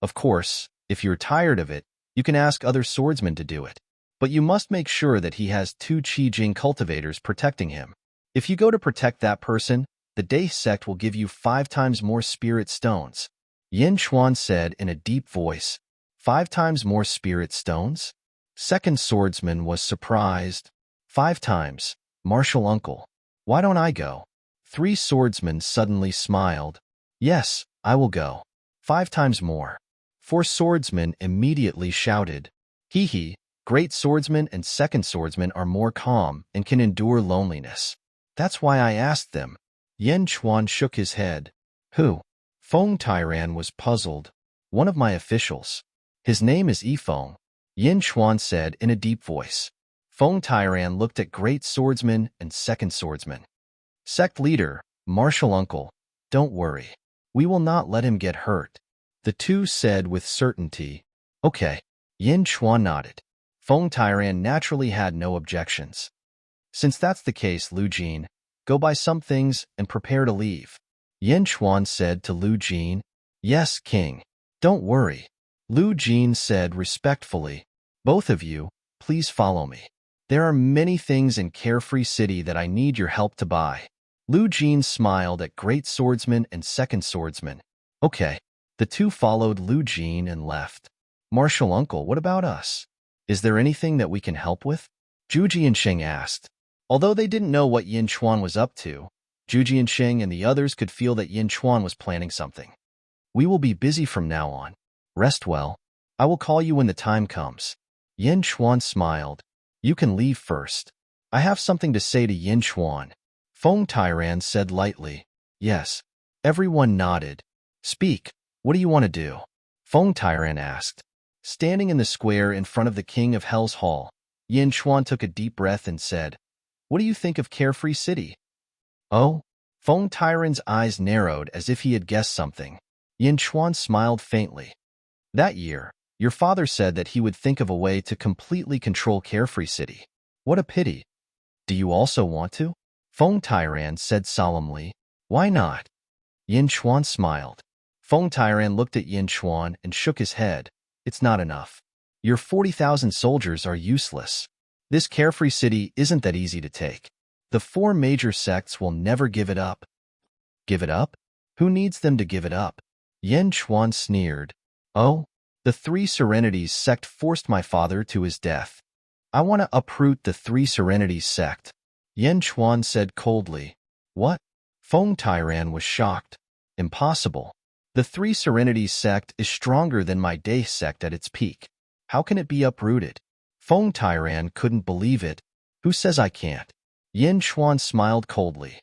Of course, if you're tired of it, you can ask other swordsmen to do it. But you must make sure that he has 2 Qi Jing cultivators protecting him. If you go to protect that person, the Day sect will give you 5 times more spirit stones. Yin Chuan said in a deep voice. 5 times more spirit stones? Second swordsman was surprised. 5 times. Martial uncle. Why don't I go? 3 swordsmen suddenly smiled. Yes, I will go. 5 times more. 4 swordsmen immediately shouted. Hee hee, great swordsman and second swordsman are more calm and can endure loneliness. That's why I asked them. Yen Chuan shook his head. Who? Feng Tairan was puzzled. One of my officials. His name is Yifeng, Yen Chuan said in a deep voice. Feng Tairan looked at great swordsman and second swordsman. Sect leader, martial uncle, don't worry. We will not let him get hurt. The two said with certainty. Okay. Yen Chuan nodded. Feng Tairan naturally had no objections. Since that's the case, Lu Jin, go buy some things and prepare to leave. Yen Chuan said to Lu Jin. Yes, king. Don't worry. Lu Jin said respectfully. Both of you, please follow me. There are many things in Carefree City that I need your help to buy. Lu Jin smiled at great swordsman and second swordsman. Okay. The two followed Lu Jin and left. Martial uncle, what about us? Is there anything that we can help with? Zhu Jiansheng asked. Although they didn't know what Yin Chuan was up to, Zhu Jiansheng and the others could feel that Yin Chuan was planning something. We will be busy from now on. Rest well. I will call you when the time comes. Yin Chuan smiled. You can leave first. I have something to say to Yin Chuan. Feng Tairan said lightly. Yes. Everyone nodded. Speak. What do you want to do? Feng Tairan asked. Standing in the square in front of the King of Hell's Hall, Yin Chuan took a deep breath and said, What do you think of Carefree City? Oh? Feng Tairan's eyes narrowed as if he had guessed something. Yin Chuan smiled faintly. That year, your father said that he would think of a way to completely control Carefree City. What a pity. Do you also want to? Feng Tairan said solemnly. Why not? Yin Chuan smiled. Feng Tairan looked at Yin Chuan and shook his head. It's not enough. Your 40,000 soldiers are useless. This Carefree City isn't that easy to take. The 4 major sects will never give it up. Give it up? Who needs them to give it up? Yin Chuan sneered. Oh? The 3 Serenities sect forced my father to his death. I want to uproot the 3 Serenities sect. Yin Chuan said coldly. What? Feng Tairan was shocked. Impossible. The 3 Serenities sect is stronger than my Day sect at its peak. How can it be uprooted? Feng Tairan couldn't believe it. Who says I can't? Yin Chuan smiled coldly.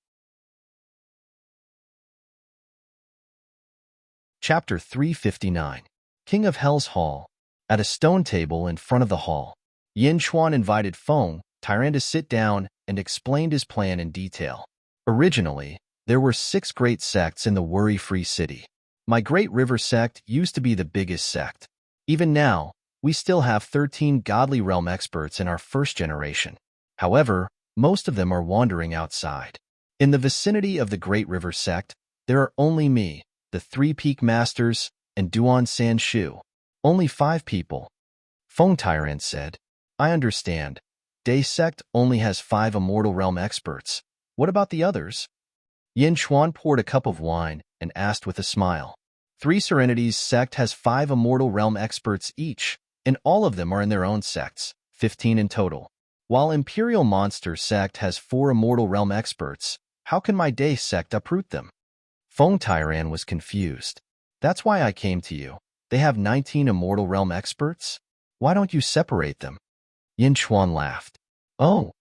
Chapter 359. King of Hell's Hall. At a stone table in front of the hall, Yin Chuan invited Feng Tairan to sit down and explained his plan in detail. Originally, there were 6 great sects in the worry-free city. My Great River sect used to be the biggest sect. Even now, we still have 13 Godly Realm experts in our first generation. However, most of them are wandering outside. In the vicinity of the Great River sect, there are only me, the 3 Peak Masters, and Duan San Shu. Only 5 people. Feng Tairan said. I understand. Day sect only has 5 Immortal Realm experts. What about the others? Yin Chuan poured a cup of wine and asked with a smile. 3 Serenities sect has 5 Immortal Realm experts each, and all of them are in their own sects, 15 in total. While Imperial Monster sect has 4 Immortal Realm experts, how can my Day sect uproot them? Feng Tairan was confused. That's why I came to you. They have 19 Immortal Realm experts? Why don't you separate them? Yin Chuan laughed. Oh,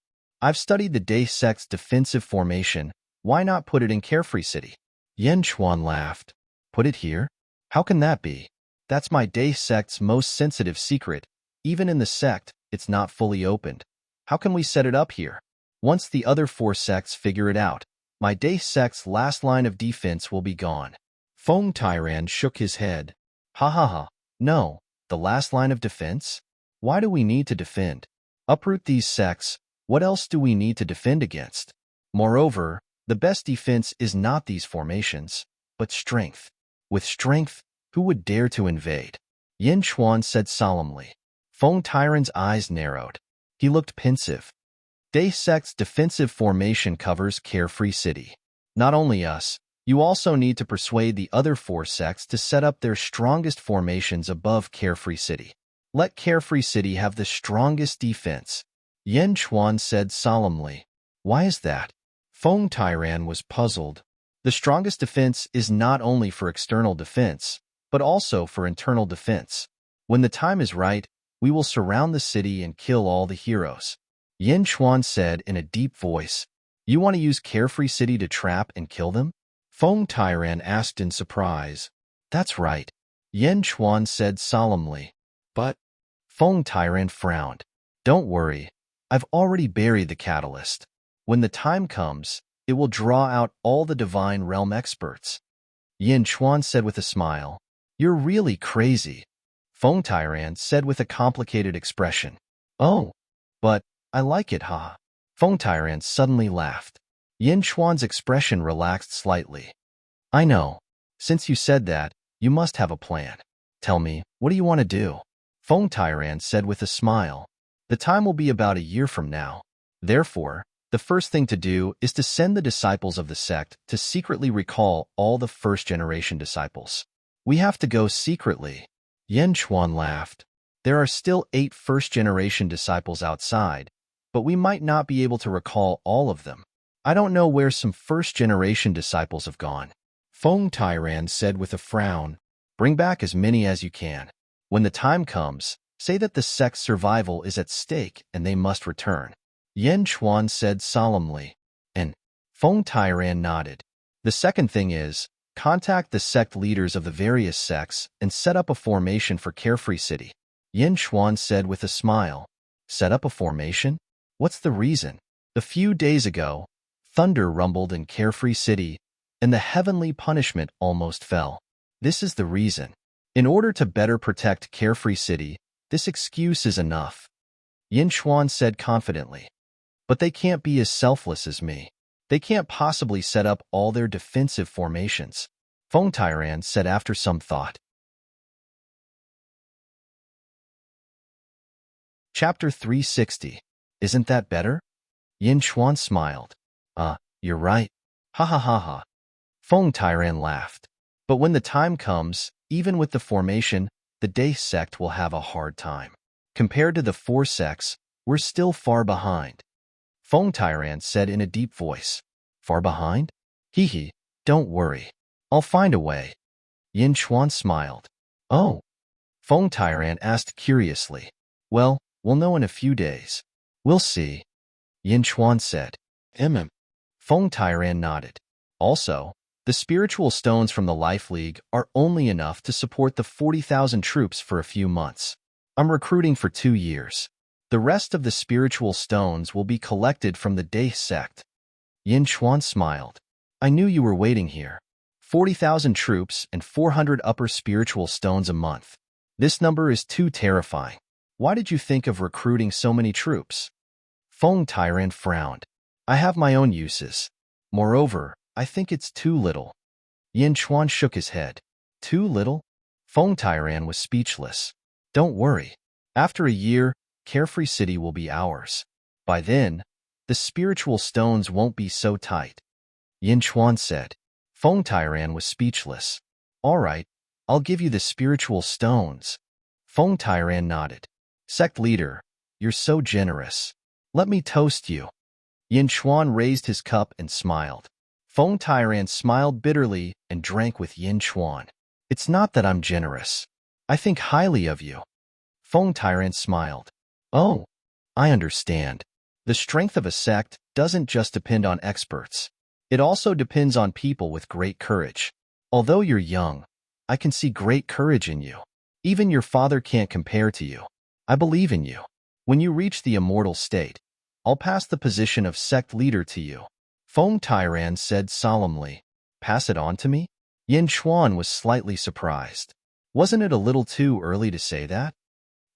I've studied the Day sect's defensive formation. Why not put it in Carefree City? Yin Chuan laughed. Put it here? How can that be? That's my Day sect's most sensitive secret. Even in the sect, it's not fully opened. How can we set it up here? Once the other 4 sects figure it out, my Day sect's last line of defense will be gone. Feng Tairan shook his head. Ha ha ha. No, the last line of defense? Why do we need to defend? Uproot these sects. What else do we need to defend against? Moreover, the best defense is not these formations, but strength. With strength, who would dare to invade? Yin Chuan said solemnly. Feng Tairan's eyes narrowed. He looked pensive. Day sect's defensive formation covers Carefree City. Not only us, You also need to persuade the other 4 sects to set up their strongest formations above Carefree City. Let Carefree City have the strongest defense, Yen Chuan said solemnly. Why is that? Feng Tairan was puzzled. The strongest defense is not only for external defense, but also for internal defense. When the time is right, we will surround the city and kill all the heroes. Yen Chuan said in a deep voice. You want to use Carefree City to trap and kill them? Feng Tairan asked in surprise. That's right, Yen Chuan said solemnly. But Feng Tairan frowned. Don't worry, I've already buried the catalyst. When the time comes, it will draw out all the Divine Realm experts. Yen Chuan said with a smile. You're really crazy, Feng Tairan said with a complicated expression. Oh, but I like it, ha. Feng Tairan suddenly laughed. Yen Chuan's expression relaxed slightly. I know. Since you said that, you must have a plan. Tell me, what do you want to do? Feng Tairan said with a smile. The time will be about a year from now. Therefore, the first thing to do is to send the disciples of the sect to secretly recall all the first-generation disciples. We have to go secretly. Yen Chuan laughed. There are still 8 first-generation disciples outside, but we might not be able to recall all of them. I don't know where some first-generation disciples have gone. Feng Tairan said with a frown. Bring back as many as you can. When the time comes, say that the sect's survival is at stake and they must return. Yen Chuan said solemnly. And Feng Tairan nodded. The second thing is, contact the sect leaders of the various sects and set up a formation for Carefree City. Yen Chuan said with a smile. Set up a formation? What's the reason? A few days ago, thunder rumbled in Carefree City, and the heavenly punishment almost fell. This is the reason. In order to better protect Carefree City, this excuse is enough. Yen Chuan said confidently. But they can't be as selfless as me. They can't possibly set up all their defensive formations, Feng Tairan said after some thought. Chapter 360. Isn't that better? Yen Chuan smiled. You're right. Ha ha ha ha. Feng Tairan laughed. But when the time comes, even with the formation, the Day sect will have a hard time. Compared to the 4 sects, we're still far behind. Feng Tairan said in a deep voice. Far behind? Hee hee, don't worry. I'll find a way. Yen Chuan smiled. Oh. Feng Tairan asked curiously. Well, we'll know in a few days. We'll see. Yen Chuan said. Feng Tairan nodded. Also, the spiritual stones from the Life League are only enough to support the 40,000 troops for a few months. I'm recruiting for 2 years. The rest of the spiritual stones will be collected from the Day sect. Yen Chuan smiled. I knew you were waiting here. 40,000 troops and 400 upper spiritual stones a month. This number is too terrifying. Why did you think of recruiting so many troops? Feng Tairan frowned. I have my own uses. Moreover, I think it's too little. Yen Chuan shook his head. Too little? Feng Tairan was speechless. Don't worry. After a year, Carefree City will be ours. By then, the spiritual stones won't be so tight. Yen Chuan said. Feng Tairan was speechless. All right, I'll give you the spiritual stones. Feng Tairan nodded. Sect leader, you're so generous. Let me toast you. Yen Chuan raised his cup and smiled. Feng Tairan smiled bitterly and drank with Yen Chuan. It's not that I'm generous. I think highly of you. Feng Tairan smiled. Oh, I understand. The strength of a sect doesn't just depend on experts. It also depends on people with great courage. Although you're young, I can see great courage in you. Even your father can't compare to you. I believe in you. When you reach the immortal state, I'll pass the position of sect leader to you. Feng Tairan said solemnly. Pass it on to me? Yen Chuan was slightly surprised. Wasn't it a little too early to say that?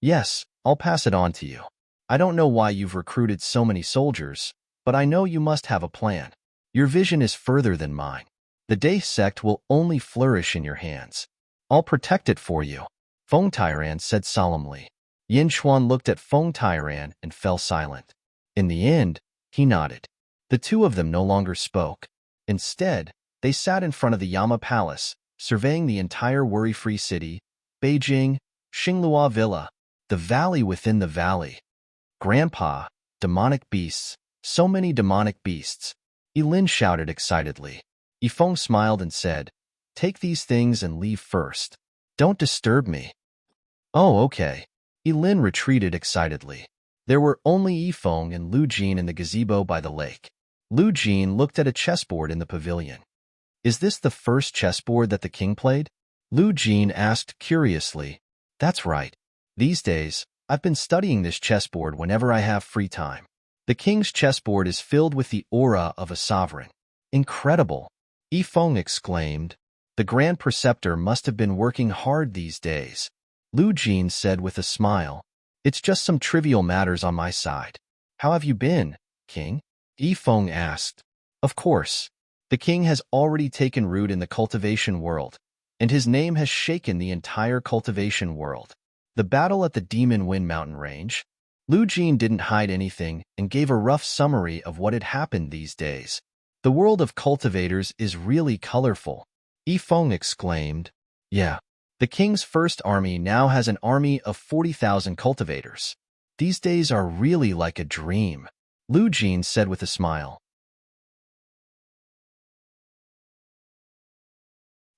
Yes, I'll pass it on to you. I don't know why you've recruited so many soldiers, but I know you must have a plan. Your vision is further than mine. The Day sect will only flourish in your hands. I'll protect it for you, Feng Tairan said solemnly. Yen Chuan looked at Feng Tairan and fell silent. In the end, he nodded. The two of them no longer spoke. Instead, They sat in front of the Yama Palace, surveying the entire worry-free city, Beijing, Xinglua Villa, the valley within the valley. Grandpa, demonic beasts, so many demonic beasts. Yilin shouted excitedly. Yifeng smiled and said, "Take these things and leave first. Don't disturb me." "Oh, okay." Yilin retreated excitedly. There were only Yifeng and Lu Jin in the gazebo by the lake. Lu Jin looked at a chessboard in the pavilion. "Is this the first chessboard that the king played?" Lu Jin asked curiously. "That's right. These days, I've been studying this chessboard whenever I have free time. The king's chessboard is filled with the aura of a sovereign." "Incredible!" Yifeng exclaimed. "The Grand Preceptor must have been working hard these days." Lu Jin said with a smile. "It's just some trivial matters on my side." "How have you been, king?" Yifeng asked. "Of course. The king has already taken root in the cultivation world, and his name has shaken the entire cultivation world. The battle at the Demon Wind Mountain Range." Lu Jin didn't hide anything and gave a rough summary of what had happened these days. "The world of cultivators is really colorful," Yifeng exclaimed. "Yeah. The king's first army now has an army of 40,000 cultivators. These days are really like a dream," Lu Jin said with a smile.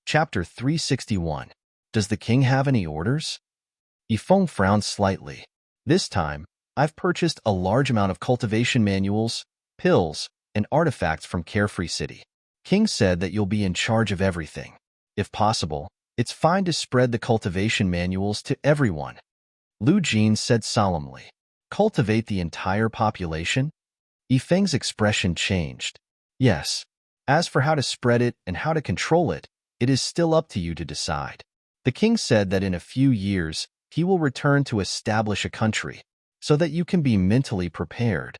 Chapter 361. Does the king have any orders? Yifeng frowned slightly. "This time, I've purchased a large amount of cultivation manuals, pills, and artifacts from Carefree City. King said that you'll be in charge of everything. If possible, it's fine to spread the cultivation manuals to everyone." Lu Jin said solemnly. "Cultivate the entire population?" Yifeng's expression changed. "Yes. As for how to spread it and how to control it, it is still up to you to decide. The king said that in a few years, he will return to establish a country, so that you can be mentally prepared."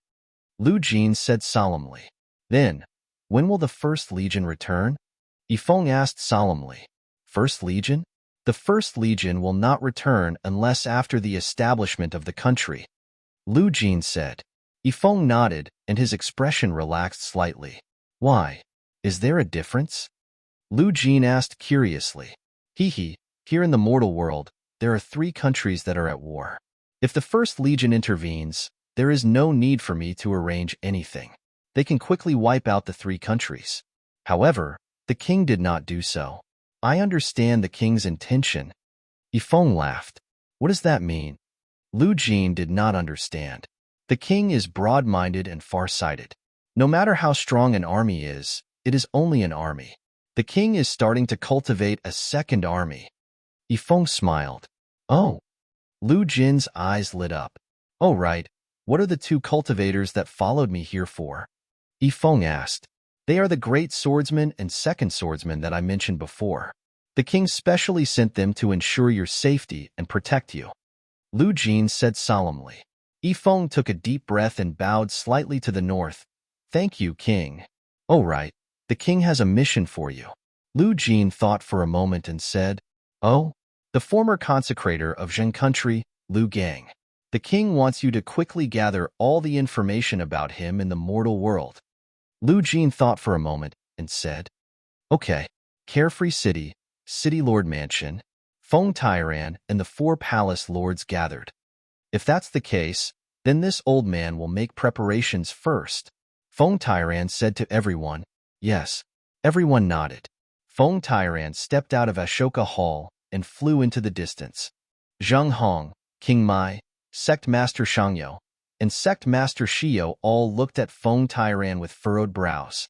Lu Jin said solemnly. "Then, when will the First Legion return?" Yifeng asked solemnly. "First Legion? The First Legion will not return unless after the establishment of the country," Lu Jin said. Yifeng nodded, and his expression relaxed slightly. "Why? Is there a difference?" Lu Jin asked curiously. "Hee, here in the mortal world, there are 3 countries that are at war. If the First Legion intervenes, there is no need for me to arrange anything. They can quickly wipe out the 3 countries. However, the king did not do so. I understand the king's intention." Yifeng laughed. "What does that mean?" Lu Jin did not understand. "The king is broad-minded and far-sighted. No matter how strong an army is, it is only an army. The king is starting to cultivate a second army." Yifeng smiled. "Oh." Lu Jin's eyes lit up. "Oh, right. What are the 2 cultivators that followed me here for?" Yifeng asked. "They are the great swordsman and second swordsman that I mentioned before. The king specially sent them to ensure your safety and protect you," Lu Jin said solemnly. Yifeng took a deep breath and bowed slightly to the north. "Thank you, king." "Oh, right. The king has a mission for you." Lu Jin thought for a moment and said, "Oh?" "The former consecrator of Zheng country, Lu Gang. The king wants you to quickly gather all the information about him in the mortal world." Lu Jin thought for a moment and said, "Okay. Carefree City, City Lord Mansion, Feng Tairan, and the 4 palace lords gathered. If that's the case, then this old man will make preparations first." Feng Tairan said to everyone. Yes. Everyone nodded. Feng Tairan stepped out of Ashoka Hall and flew into the distance. Zheng Hong, King Mai, Sect Master Shangyo, and Sect Master Shio all looked at Feng Tairan with furrowed brows.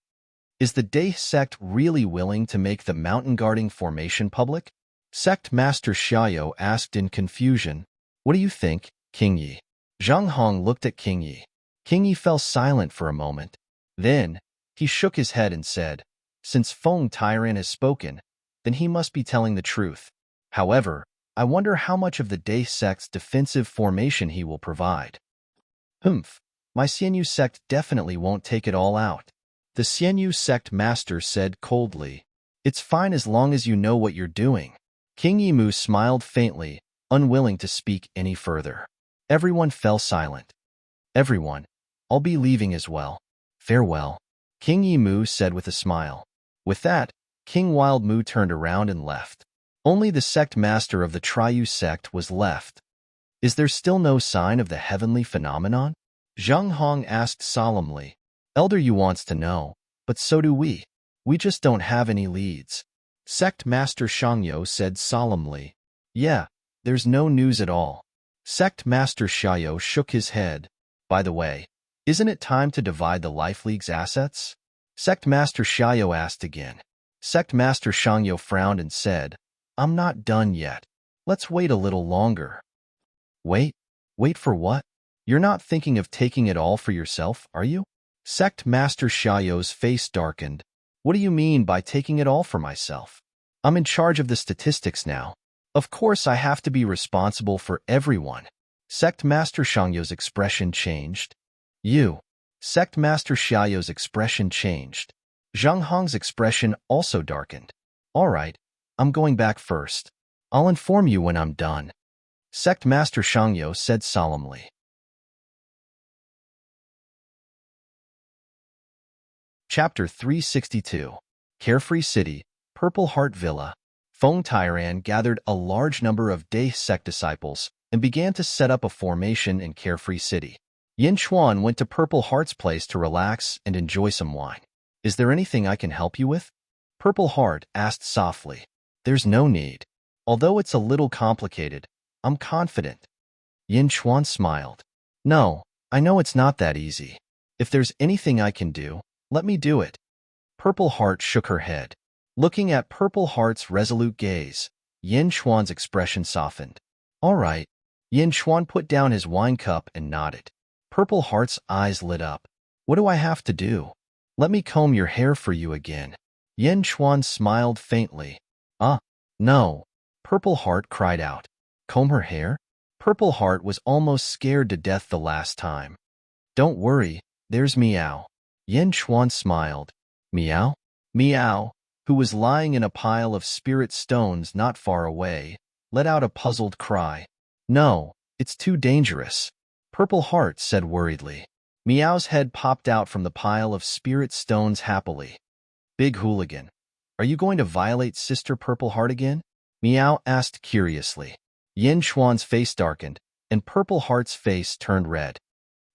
Is the Day sect really willing to make the mountain guarding formation public? Sect Master Shio asked in confusion. What do you think, King Yi? Zheng Hong looked at King Yi. King Yi fell silent for a moment. Then, he shook his head and said, since Feng Tairan has spoken, then he must be telling the truth. However, I wonder how much of the Day sect's defensive formation he will provide. My Xianyu sect definitely won't take it all out. The Xianyu sect master said coldly. It's fine as long as you know what you're doing. King Yimu smiled faintly, unwilling to speak any further. Everyone fell silent. Everyone, I'll be leaving as well. Farewell. King Yimu said with a smile. With that, King Wild Mu turned around and left. Only the sect master of the Triu sect was left. Is there still no sign of the heavenly phenomenon? Zhang Hong asked solemnly. Elder Yu wants to know, but so do we. We just don't have any leads. Sect Master Shangyo said solemnly. Yeah, there's no news at all. Sect Master Xiaoyo shook his head. By the way, isn't it time to divide the Life League's assets? Sect Master Xiaoyo asked again. Sect Master Shangyo frowned and said, I'm not done yet. Let's wait a little longer. Wait? Wait for what? You're not thinking of taking it all for yourself, are you? Sect Master Xiaoyo's face darkened. What do you mean by taking it all for myself? I'm in charge of the statistics now. Of course I have to be responsible for everyone. Sect Master Shangyo's expression changed. Sect Master Xiaoyo's expression changed. Zhang Hong's expression also darkened. All right, I'm going back first. I'll inform you when I'm done. Sect Master Shangyo said solemnly. Chapter 362. Carefree City, Purple Heart Villa. Feng Tairan gathered a large number of Day sect disciples and began to set up a formation in Carefree City. Yin Chuan went to Purple Heart's place to relax and enjoy some wine. Is there anything I can help you with? Purple Heart asked softly. There's no need. Although it's a little complicated, I'm confident. Yin Chuan smiled. No, I know it's not that easy. If there's anything I can do, let me do it. Purple Heart shook her head. Looking at Purple Heart's resolute gaze, Yin Chuan's expression softened. All right. Yin Chuan put down his wine cup and nodded. Purple Heart's eyes lit up. What do I have to do? Let me comb your hair for you again. Yin Chuan smiled faintly. No. Purple Heart cried out. Comb her hair? Purple Heart was almost scared to death the last time. Don't worry, there's Meow. Yin Chuan smiled. Meow? Meow, who was lying in a pile of spirit stones not far away, let out a puzzled cry. No, it's too dangerous. Purple Heart said worriedly. Meow's head popped out from the pile of spirit stones happily. Big hooligan. Are you going to violate Sister Purple Heart again? Meow asked curiously. Yin Chuan's face darkened, and Purple Heart's face turned red.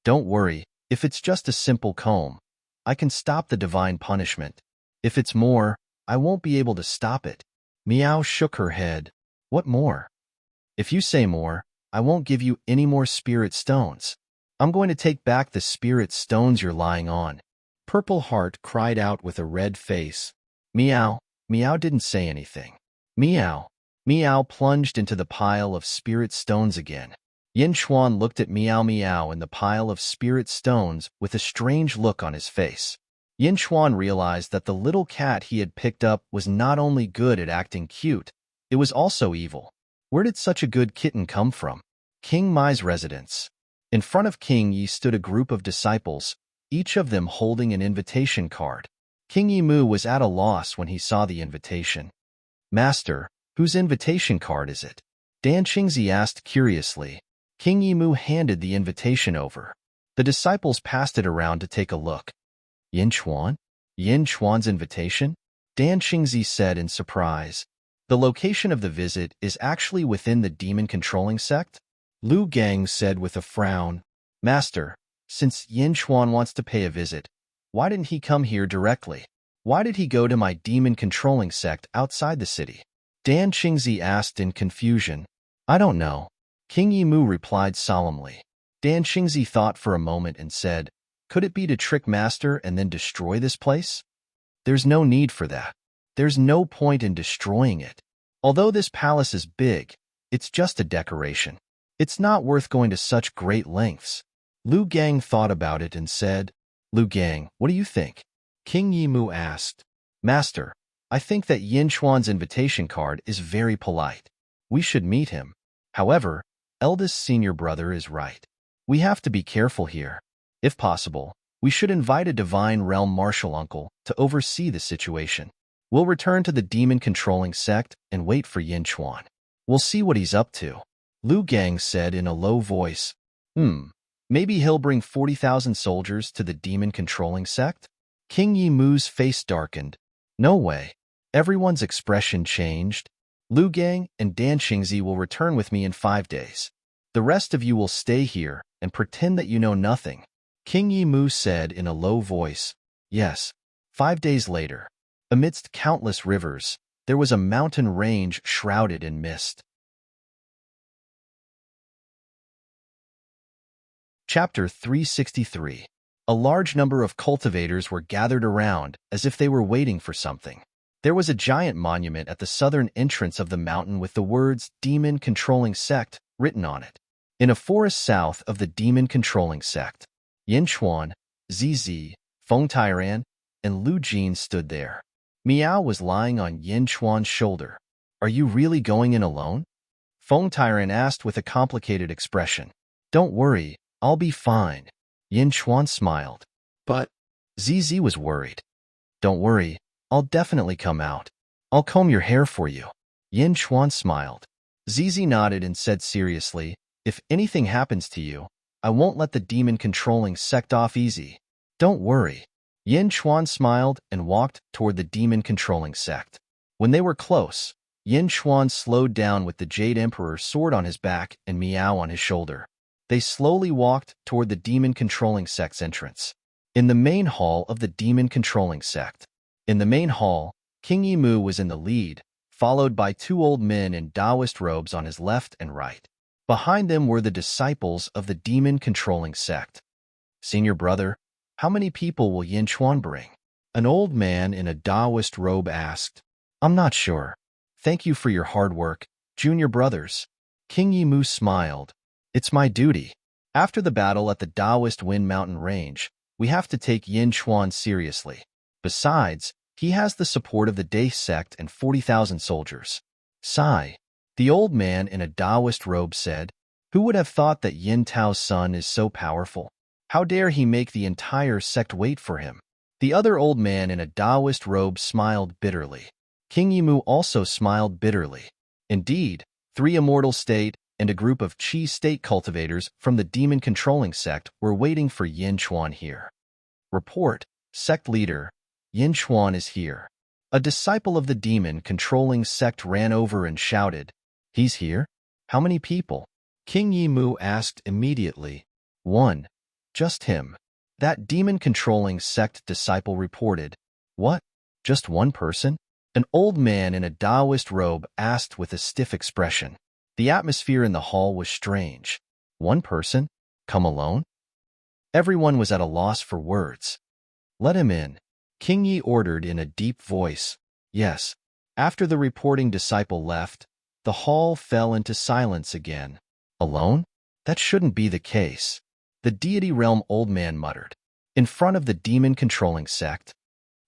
Don't worry, if it's just a simple comb, I can stop the divine punishment. If it's more, I won't be able to stop it. Meow shook her head. What more? If you say more, I won't give you any more spirit stones. I'm going to take back the spirit stones you're lying on. Purple Heart cried out with a red face. Meow. Meow didn't say anything. Meow. Meow plunged into the pile of spirit stones again. Yin Chuan looked at Meow Meow in the pile of spirit stones with a strange look on his face. Yin Chuan realized that the little cat he had picked up was not only good at acting cute, it was also evil. Where did such a good kitten come from? King Mai's residence. In front of King Yi stood a group of disciples, each of them holding an invitation card. King Yi Mu was at a loss when he saw the invitation. Master, whose invitation card is it? Dan Qingzi asked curiously. King Yi Mu handed the invitation over. The disciples passed it around to take a look. Yin Chuan? Yin Chuan's invitation? Dan Qingzi said in surprise. The location of the visit is actually within the demon-controlling sect? Lu Gang said with a frown. Master, since Yin Chuan wants to pay a visit, why didn't he come here directly? Why did he go to my demon-controlling sect outside the city? Dan Qingzi asked in confusion. I don't know. King Yi Mu replied solemnly. Dan Qingzi thought for a moment and said, could it be to trick Master and then destroy this place? There's no need for that. There's no point in destroying it. Although this palace is big, it's just a decoration. It's not worth going to such great lengths. Lu Gang thought about it and said, Lu Gang, what do you think? King Yi Mu asked. Master, I think that Yin Chuan's invitation card is very polite. We should meet him. However, eldest senior brother is right. We have to be careful here. If possible, we should invite a divine realm martial uncle to oversee the situation. We'll return to the demon-controlling sect and wait for Yin Chuan. We'll see what he's up to. Lu Gang said in a low voice. Maybe he'll bring 40,000 soldiers to the demon-controlling sect? King Yi Mu's face darkened. No way. Everyone's expression changed. Lu Gang and Dan Xingzi will return with me in 5 days. The rest of you will stay here and pretend that you know nothing. King Yi Mu said in a low voice. Yes. 5 days later, amidst countless rivers, there was a mountain range shrouded in mist. Chapter 363. A large number of cultivators were gathered around as if they were waiting for something. There was a giant monument at the southern entrance of the mountain with the words Demon Controlling Sect written on it. In a forest south of the Demon Controlling Sect, Yin Chuan, Zizi, Feng Tairan, and Lu Jin stood there. Miao was lying on Yin Chuan's shoulder. Are you really going in alone? Feng Tairan asked with a complicated expression. Don't worry, I'll be fine. Yin Chuan smiled. But Zizi was worried. Don't worry, I'll definitely come out. I'll comb your hair for you. Yin Chuan smiled. Zizi nodded and said seriously, if anything happens to you, I won't let the demon-controlling sect off easy. Don't worry. Yin Chuan smiled and walked toward the demon-controlling sect. When they were close, Yin Chuan slowed down with the Jade Emperor's sword on his back and Miao on his shoulder. They slowly walked toward the demon-controlling sect's entrance. In the main hall of the demon-controlling sect. In the main hall, King Yimu was in the lead, followed by 2 old men in Taoist robes on his left and right. Behind them were the disciples of the demon-controlling sect. Senior brother, how many people will Yin Chuan bring? An old man in a Taoist robe asked. I'm not sure. Thank you for your hard work, junior brothers. King Yimu smiled. It's my duty. After the battle at the Taoist Wind Mountain Range, we have to take Yin Chuan seriously. Besides, he has the support of the Dai sect and 40,000 soldiers. Sigh. The old man in a Taoist robe said, who would have thought that Yin Tao's son is so powerful? How dare he make the entire sect wait for him? The other old man in a Taoist robe smiled bitterly. King Yimu also smiled bitterly. Indeed, 3 Immortal State and a group of Qi State cultivators from the demon-controlling sect were waiting for Yin Chuan here. Report, sect leader, Yin Chuan is here. A disciple of the demon-controlling sect ran over and shouted, He's here? How many people? King Yimu asked immediately. 1. Just him. That demon-controlling sect disciple reported. What? Just 1 person? An old man in a Taoist robe asked with a stiff expression. The atmosphere in the hall was strange. 1 person? Come alone? Everyone was at a loss for words. Let him in. King Yi ordered in a deep voice. Yes. After the reporting disciple left, the hall fell into silence again. Alone? That shouldn't be the case. The deity realm old man muttered. In front of the demon-controlling sect.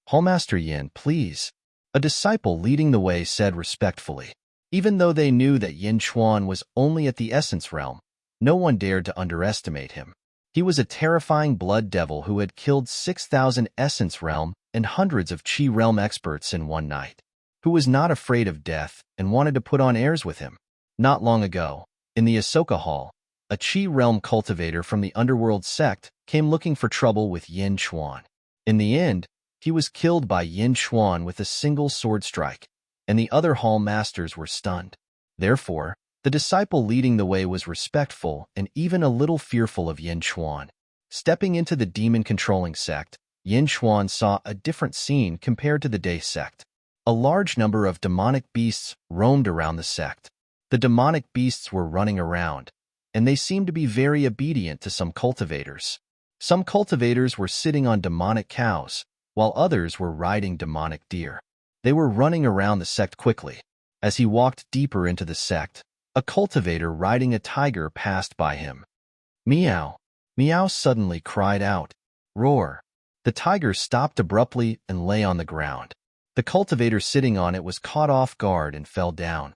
Hallmaster Yin, please. A disciple leading the way said respectfully. Even though they knew that Yin Chuan was only at the essence realm, no one dared to underestimate him. He was a terrifying blood devil who had killed 6,000 essence realm and hundreds of Qi realm experts in one night, who was not afraid of death and wanted to put on airs with him. Not long ago, in the Ahsoka Hall, a Qi realm cultivator from the underworld sect came looking for trouble with Yin Chuan. In the end, he was killed by Yin Chuan with a single sword strike, and the other hall masters were stunned. Therefore, the disciple leading the way was respectful and even a little fearful of Yin Chuan. Stepping into the demon-controlling sect, Yin Chuan saw a different scene compared to the Dai sect. A large number of demonic beasts roamed around the sect. The demonic beasts were running around, and they seemed to be very obedient to some cultivators. Some cultivators were sitting on demonic cows, while others were riding demonic deer. They were running around the sect quickly. As he walked deeper into the sect, a cultivator riding a tiger passed by him. Meow! Meow suddenly cried out. Roar! The tiger stopped abruptly and lay on the ground. The cultivator sitting on it was caught off guard and fell down.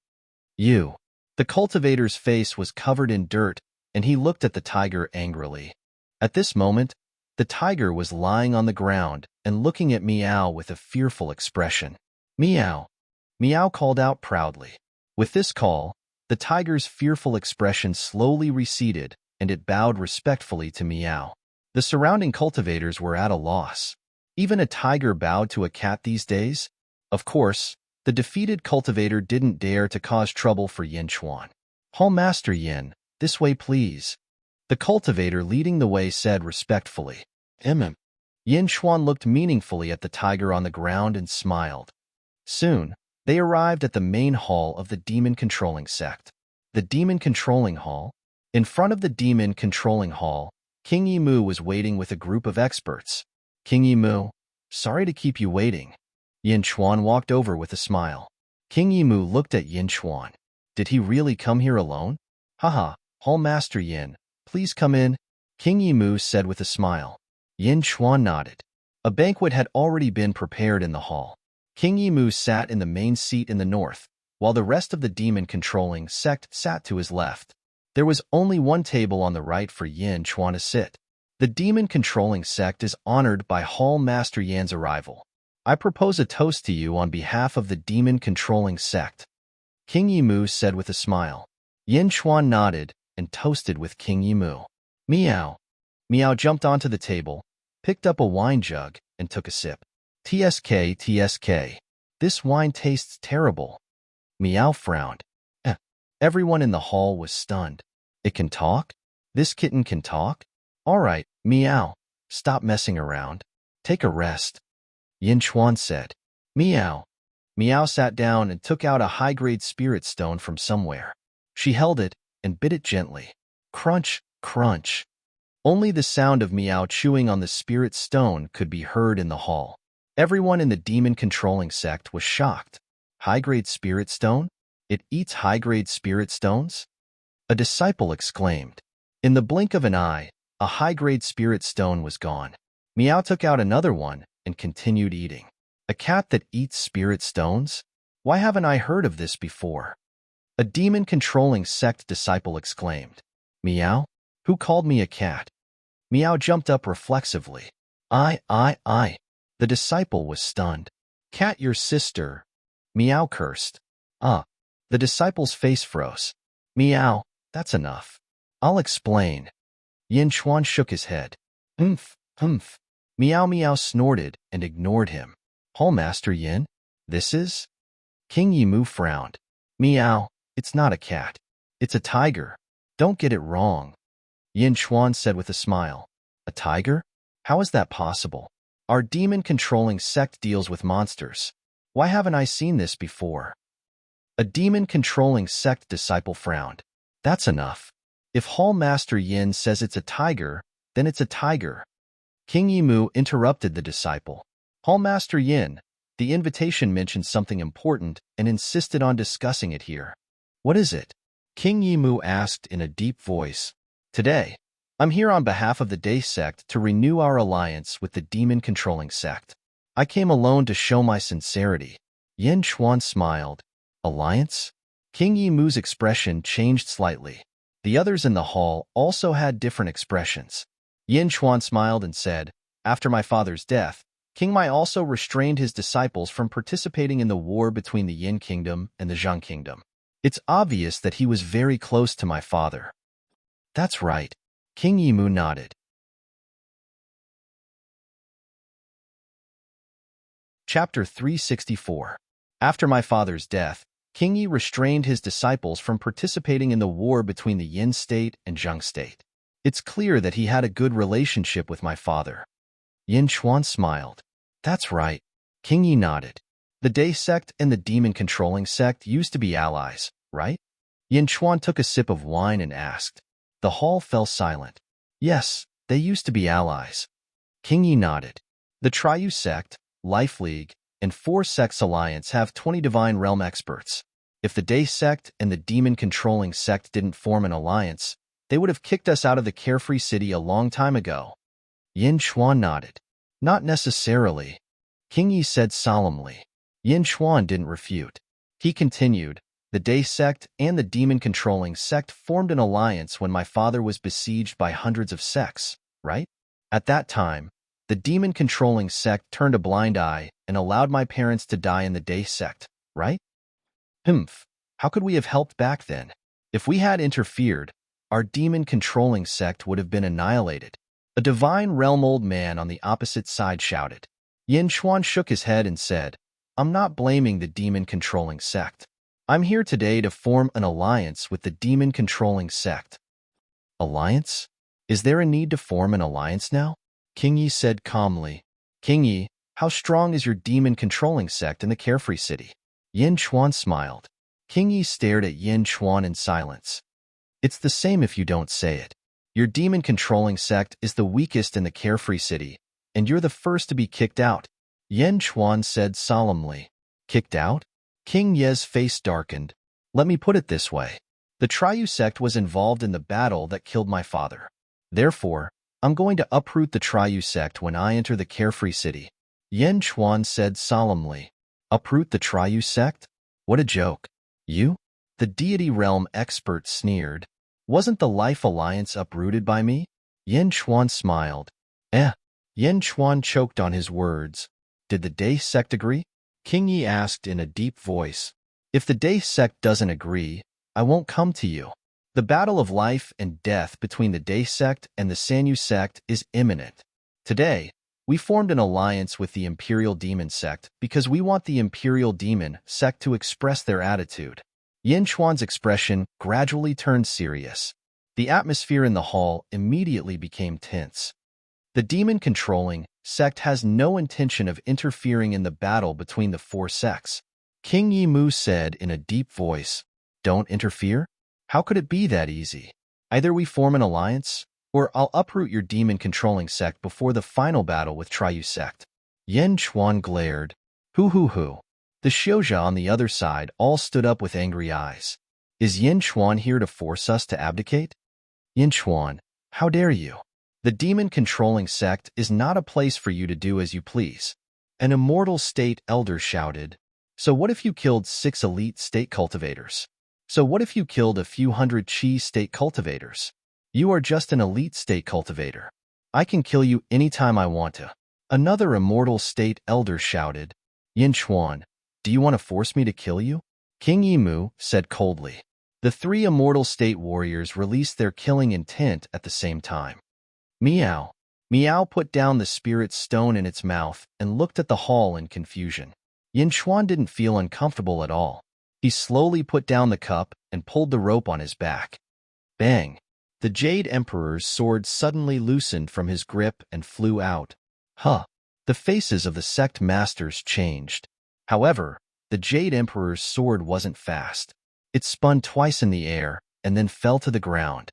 You! The cultivator's face was covered in dirt, and he looked at the tiger angrily. At this moment, the tiger was lying on the ground and looking at Meow with a fearful expression. Meow! Meow called out proudly. With this call, the tiger's fearful expression slowly receded, and it bowed respectfully to Meow. The surrounding cultivators were at a loss. Even a tiger bowed to a cat these days? Of course, the defeated cultivator didn't dare to cause trouble for Yin Chuan. Hall Master Yin, this way please. The cultivator leading the way said respectfully. Yin Chuan looked meaningfully at the tiger on the ground and smiled. Soon, they arrived at the main hall of the demon-controlling sect. The demon-controlling hall? In front of the demon-controlling hall, King Yimu was waiting with a group of experts. King Yimu, sorry to keep you waiting. Yin Chuan walked over with a smile. King Yimu looked at Yin Chuan. Did he really come here alone? Haha, Hall Master Yin, please come in, King Yimu said with a smile. Yin Chuan nodded. A banquet had already been prepared in the hall. King Yimu sat in the main seat in the north, while the rest of the demon-controlling sect sat to his left. There was only one table on the right for Yin Chuan to sit. The demon-controlling sect is honored by Hall Master Yan's arrival. I propose a toast to you on behalf of the demon-controlling sect. King Yimu said with a smile. Yin Chuan nodded and toasted with King Yimu. Meow. Meow jumped onto the table, picked up a wine jug, and took a sip. TSK, TSK. This wine tastes terrible. Meow frowned. Everyone in the hall was stunned. It can talk? This kitten can talk? All right, Meow. Stop messing around. Take a rest. Yin Chuan said. Meow. Meow sat down and took out a high-grade spirit stone from somewhere. She held it and bit it gently. Crunch, crunch. Only the sound of Meow chewing on the spirit stone could be heard in the hall. Everyone in the demon-controlling sect was shocked. High-grade spirit stone? It eats high-grade spirit stones? A disciple exclaimed. In the blink of an eye, a high-grade spirit stone was gone. Meow took out another one and continued eating. A cat that eats spirit stones? Why haven't I heard of this before? A demon-controlling sect disciple exclaimed. Meow? Who called me a cat? Meow jumped up reflexively. I. The disciple was stunned. Cat, your sister. Meow cursed. The disciple's face froze. Meow, that's enough. I'll explain. Yin Chuan shook his head. Humph. Meow Meow snorted and ignored him. Hall Master Yin, this is? King Yimu frowned. Meow, it's not a cat. It's a tiger. Don't get it wrong. Yin Chuan said with a smile. A tiger? How is that possible? Our demon-controlling sect deals with monsters. Why haven't I seen this before? A demon-controlling sect disciple frowned. That's enough. If Hall Master Yin says it's a tiger, then it's a tiger. King Yimu interrupted the disciple. Hall Master Yin, the invitation mentioned something important and insisted on discussing it here. What is it? King Yimu asked in a deep voice. Today, I'm here on behalf of the Day sect to renew our alliance with the demon-controlling sect. I came alone to show my sincerity. Yin Chuan smiled. Alliance? King Yimu's expression changed slightly. The others in the hall also had different expressions. Yin Chuan smiled and said, after my father's death, King Mai also restrained his disciples from participating in the war between the Yin Kingdom and the Zhang Kingdom. It's obvious that he was very close to my father. That's right. King Yimu nodded. Chapter 364. After my father's death, King Yi restrained his disciples from participating in the war between the Yin state and Zhang state. It's clear that he had a good relationship with my father. Yin Chuan smiled. That's right. King Yi nodded. The Day sect and the demon-controlling sect used to be allies, right? Yin Chuan took a sip of wine and asked. The hall fell silent. Yes, they used to be allies. King Yi nodded. The Triu sect, Life League, and Four Sects Alliance have 20 Divine Realm experts. If the Day sect and the demon-controlling sect didn't form an alliance, they would have kicked us out of the Carefree City a long time ago. Yin Chuan nodded. Not necessarily. King Yi said solemnly. Yin Chuan didn't refute. He continued, the Day sect and the demon-controlling sect formed an alliance when my father was besieged by hundreds of sects, right? At that time, the demon-controlling sect turned a blind eye and allowed my parents to die in the Day sect, right? How could we have helped back then? If we had interfered, our demon-controlling sect would have been annihilated. A divine realm old man on the opposite side shouted. Yin Chuan shook his head and said, I'm not blaming the demon-controlling sect. I'm here today to form an alliance with the demon-controlling sect. Alliance? Is there a need to form an alliance now? King Yi said calmly. King Yi, how strong is your demon-controlling sect in the Carefree City? Yin Chuan smiled. King Yi stared at Yin Chuan in silence. It's the same if you don't say it. Your demon-controlling sect is the weakest in the Carefree City, and you're the first to be kicked out, Yin Chuan said solemnly. Kicked out? King Ye's face darkened. Let me put it this way. The Triyu sect was involved in the battle that killed my father. Therefore, I'm going to uproot the Triyu sect when I enter the Carefree City, Yin Chuan said solemnly. Uproot the Triyu sect? What a joke. You? The deity realm expert sneered. Wasn't the Life Alliance uprooted by me? Yin Chuan smiled. Yin Chuan choked on his words. Did the Day sect agree? King Yi asked in a deep voice. If the Day sect doesn't agree, I won't come to you. The battle of life and death between the Day sect and the Sanyu sect is imminent. Today, we formed an alliance with the Imperial Demon sect because we want the Imperial Demon sect to express their attitude. Yin Chuan's expression gradually turned serious. The atmosphere in the hall immediately became tense. The demon-controlling sect has no intention of interfering in the battle between the four sects. King Yi Mu said in a deep voice, Don't interfere? How could it be that easy? Either we form an alliance, or I'll uproot your demon-controlling sect before the final battle with Triyu sect. Yin Chuan glared. Hoo. The Xiuzha on the other side all stood up with angry eyes. Is Yin Chuan here to force us to abdicate? Yin Chuan, how dare you? The demon-controlling sect is not a place for you to do as you please. An Immortal State Elder shouted. So what if you killed 6 elite state cultivators? So what if you killed a few hundred Qi state cultivators? You are just an elite state cultivator. I can kill you anytime I want to. Another Immortal State Elder shouted. Yin Chuan, do you want to force me to kill you? King Yimu said coldly. The 3 Immortal State warriors released their killing intent at the same time. Meow. Meow put down the spirit stone in its mouth and looked at the hall in confusion. Yin Chuan didn't feel uncomfortable at all. He slowly put down the cup and pulled the rope on his back. Bang! The Jade Emperor's sword suddenly loosened from his grip and flew out. The faces of the sect masters changed. However, the Jade Emperor's sword wasn't fast. It spun twice in the air and then fell to the ground.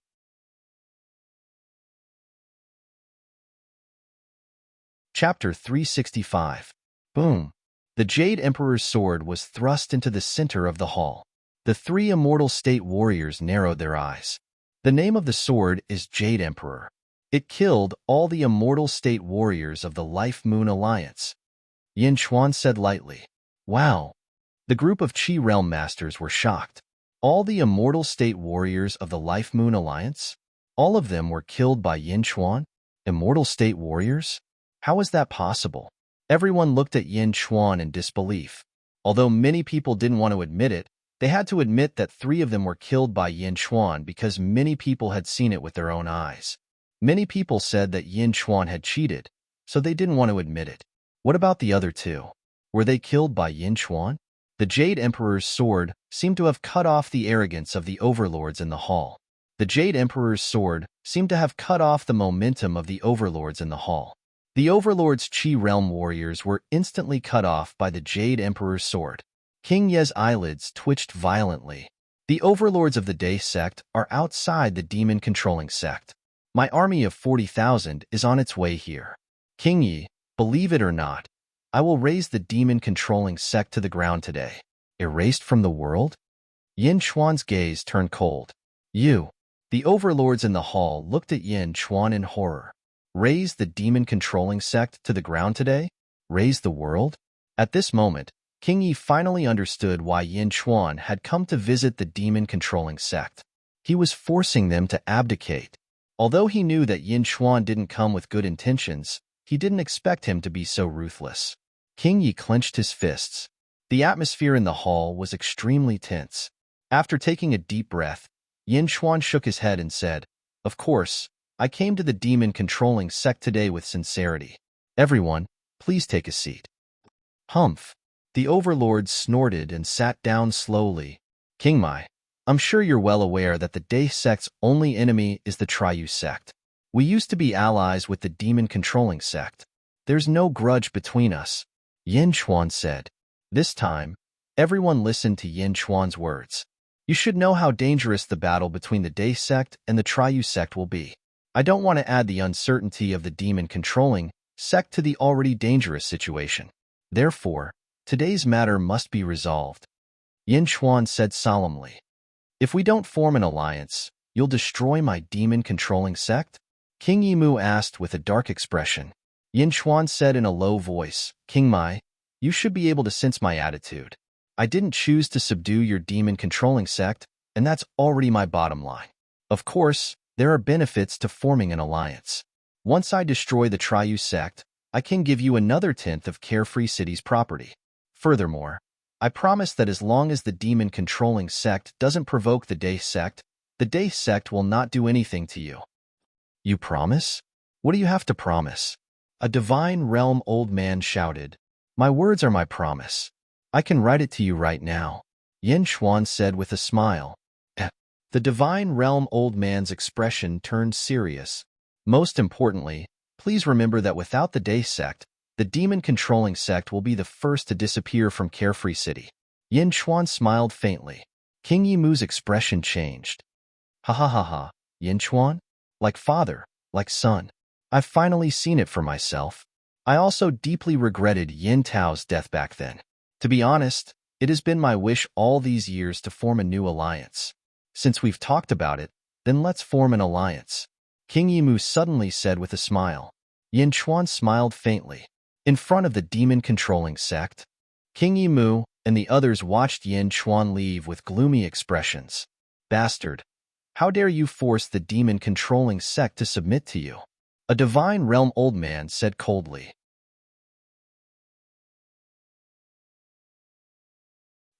Chapter 365. Boom! The Jade Emperor's sword was thrust into the center of the hall. The 3 Immortal State warriors narrowed their eyes. The name of the sword is Jade Emperor. It killed all the Immortal State warriors of the Life Moon Alliance. Yin Chuan said lightly. Wow! The group of Qi Realm Masters were shocked. All the Immortal State warriors of the Life Moon Alliance? All of them were killed by Yin Chuan? Immortal State warriors? How is that possible? Everyone looked at Yin Chuan in disbelief. Although many people didn't want to admit it, they had to admit that 3 of them were killed by Yin Chuan because many people had seen it with their own eyes. Many people said that Yin Chuan had cheated, so they didn't want to admit it. What about the other 2? Were they killed by Yin Chuan? The Jade Emperor's sword seemed to have cut off the arrogance of the overlords in the hall. The Jade Emperor's sword seemed to have cut off the momentum of the overlords in the hall. The overlords' Qi Realm warriors were instantly cut off by the Jade Emperor's sword. King Ye's eyelids twitched violently. The overlords of the Day sect are outside the demon-controlling sect. My army of 40,000 is on its way here. King Yi, believe it or not, I will raise the demon-controlling sect to the ground today. Erased from the world? Yin Chuan's gaze turned cold. You. The overlords in the hall looked at Yin Chuan in horror. Raise the demon-controlling sect to the ground today? Raise the world? At this moment, King Yi finally understood why Yin Chuan had come to visit the demon-controlling sect. He was forcing them to abdicate. Although he knew that Yin Chuan didn't come with good intentions, he didn't expect him to be so ruthless. King Yi clenched his fists. The atmosphere in the hall was extremely tense. After taking a deep breath, Yin Chuan shook his head and said, Of course, I came to the demon-controlling sect today with sincerity. Everyone, please take a seat. Humph. The overlord snorted and sat down slowly. King Mai, I'm sure you're well aware that the Day sect's only enemy is the Triyu sect. We used to be allies with the demon-controlling sect. There's no grudge between us, Yin Chuan said. This time, everyone listened to Yin Chuan's words. You should know how dangerous the battle between the Day sect and the Triyu sect will be. I don't want to add the uncertainty of the demon-controlling sect to the already dangerous situation. Therefore, today's matter must be resolved, Yin Chuan said solemnly. If we don't form an alliance, you'll destroy my demon-controlling sect? King Yimu asked with a dark expression. Yin Chuan said in a low voice, King Mai, you should be able to sense my attitude. I didn't choose to subdue your demon-controlling sect, and that's already my bottom line. Of course, there are benefits to forming an alliance. Once I destroy the Triyu sect, I can give you another tenth of Carefree City's property. Furthermore, I promise that as long as the demon-controlling sect doesn't provoke the Day sect will not do anything to you. You promise? What do you have to promise? A divine realm old man shouted. My words are my promise. I can write it to you right now, Yin Chuan said with a smile. The divine realm old man's expression turned serious. Most importantly, please remember that without the Day sect, the demon-controlling sect will be the first to disappear from Carefree City. Yin Chuan smiled faintly. King Yimu's expression changed. Ha ha ha ha, Yin Chuan? Like father, like son. I've finally seen it for myself. I also deeply regretted Yin Tao's death back then. To be honest, it has been my wish all these years to form a new alliance. Since we've talked about it, then let's form an alliance, King Yimu suddenly said with a smile. Yin Chuan smiled faintly. In front of the demon-controlling sect, King Yimu and the others watched Yin Chuan leave with gloomy expressions. Bastard! How dare you force the demon-controlling sect to submit to you? A divine realm old man said coldly.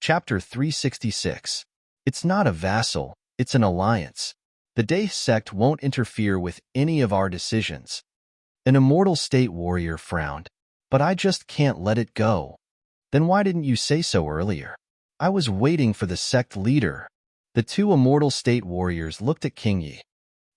Chapter 366. It's not a vassal, it's an alliance. The Day sect won't interfere with any of our decisions. An immortal state warrior frowned. But I just can't let it go. Then why didn't you say so earlier? I was waiting for the sect leader. The two immortal state warriors looked at King Yi.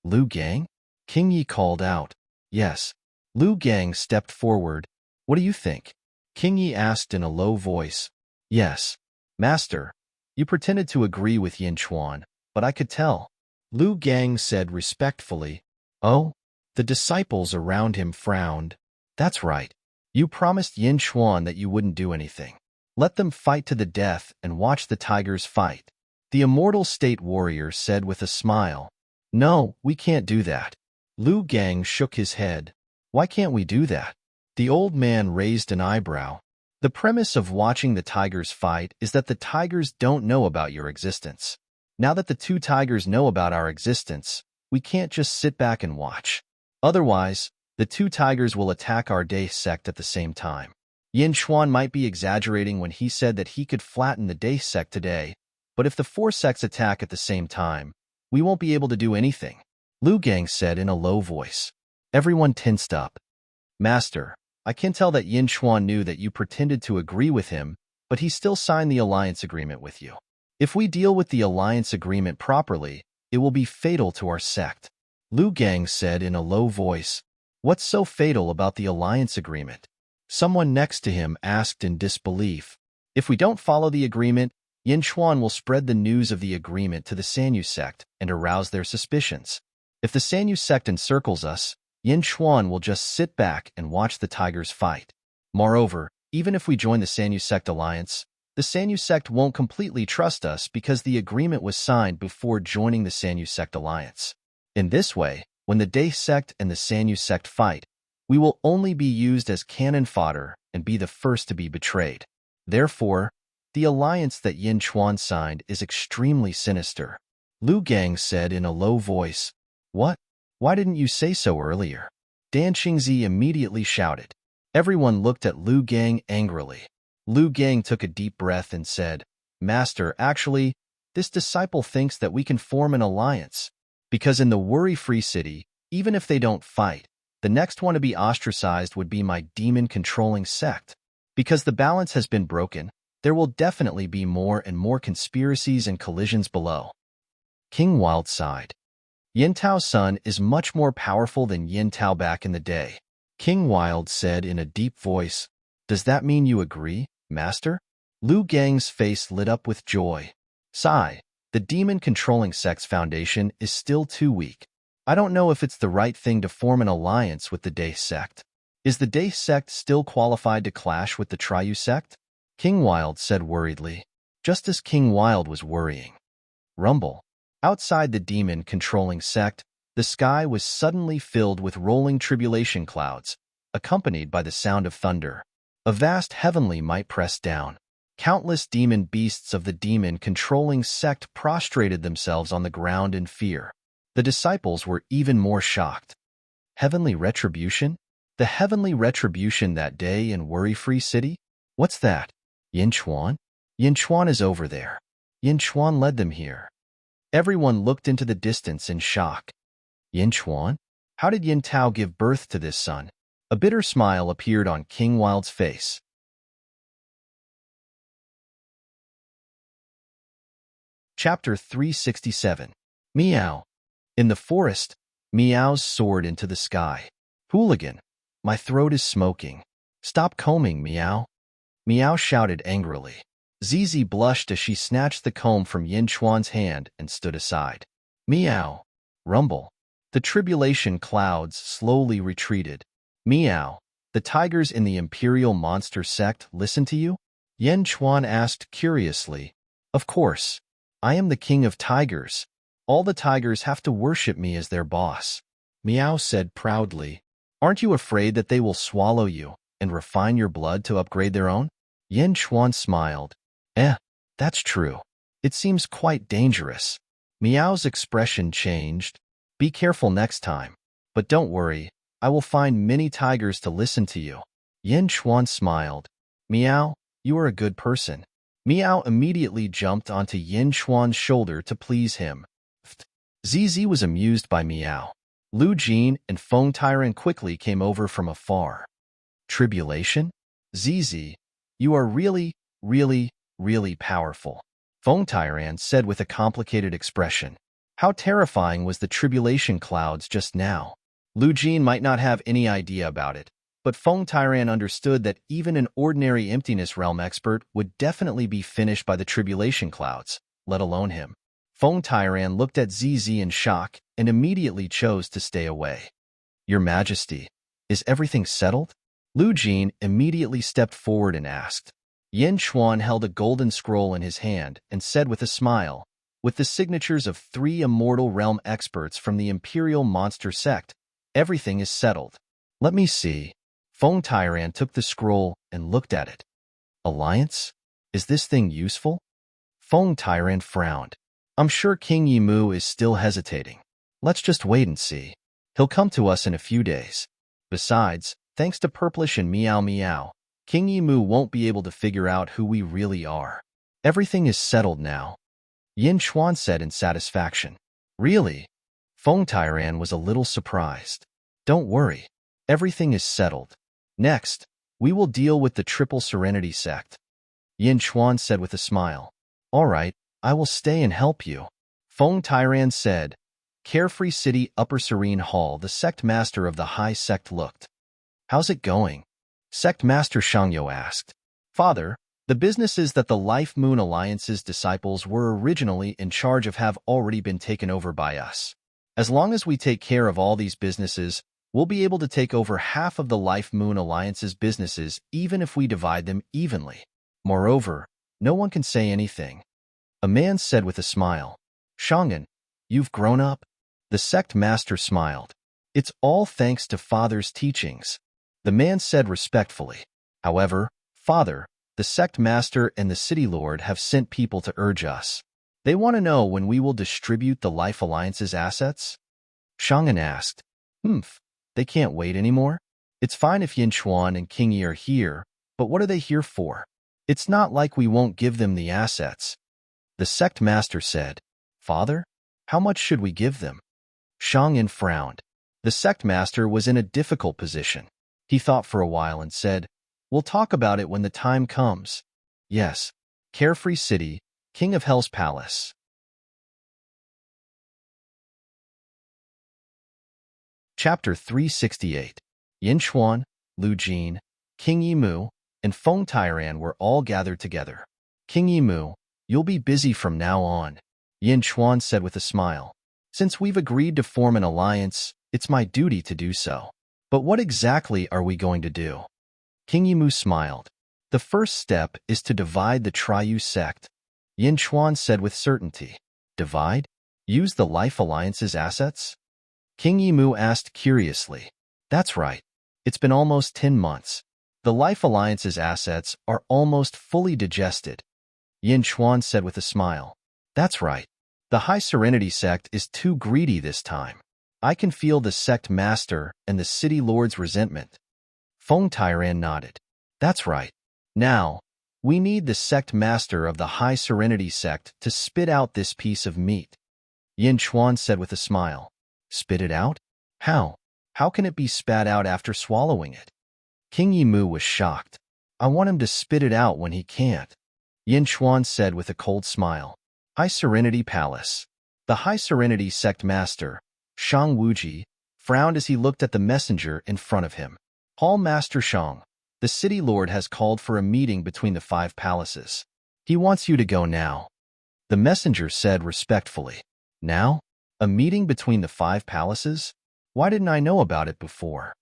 Lu Gang? King Yi called out. Yes. Lu Gang stepped forward. What do you think? King Yi asked in a low voice. Yes. Master, you pretended to agree with Yin Chuan, but I could tell. Lu Gang said respectfully. Oh? The disciples around him frowned. That's right. You promised Yin Chuan that you wouldn't do anything. Let them fight to the death and watch the tigers fight. The immortal state warrior said with a smile. No, we can't do that. Lu Gang shook his head. Why can't we do that? The old man raised an eyebrow. The premise of watching the tigers fight is that the tigers don't know about your existence. Now that the two tigers know about our existence, we can't just sit back and watch. Otherwise, the two tigers will attack our Day sect at the same time. Yin Chuan might be exaggerating when he said that he could flatten the Day sect today, but if the four sects attack at the same time, we won't be able to do anything, Lu Gang said in a low voice. Everyone tensed up. Master, I can tell that Yin Chuan knew that you pretended to agree with him, but he still signed the alliance agreement with you. If we deal with the alliance agreement properly, it will be fatal to our sect, Lu Gang said in a low voice. What's so fatal about the alliance agreement? Someone next to him asked in disbelief. If we don't follow the agreement, Yin Chuan will spread the news of the agreement to the Sanyu sect and arouse their suspicions. If the Sanyu sect encircles us, Yin Chuan will just sit back and watch the tigers fight. Moreover, even if we join the Sanyu sect alliance, the Sanyu sect won't completely trust us because the agreement was signed before joining the Sanyu sect alliance. In this way, when the Day sect and the Sanyu sect fight, we will only be used as cannon fodder and be the first to be betrayed. Therefore, the alliance that Yin Chuan signed is extremely sinister, Lu Gang said in a low voice. What? Why didn't you say so earlier? Dan Qingzi immediately shouted. Everyone looked at Lu Gang angrily. Lu Gang took a deep breath and said, Master, actually, this disciple thinks that we can form an alliance. Because in the worry-free city, even if they don't fight, the next one to be ostracized would be my demon-controlling sect. Because the balance has been broken, there will definitely be more and more conspiracies and collisions below. King Wild sighed. Yin Tao's son is much more powerful than Yin Tao back in the day. King Wild said in a deep voice, "Does that mean you agree, Master?" Lu Gang's face lit up with joy. Sigh, the demon-controlling sect's foundation is still too weak. I don't know if it's the right thing to form an alliance with the Day sect. Is the Day sect still qualified to clash with the Triu sect? King Wild said worriedly, just as King Wild was worrying. Rumble. Outside the demon-controlling sect, the sky was suddenly filled with rolling tribulation clouds, accompanied by the sound of thunder. A vast heavenly might pressed down. Countless demon beasts of the demon-controlling sect prostrated themselves on the ground in fear. The disciples were even more shocked. Heavenly retribution? The heavenly retribution that day in Worry-Free City? What's that? Yin Chuan? Yin Chuan is over there. Yin Chuan led them here. Everyone looked into the distance in shock. Yin Chuan? How did Yin Tao give birth to this son? A bitter smile appeared on King Wild's face. Chapter 367. Meow. In the forest, meows soared into the sky. Hooligan, my throat is smoking. Stop combing, Meow. Meow shouted angrily. Zizi blushed as she snatched the comb from Yin Chuan's hand and stood aside. Meow. Rumble. The tribulation clouds slowly retreated. Meow. The tigers in the Imperial Monster sect listen to you? Yin Chuan asked curiously. Of course. I am the king of tigers. All the tigers have to worship me as their boss. Meow said proudly. Aren't you afraid that they will swallow you and refine your blood to upgrade their own? Yin Chuan smiled. That's true. It seems quite dangerous. Meow's expression changed. Be careful next time. But don't worry, I will find many tigers to listen to you. Yin Chuan smiled. Meow, you are a good person. Meow immediately jumped onto Yin Chuan's shoulder to please him. Zizi was amused by Meow. Lu Jin and Feng Tyran quickly came over from afar. Tribulation? Zizi, you are really, really powerful. Feng Tyran said with a complicated expression. How terrifying was the tribulation clouds just now? Lu Jin might not have any idea about it, but Feng Tyran understood that even an ordinary emptiness realm expert would definitely be finished by the tribulation clouds, let alone him. Feng Tyran looked at Zizi in shock and immediately chose to stay away. Your Majesty, is everything settled? Lu Jin immediately stepped forward and asked. Yin Chuan held a golden scroll in his hand and said with a smile, with the signatures of 3 Immortal Realm experts from the Imperial Monster sect, everything is settled. Let me see. Feng Tyran took the scroll and looked at it. Alliance? Is this thing useful? Feng Tyran frowned. I'm sure King Yimu is still hesitating. Let's just wait and see. He'll come to us in a few days. Besides, thanks to Purplish and Meow Meow, King Yimu won't be able to figure out who we really are. Everything is settled now. Yin Chuan said in satisfaction. Really? Feng Tyran was a little surprised. Don't worry. Everything is settled. Next, we will deal with the Triple Serenity sect. Yin Chuan said with a smile. All right, I will stay and help you. Feng Tyran said. Carefree City Upper Serene Hall. The sect master of the High Sect looked. How's it going? Sect Master Shangyo asked. Father, the businesses that the Life Moon Alliance's disciples were originally in charge of have already been taken over by us. As long as we take care of all these businesses, we'll be able to take over half of the Life Moon Alliance's businesses even if we divide them evenly. Moreover, no one can say anything. A man said with a smile. Shang'an, you've grown up? The sect master smiled. It's all thanks to Father's teachings. The man said respectfully. However, Father, the sect master and the city lord have sent people to urge us. They want to know when we will distribute the Life Alliance's assets? Shang'an asked. They can't wait anymore? It's fine if Yin Chuan and King Yi are here, but what are they here for? It's not like we won't give them the assets. The sect master said. Father, how much should we give them? Shang'an frowned. The sect master was in a difficult position. He thought for a while and said, We'll talk about it when the time comes. Yes. Carefree City, King of Hell's Palace. Chapter 368. Yin Chuan, Lu Jin, King Yimu, and Feng Tairan were all gathered together. King Yimu, you'll be busy from now on, Yin Chuan said with a smile. Since we've agreed to form an alliance, it's my duty to do so. But what exactly are we going to do? King Yimu smiled. The first step is to divide the Triyu sect, Yin Chuan said with certainty. Divide? Use the Life Alliance's assets? King Yimu asked curiously. That's right. It's been almost 10 months. The Life Alliance's assets are almost fully digested, Yin Chuan said with a smile. That's right. The High Serenity sect is too greedy this time. I can feel the sect master and the city lord's resentment. Feng Tairan nodded. That's right. Now, we need the sect master of the High Serenity sect to spit out this piece of meat, Yin Chuan said with a smile. Spit it out? How? How can it be spat out after swallowing it? King Yimu was shocked. I want him to spit it out when he can't, Yin Chuan said with a cold smile. High Serenity Palace. The High Serenity sect master, Shang Wuji, frowned as he looked at the messenger in front of him. Hall Master Shang, the city lord has called for a meeting between the 5 palaces. He wants you to go now, the messenger said respectfully. Now? A meeting between the 5 palaces? Why didn't I know about it before?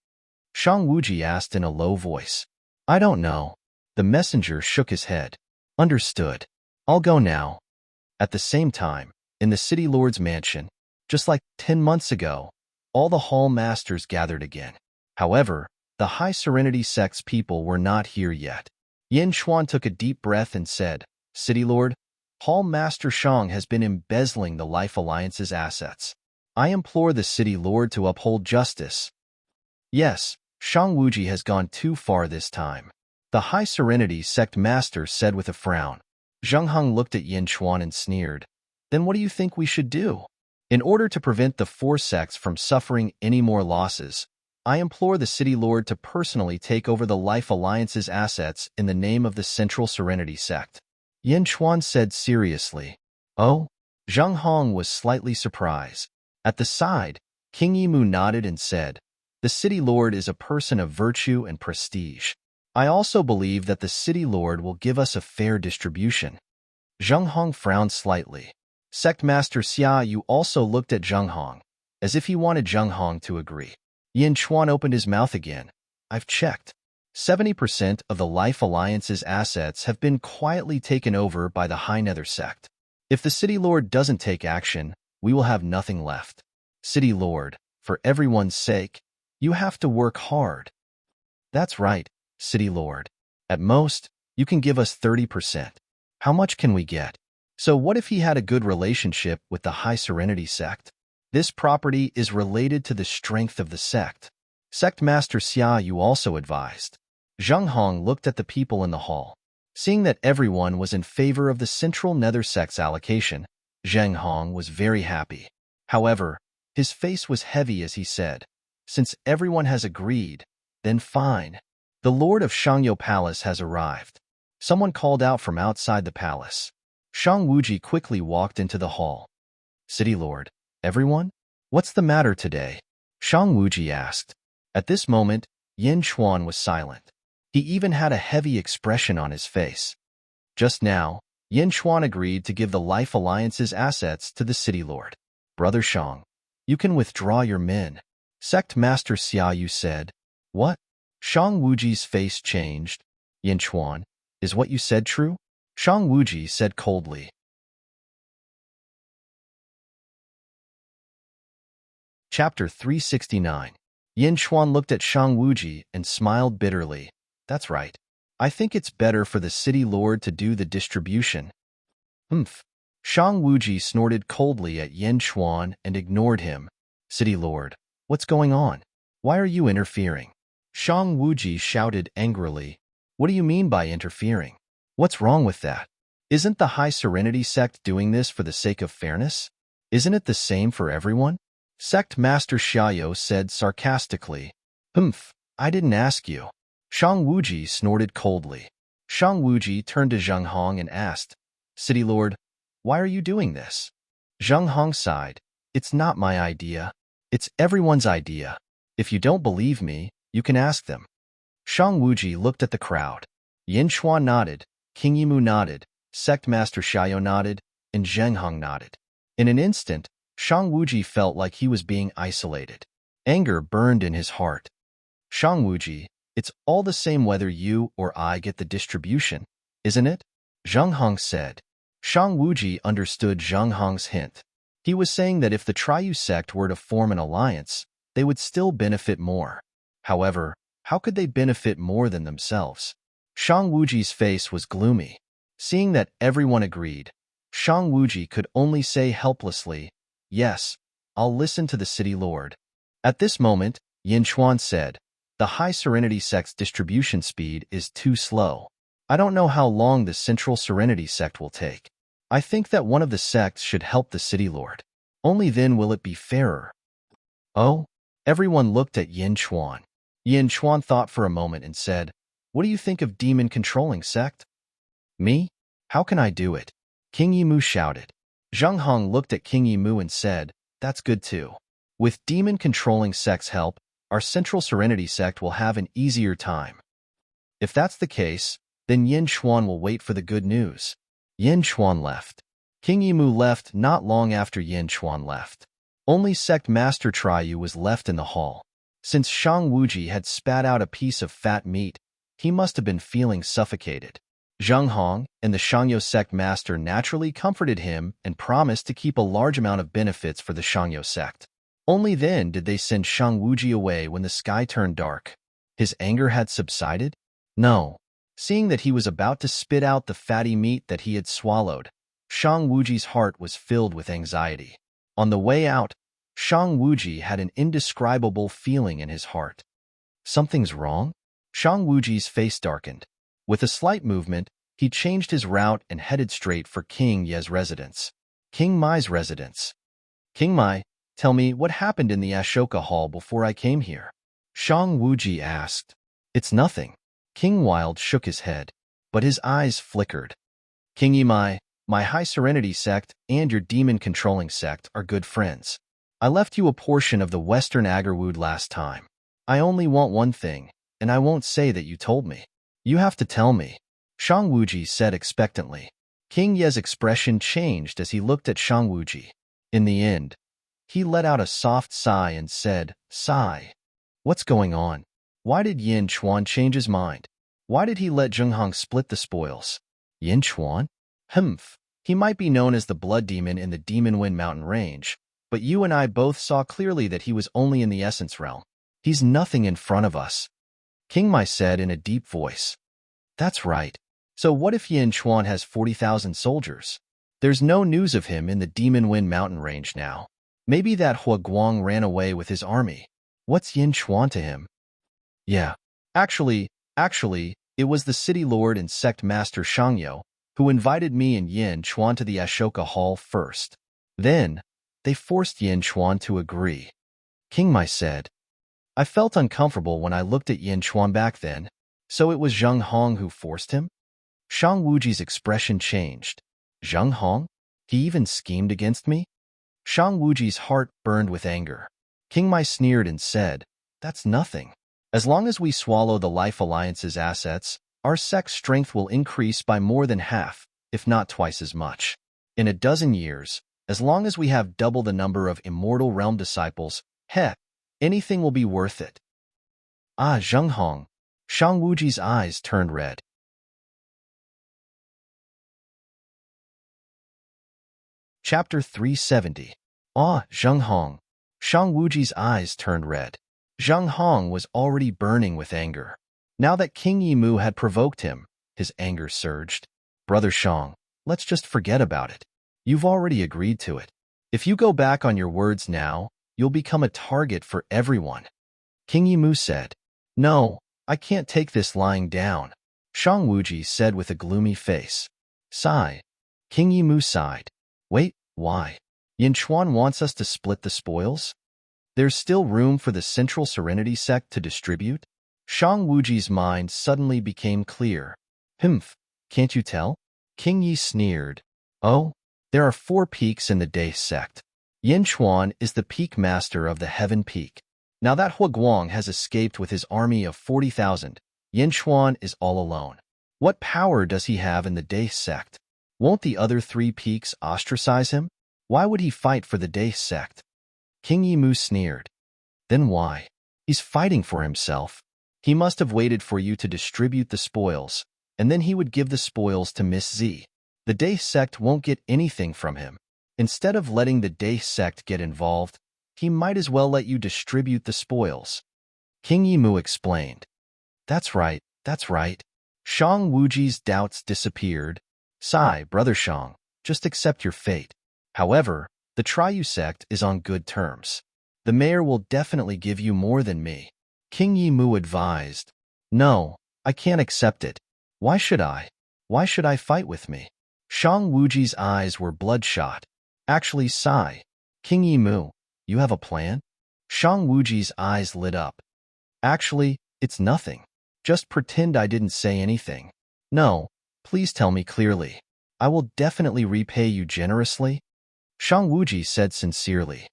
Shang Wuji asked in a low voice. I don't know. The messenger shook his head. Understood. I'll go now. At the same time, in the city lord's mansion, just like 10 months ago, all the hall masters gathered again. However, the High Serenity sect's people were not here yet. Yin Chuan took a deep breath and said, City Lord, Hall Master Shang has been embezzling the Life Alliance's assets. I implore the City Lord to uphold justice. Yes, Shang Wuji has gone too far this time, the High Serenity sect master said with a frown. Zheng Heng looked at Yin Chuan and sneered. Then what do you think we should do? In order to prevent the 4 sects from suffering any more losses, I implore the City Lord to personally take over the Life Alliance's assets in the name of the Central Serenity sect. Yin Chuan said seriously. Oh? Zheng Heng was slightly surprised. At the side, King Yimu nodded and said, The City Lord is a person of virtue and prestige. I also believe that the City Lord will give us a fair distribution. Zheng Heng frowned slightly. Sect Master Xia Yu also looked at Zheng Heng, as if he wanted Zheng Heng to agree. Yin Chuan opened his mouth again. I've checked. 70% of the Life Alliance's assets have been quietly taken over by the High Nether sect. If the City Lord doesn't take action, we will have nothing left. City Lord, for everyone's sake, you have to work hard. That's right, City Lord. At most, you can give us 30%. How much can we get? So what if he had a good relationship with the High Serenity sect? This property is related to the strength of the sect. Sect Master Xia Yu also advised. Zheng Heng looked at the people in the hall. Seeing that everyone was in favor of the Central Nether sect's allocation, Zheng Heng was very happy. However, his face was heavy as he said, Since everyone has agreed, then fine. The Lord of Shangyo Palace has arrived. Someone called out from outside the palace. Shang Wuji quickly walked into the hall. City Lord, everyone? What's the matter today? Shang Wuji asked. At this moment, Yin Chuan was silent. He even had a heavy expression on his face. Just now, Yin Chuan agreed to give the Life Alliance's assets to the City Lord. Brother Shang, you can withdraw your men. Sect Master Xia Yu said. What? Shang Wuji's face changed. Yin Chuan, is what you said true? Shang Wuji said coldly. Chapter 369. Yin Chuan looked at Shang Wuji and smiled bitterly. That's right. I think it's better for the City Lord to do the distribution. Humph. Shang Wuji snorted coldly at Yin Chuan and ignored him. City Lord, what's going on? Why are you interfering? Shang Wuji shouted angrily. What do you mean by interfering? What's wrong with that? Isn't the High Serenity sect doing this for the sake of fairness? Isn't it the same for everyone? Sect Master Xiaoyo said sarcastically. Humph, I didn't ask you. Shang Wuji snorted coldly. Shang Wuji turned to Zheng Hong and asked, City Lord, why are you doing this? Zheng Hong sighed. It's not my idea. It's everyone's idea. If you don't believe me, you can ask them. Shang Wuji looked at the crowd. Yin Chuan nodded, King Yimu nodded, Sect Master Xiao nodded, and Zheng Hong nodded. In an instant, Shang Wuji felt like he was being isolated. Anger burned in his heart. Shang Wuji, it's all the same whether you or I get the distribution, isn't it? Zheng Hong said. Shang Wuji understood Zheng Hong's hint. He was saying that if the Triyu sect were to form an alliance, they would still benefit more. However, how could they benefit more than themselves? Shang Wuji's face was gloomy. Seeing that everyone agreed, Shang Wuji could only say helplessly, Yes, I'll listen to the city lord. At this moment, Yin Chuan said, The High Serenity sect's distribution speed is too slow. I don't know how long the Central Serenity sect will take. I think that one of the sects should help the city lord. Only then will it be fairer. Oh? Everyone looked at Yin Chuan. Yin Chuan thought for a moment and said, What do you think of demon-controlling sect? Me? How can I do it? King Yimu shouted. Zheng Hong looked at King Yimu and said, That's good too. With demon-controlling sect's help, our Central Serenity sect will have an easier time. If that's the case, then Yin Chuan will wait for the good news. Yin Chuan left. King Yimu left not long after Yin Chuan left. Only Sect Master Triyu was left in the hall. Since Shang Wuji had spat out a piece of fat meat, he must have been feeling suffocated. Zheng Hong and the Shangyo sect master naturally comforted him and promised to keep a large amount of benefits for the Shangyo sect. Only then did they send Shang Wuji away when the sky turned dark. His anger had subsided? No. Seeing that he was about to spit out the fatty meat that he had swallowed, Shang Wuji's heart was filled with anxiety. On the way out, Shang Wuji had an indescribable feeling in his heart. Something's wrong? Shang Wuji's face darkened. With a slight movement, he changed his route and headed straight for King Ye's residence. King Mai's residence. King Mai, tell me what happened in the Ashoka Hall before I came here. Shang Wuji asked. It's nothing. King Wild shook his head, but his eyes flickered. King Yimai, my High Serenity sect and your demon-controlling sect are good friends. I left you a portion of the Western Agarwood last time. I only want one thing, and I won't say that you told me. You have to tell me. Shang Wuji said expectantly. King Ye's expression changed as he looked at Shang Wuji. In the end, he let out a soft sigh and said, Sigh. What's going on? Why did Yin Chuan change his mind? Why did he let Zheng Hong split the spoils? Yin Chuan? Humph. He might be known as the blood demon in the Demon Wind Mountain range, but you and I both saw clearly that he was only in the essence realm. He's nothing in front of us. King Mai said in a deep voice. That's right. So what if Yin Chuan has 40,000 soldiers? There's no news of him in the Demon Wind Mountain range now. Maybe that Hua Guang ran away with his army. What's Yin Chuan to him? Yeah. Actually, it was the city lord and sect master Shangyo who invited me and Yin Chuan to the Ashoka Hall first. Then, they forced Yin Chuan to agree. King Mai said. I felt uncomfortable when I looked at Yin Chuan back then, so it was Zheng Hong who forced him? Shang Wuji's expression changed. Zheng Hong? He even schemed against me? Shang Wuji's heart burned with anger. King Mai sneered and said, That's nothing. As long as we swallow the Life Alliance's assets, our sect's strength will increase by more than half, if not twice as much. In a dozen years, as long as we have double the number of Immortal Realm disciples, anything will be worth it. Ah, Zheng Hong. Shang Wuji's eyes turned red. Chapter 370. Ah, Zheng Hong. Shang Wuji's eyes turned red. Zheng Hong was already burning with anger. Now that King Yimu had provoked him, his anger surged. Brother Shang, let's just forget about it. You've already agreed to it. If you go back on your words now, you'll become a target for everyone. King Yimu said. No, I can't take this lying down. Shang Wuji said with a gloomy face. Sigh. King Yimu sighed. Wait, why? Yin Chuan wants us to split the spoils? There's still room for the Central Serenity sect to distribute? Shang Wuji's mind suddenly became clear. Humph, can't you tell? King Yi sneered. Oh, there are 4 peaks in the Day sect. Yin Chuan is the peak master of the Heaven Peak. Now that Huaguang has escaped with his army of 40,000, Yin Chuan is all alone. What power does he have in the Day sect? Won't the other 3 peaks ostracize him? Why would he fight for the Day sect? King Yimu sneered. Then why? He's fighting for himself. He must have waited for you to distribute the spoils, and then he would give the spoils to Miss Z. The Day sect won't get anything from him. Instead of letting the Day sect get involved, he might as well let you distribute the spoils. King Yimu explained. That's right, that's right. Shang Wuji's doubts disappeared. Sigh, Brother Shang, just accept your fate. However, the Triyu sect is on good terms. The mayor will definitely give you more than me. King Yimu advised. No, I can't accept it. Why should I? Why should I fight with me? Shang Wuji's eyes were bloodshot. Actually, sigh. King Yimu, you have a plan? Shang Wuji's eyes lit up. Actually, it's nothing. Just pretend I didn't say anything. No, please tell me clearly. I will definitely repay you generously. Shang Wuji said sincerely.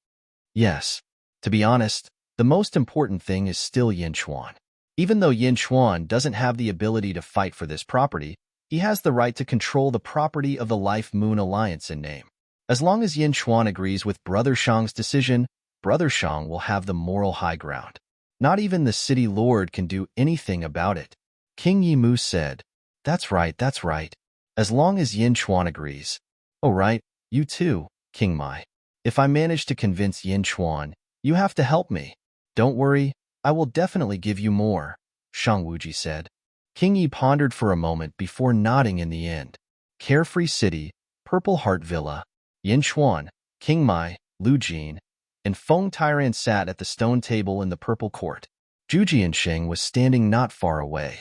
Yes. To be honest, the most important thing is still Yin Chuan. Even though Yin Chuan doesn't have the ability to fight for this property, he has the right to control the property of the Life Moon Alliance in name. As long as Yin Chuan agrees with Brother Shang's decision, Brother Shang will have the moral high ground. Not even the city lord can do anything about it. King Yimu said, That's right, that's right. As long as Yin Chuan agrees. Oh right, you too, King Mai. If I manage to convince Yin Chuan, you have to help me. Don't worry, I will definitely give you more, Shang Wuji said. King Yi pondered for a moment before nodding in the end. Carefree City, Purple Heart Villa, Yin Chuan, King Mai, Lu Jin, and Feng Tairan sat at the stone table in the Purple Court. Zhu Jiansheng was standing not far away.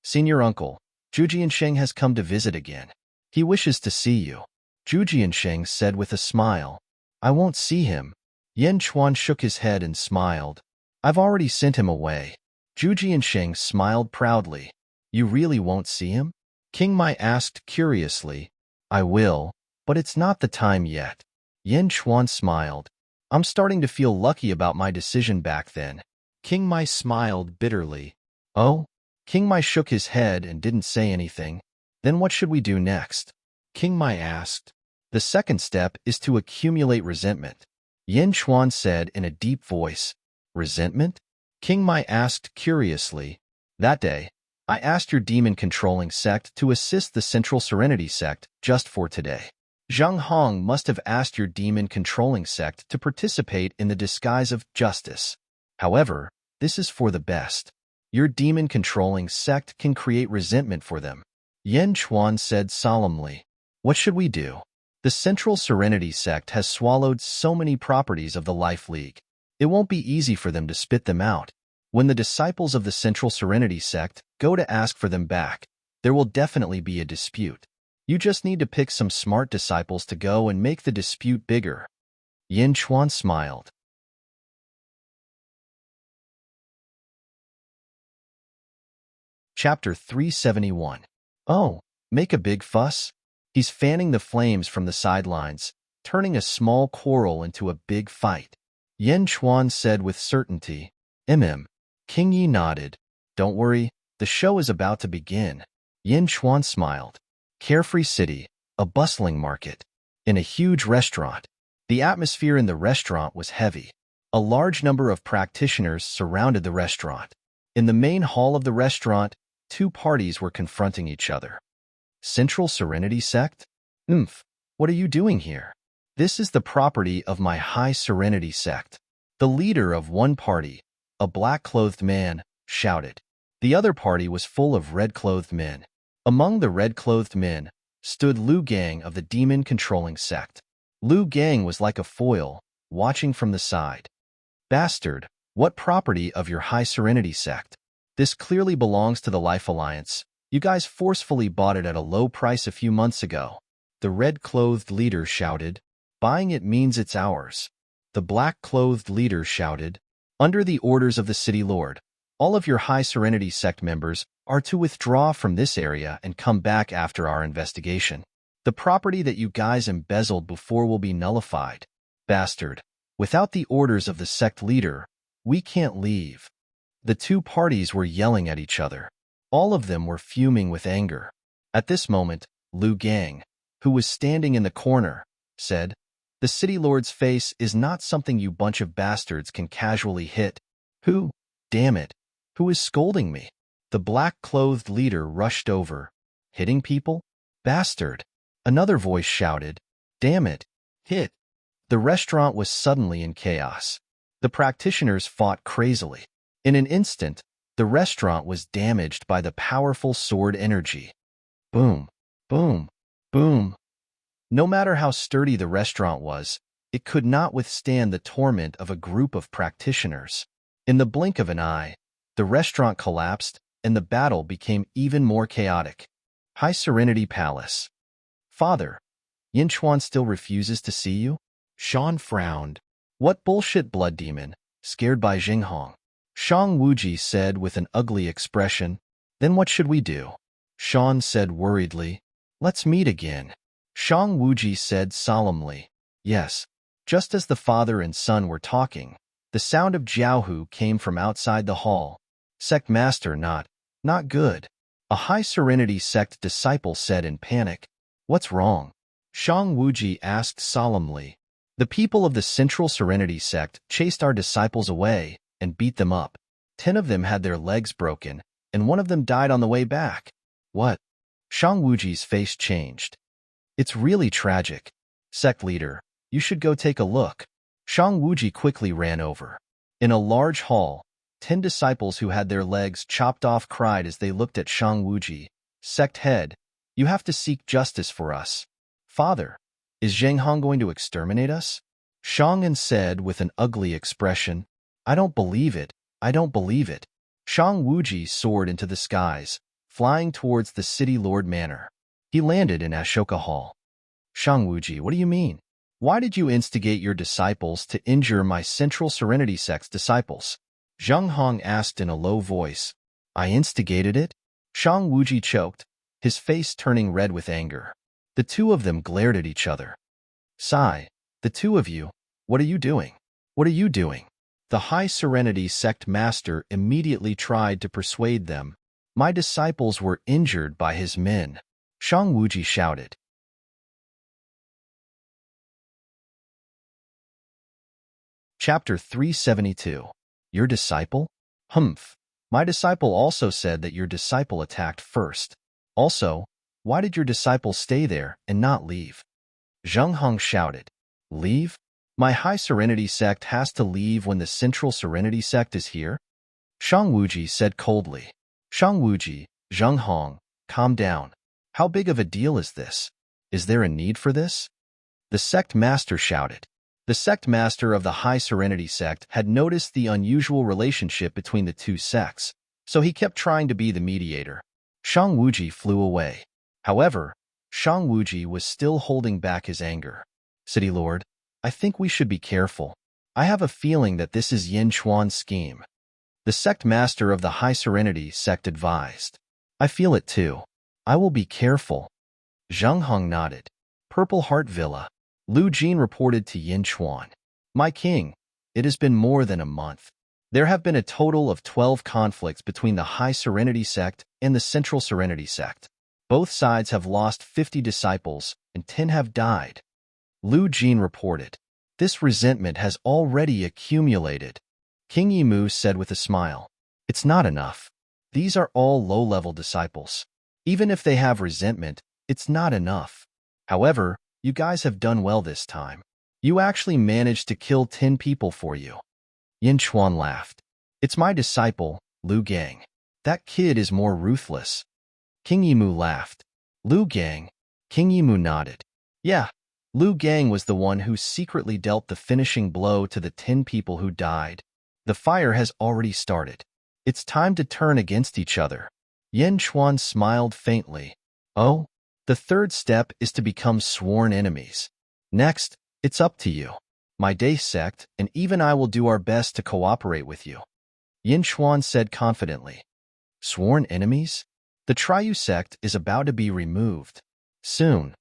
Senior Uncle, Zhu Jiansheng has come to visit again. He wishes to see you. Zhu Jiansheng said with a smile. I won't see him. Yin Chuan shook his head and smiled. I've already sent him away. Zhu Jiansheng smiled proudly. You really won't see him? King Mai asked curiously. I will, but it's not the time yet. Yin Chuan smiled. I'm starting to feel lucky about my decision back then. King Mai smiled bitterly. Oh? King Mai shook his head and didn't say anything. Then what should we do next? King Mai asked. The second step is to accumulate resentment. Yin Chuan said in a deep voice. Resentment? King Mai asked curiously. That day, I asked your demon-controlling sect to assist the Central Serenity sect just for today. Zhang Hong must have asked your demon-controlling sect to participate in the disguise of justice. However, this is for the best. Your demon-controlling sect can create resentment for them. Yin Chuan said solemnly. What should we do? The Central Serenity sect has swallowed so many properties of the Life League. It won't be easy for them to spit them out. When the disciples of the Central Serenity sect go to ask for them back, there will definitely be a dispute. You just need to pick some smart disciples to go and make the dispute bigger. Yin Chuan smiled. Chapter 371. Oh, make a big fuss? He's fanning the flames from the sidelines, turning a small quarrel into a big fight. Yin Chuan said with certainty. King Yi nodded. Don't worry, the show is about to begin. Yin Chuan smiled. Carefree City, a bustling market. In a huge restaurant. The atmosphere in the restaurant was heavy. A large number of practitioners surrounded the restaurant. In the main hall of the restaurant, 2 parties were confronting each other. Central Serenity Sect? What are you doing here? This is the property of my High Serenity Sect. The leader of one party, a black-clothed man, shouted. The other party was full of red-clothed men. Among the red-clothed men stood Lu Gang of the demon-controlling sect. Lu Gang was like a foil, watching from the side. Bastard, what property of your High Serenity sect? This clearly belongs to the Life Alliance. You guys forcefully bought it at a low price a few months ago. The red-clothed leader shouted. Buying it means it's ours. The black-clothed leader shouted. Under the orders of the city lord, All of your High Serenity sect members are to withdraw from this area and come back after our investigation. The property that you guys embezzled before will be nullified. Bastard. Without the orders of the sect leader, we can't leave. The two parties were yelling at each other. All of them were fuming with anger. At this moment, Liu Gang, who was standing in the corner, said, "The city lord's face is not something you bunch of bastards can casually hit." Who? Damn it. Who is scolding me? The black-clothed leader rushed over. Hitting people? Bastard. Another voice shouted, "Damn it. Hit." The restaurant was suddenly in chaos. The practitioners fought crazily. In an instant, the restaurant was damaged by the powerful sword energy. Boom, boom, boom. No matter how sturdy the restaurant was, it could not withstand the torment of a group of practitioners. In the blink of an eye, the restaurant collapsed and the battle became even more chaotic. High Serenity Palace. Father, Yinchuan still refuses to see you? Sean frowned. What bullshit, blood demon, scared by Jinghong. Shang Wuji said with an ugly expression. Then what should we do? Sean said worriedly. Let's meet again. Shang Wuji said solemnly. Yes. Just as the father and son were talking, the sound of Jiaohu came from outside the hall. Sect master, not good. A High Serenity sect disciple said in panic. What's wrong? Shang Wuji asked solemnly. The people of the Central Serenity sect chased our disciples away and beat them up. 10 of them had their legs broken, and one of them died on the way back. What? Shang Wuji's face changed. It's really tragic. Sect leader, you should go take a look. Shang Wuji quickly ran over. In a large hall, 10 disciples who had their legs chopped off cried as they looked at Shang Wuji. Sect head, you have to seek justice for us. Father, is Zhenghong going to exterminate us? Shang said with an ugly expression. I don't believe it. I don't believe it. Shang Wuji soared into the skies, flying towards the city lord manor. He landed in Ashoka Hall. Shang Wuji, what do you mean? Why did you instigate your disciples to injure my Central Serenity sect's disciples? Zheng Hong asked in a low voice. I instigated it? Shang Wuji choked, his face turning red with anger. The two of them glared at each other. Sigh, the two of you, what are you doing? What are you doing? The High Serenity sect master immediately tried to persuade them. My disciples were injured by his men. Shang Wuji shouted. Chapter 372. Your disciple? Humph. My disciple also said that your disciple attacked first. Also, why did your disciple stay there and not leave? Zheng Hong shouted. Leave? My High Serenity sect has to leave when the Central Serenity sect is here? Shang Wuji said coldly. Shang Wuji, Zheng Hong, calm down. How big of a deal is this? Is there a need for this? The sect master shouted. The sect master of the High Serenity sect had noticed the unusual relationship between the two sects, so he kept trying to be the mediator. Shang Wuji flew away. However, Shang Wuji was still holding back his anger. City Lord, I think we should be careful. I have a feeling that this is Yin Chuan's scheme. The sect master of the High Serenity sect advised. I feel it too. I will be careful. Zheng Hong nodded. Purple Heart Villa. Lu Jin reported to Yin Chuan. My king, it has been more than a month. There have been a total of 12 conflicts between the High Serenity sect and the Central Serenity sect. Both sides have lost 50 disciples and 10 have died. Lu Jin reported. This resentment has already accumulated. King Yimu said with a smile. It's not enough. These are all low-level disciples. Even if they have resentment, it's not enough. However, you guys have done well this time. You actually managed to kill 10 people for you. Yin Chuan laughed. It's my disciple, Liu Gang. That kid is more ruthless. King Yimu laughed. Liu Gang? King Yimu nodded. Yeah, Liu Gang was the one who secretly dealt the finishing blow to the 10 people who died. The fire has already started. It's time to turn against each other. Yin Chuan smiled faintly. Oh? The third step is to become sworn enemies. Next, it's up to you. My Day sect and even I will do our best to cooperate with you. Yin Chuan said confidently. Sworn enemies? The Triu sect is about to be removed. Soon.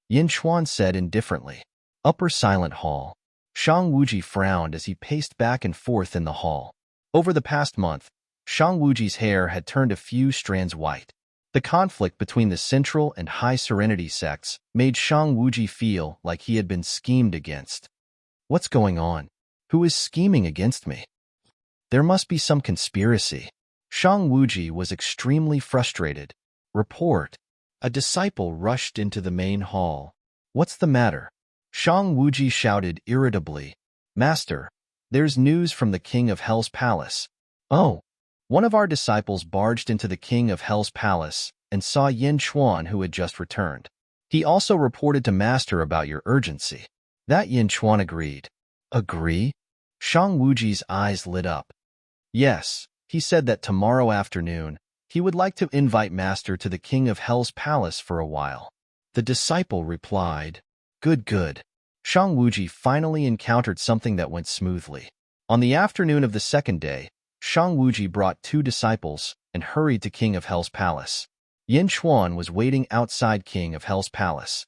Yin Chuan said indifferently. Upper Silent Hall. Shang Wuji frowned as he paced back and forth in the hall. Over the past month, Shang Wuji's hair had turned a few strands white. The conflict between the Central and High Serenity sects made Shang Wuji feel like he had been schemed against. What's going on? Who is scheming against me? There must be some conspiracy. Shang Wuji was extremely frustrated. Report. A disciple rushed into the main hall. What's the matter? Shang Wuji shouted irritably. Master, there's news from the King of Hell's Palace. Oh. One of our disciples barged into the King of Hell's Palace and saw Yin Chuan, who had just returned. He also reported to Master about your urgency. That Yin Chuan agreed. Agree? Shang Wuji's eyes lit up. Yes, he said that tomorrow afternoon he would like to invite Master to the King of Hell's Palace for a while. The disciple replied. Good, good. Shang Wuji finally encountered something that went smoothly. On the afternoon of the second day, Shang Wuji brought 2 disciples and hurried to King of Hell's Palace. Yin Chuan was waiting outside King of Hell's Palace.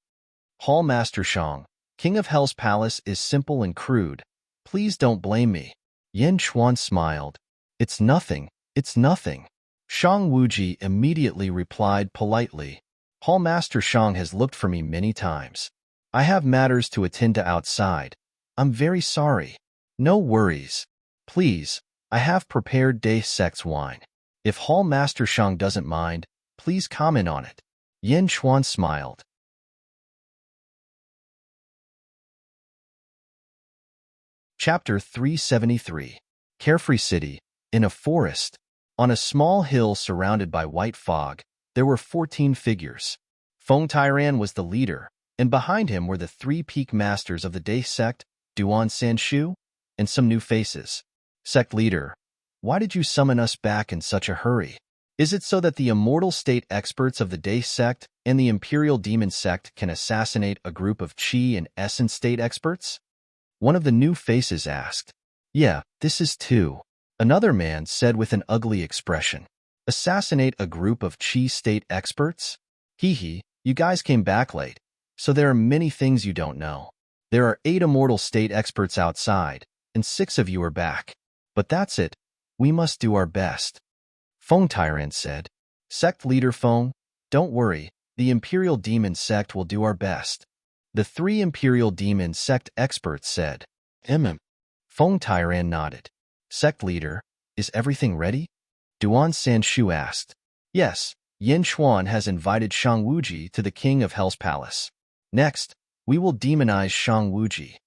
Hall Master Shang, King of Hell's Palace is simple and crude. Please don't blame me. Yin Chuan smiled. It's nothing, it's nothing. Shang Wuji immediately replied politely. Hall Master Shang has looked for me many times. I have matters to attend to outside. I'm very sorry. No worries. Please, I have prepared Day Sect's wine. If Hall Master Shang doesn't mind, please comment on it. Yin Chuan smiled. Chapter 373. Carefree City. In a forest. On a small hill surrounded by white fog, there were 14 figures. Feng Tairan was the leader, and behind him were the 3 peak masters of the Day Sect, Duan Sanshu, and some new faces. Sect leader, why did you summon us back in such a hurry? Is it so that the immortal state experts of the Day Sect and the Imperial Demon Sect can assassinate a group of Qi and Essence state experts? One of the new faces asked. Yeah, this is too. Another man said with an ugly expression. Assassinate a group of Qi state experts? Hee hee, you guys came back late, so there are many things you don't know. There are 8 immortal state experts outside, and 6 of you are back. But that's it. We must do our best. Feng Tyrant said. Sect leader Feng, don't worry, the Imperial Demon Sect will do our best. The 3 Imperial Demon Sect experts said. Feng Tyrant nodded. Sect leader, is everything ready? Duan Sanshu asked. Yes, Yin Chuan has invited Shang Wuji to the King of Hell's Palace. Next, we will demonize Shang Wuji.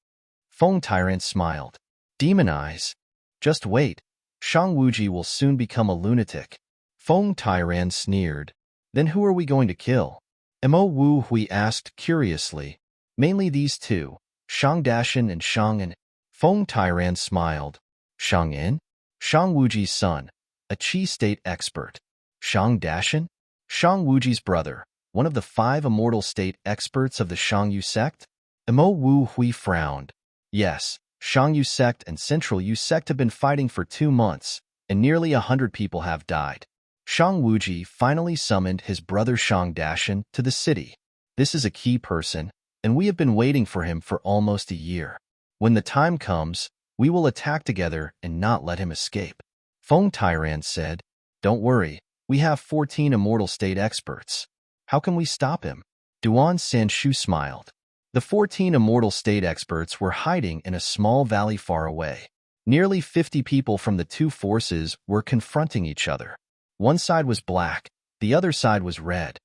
Feng Tyrant smiled. Demonize? Just wait. Shang Wuji will soon become a lunatic. Feng Tyrant sneered. Then who are we going to kill? Mo Wu Hui asked curiously. Mainly these 2, Shang Dashan and Shang En. Feng Tyrant smiled. Shang En? Shang Wuji's son, a Qi state expert. Shang Dashan? Shang Wuji's brother, one of the 5 immortal state experts of the Shang Yu sect? Mo Wu Hui frowned. Yes, Shang Yu sect and Central Yu sect have been fighting for 2 months, and nearly 100 people have died. Shang Wuji finally summoned his brother Shang Dashan to the city. This is a key person, and we have been waiting for him for almost a year. When the time comes, we will attack together and not let him escape. Feng Tyrant said, Don't worry, we have 14 immortal state experts. How can we stop him? Duan Sanshu smiled. The 14 immortal state experts were hiding in a small valley far away. Nearly 50 people from the 2 forces were confronting each other. One side was black, the other side was red.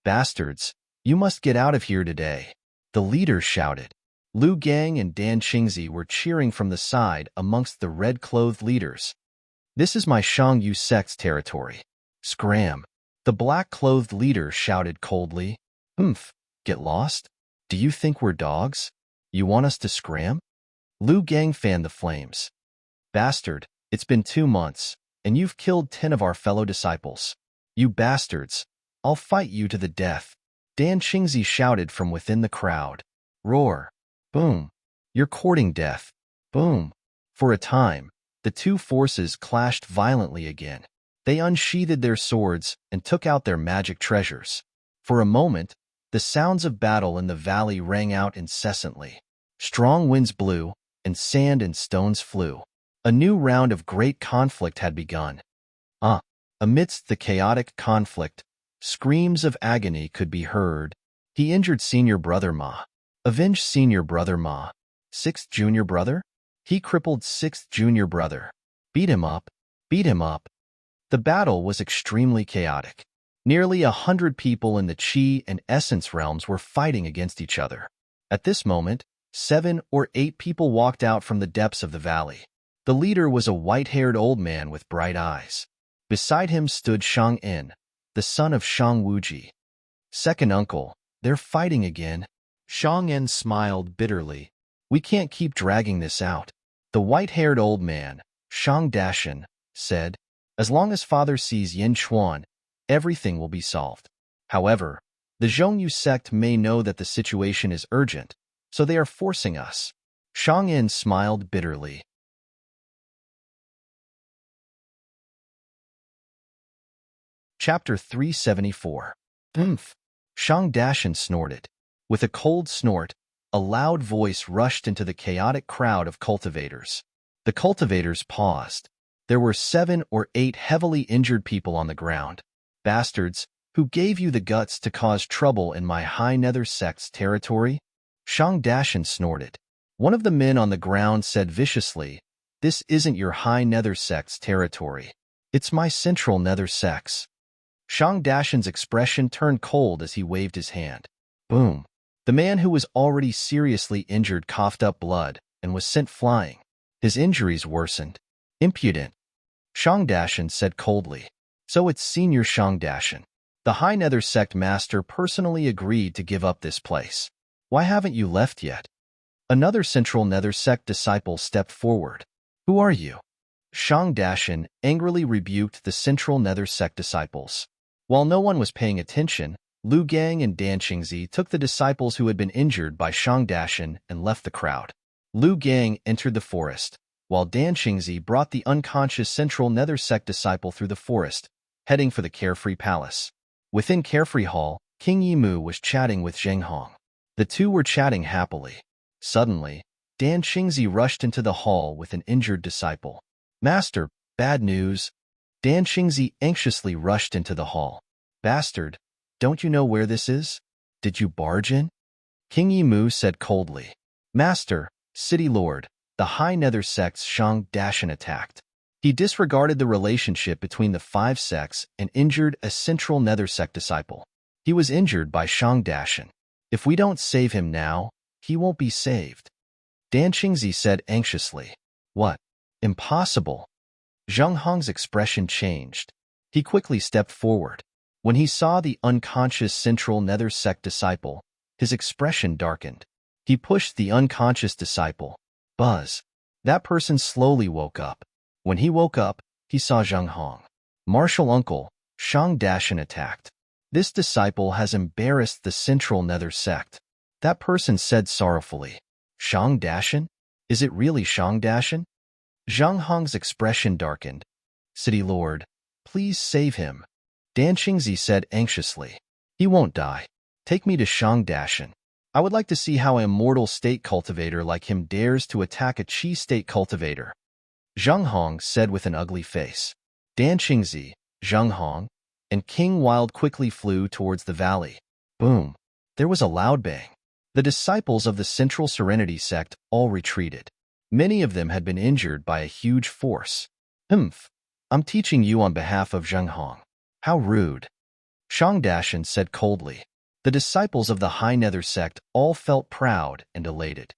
Bastards, you must get out of here today. The leaders shouted. Lu Gang and Dan Qingzi were cheering from the side amongst the red-clothed leaders. This is my Shang Yu sect's territory. Scram. The black-clothed leader shouted coldly. Get lost? Do you think we're dogs? You want us to scram? Lu Gang fanned the flames. Bastard, it's been 2 months, and you've killed 10 of our fellow disciples. You bastards, I'll fight you to the death. Dan Qingzi shouted from within the crowd. Roar. Boom. You're courting death. Boom. For a time, The two forces clashed violently again. They unsheathed their swords and took out their magic treasures. For a moment, the sounds of battle in the valley rang out incessantly. Strong winds blew, and sand and stones flew. A new round of great conflict had begun. Amidst the chaotic conflict, screams of agony could be heard. He injured senior brother Ma. Avenged senior brother Ma. Sixth junior brother? He crippled sixth junior brother. Beat him up. Beat him up. The battle was extremely chaotic. Nearly 100 people in the Chi and Essence realms were fighting against each other. At this moment, 7 or 8 people walked out from the depths of the valley. The leader was a white-haired old man with bright eyes. Beside him stood Shang-En, the son of Shang Wuji. Second uncle, they're fighting again. Shang-En smiled bitterly. We can't keep dragging this out. The white-haired old man, Shang Dashan, said, as long as father sees Yin Chuan, everything will be solved. However, the Zhongyu sect may know that the situation is urgent, so they are forcing us. Shang-En smiled bitterly. Chapter 374. Shang Dashan snorted. With a cold snort, a loud voice rushed into the chaotic crowd of cultivators. The cultivators paused. There were 7 or 8 heavily injured people on the ground. Bastards, who gave you the guts to cause trouble in my high nether sect's territory? Shang Dashan snorted. One of the men on the ground said viciously, this isn't your high nether sect's territory. It's my central nether sect's. Shang Dashan's expression turned cold as he waved his hand. Boom. The man who was already seriously injured coughed up blood and was sent flying. His injuries worsened. Impudent. Shang Dashan said coldly. So it's Senior Shang Dashan. The High Nether Sect Master personally agreed to give up this place. Why haven't you left yet? Another Central Nether Sect disciple stepped forward. Who are you? Shang Dashan angrily rebuked the Central Nether Sect disciples. While no one was paying attention, Lu Gang and Dan Qingzi took the disciples who had been injured by Shang Dashan and left the crowd. Lu Gang entered the forest, while Dan Qingzi brought the unconscious Central Nether Sect disciple through the forest, heading for the Carefree Palace. Within Carefree Hall, King Yimu was chatting with Zheng Hong. The two were chatting happily. Suddenly, Dan Qingzi rushed into the hall with an injured disciple. Master, bad news. Dan Qingzi anxiously rushed into the hall. Bastard, don't you know where this is? Did you barge in? King Yimu said coldly. Master, City Lord, the High Nether Sect's Shang Dashan attacked. He disregarded the relationship between the 5 sects and injured a Central Nether Sect disciple. He was injured by Shang Dashan. If we don't save him now, he won't be saved. Dan Qingzi said anxiously. What? Impossible. Zheng Hong's expression changed. He quickly stepped forward. When he saw the unconscious Central Nether Sect disciple, his expression darkened. He pushed the unconscious disciple. Buzz. That person slowly woke up. When he woke up, he saw Zheng Hong. Martial uncle, Shang Dashan attacked. This disciple has embarrassed the Central Nether Sect. That person said sorrowfully. Shang Dashan? Is it really Shang Dashan? Zheng Hong's expression darkened. City Lord, please save him. Dan Qingzi said anxiously. He won't die. Take me to Shang Dashan. I would like to see how an immortal state cultivator like him dares to attack a Qi state cultivator. Zheng Hong said with an ugly face. Dan Qingzi, Zheng Hong, and King Wild quickly flew towards the valley. Boom. There was a loud bang. The disciples of the Central Serenity Sect all retreated. Many of them had been injured by a huge force. I'm teaching you on behalf of Zheng Hong. How rude. Shang Dashan said coldly. The disciples of the High Nether Sect all felt proud and elated.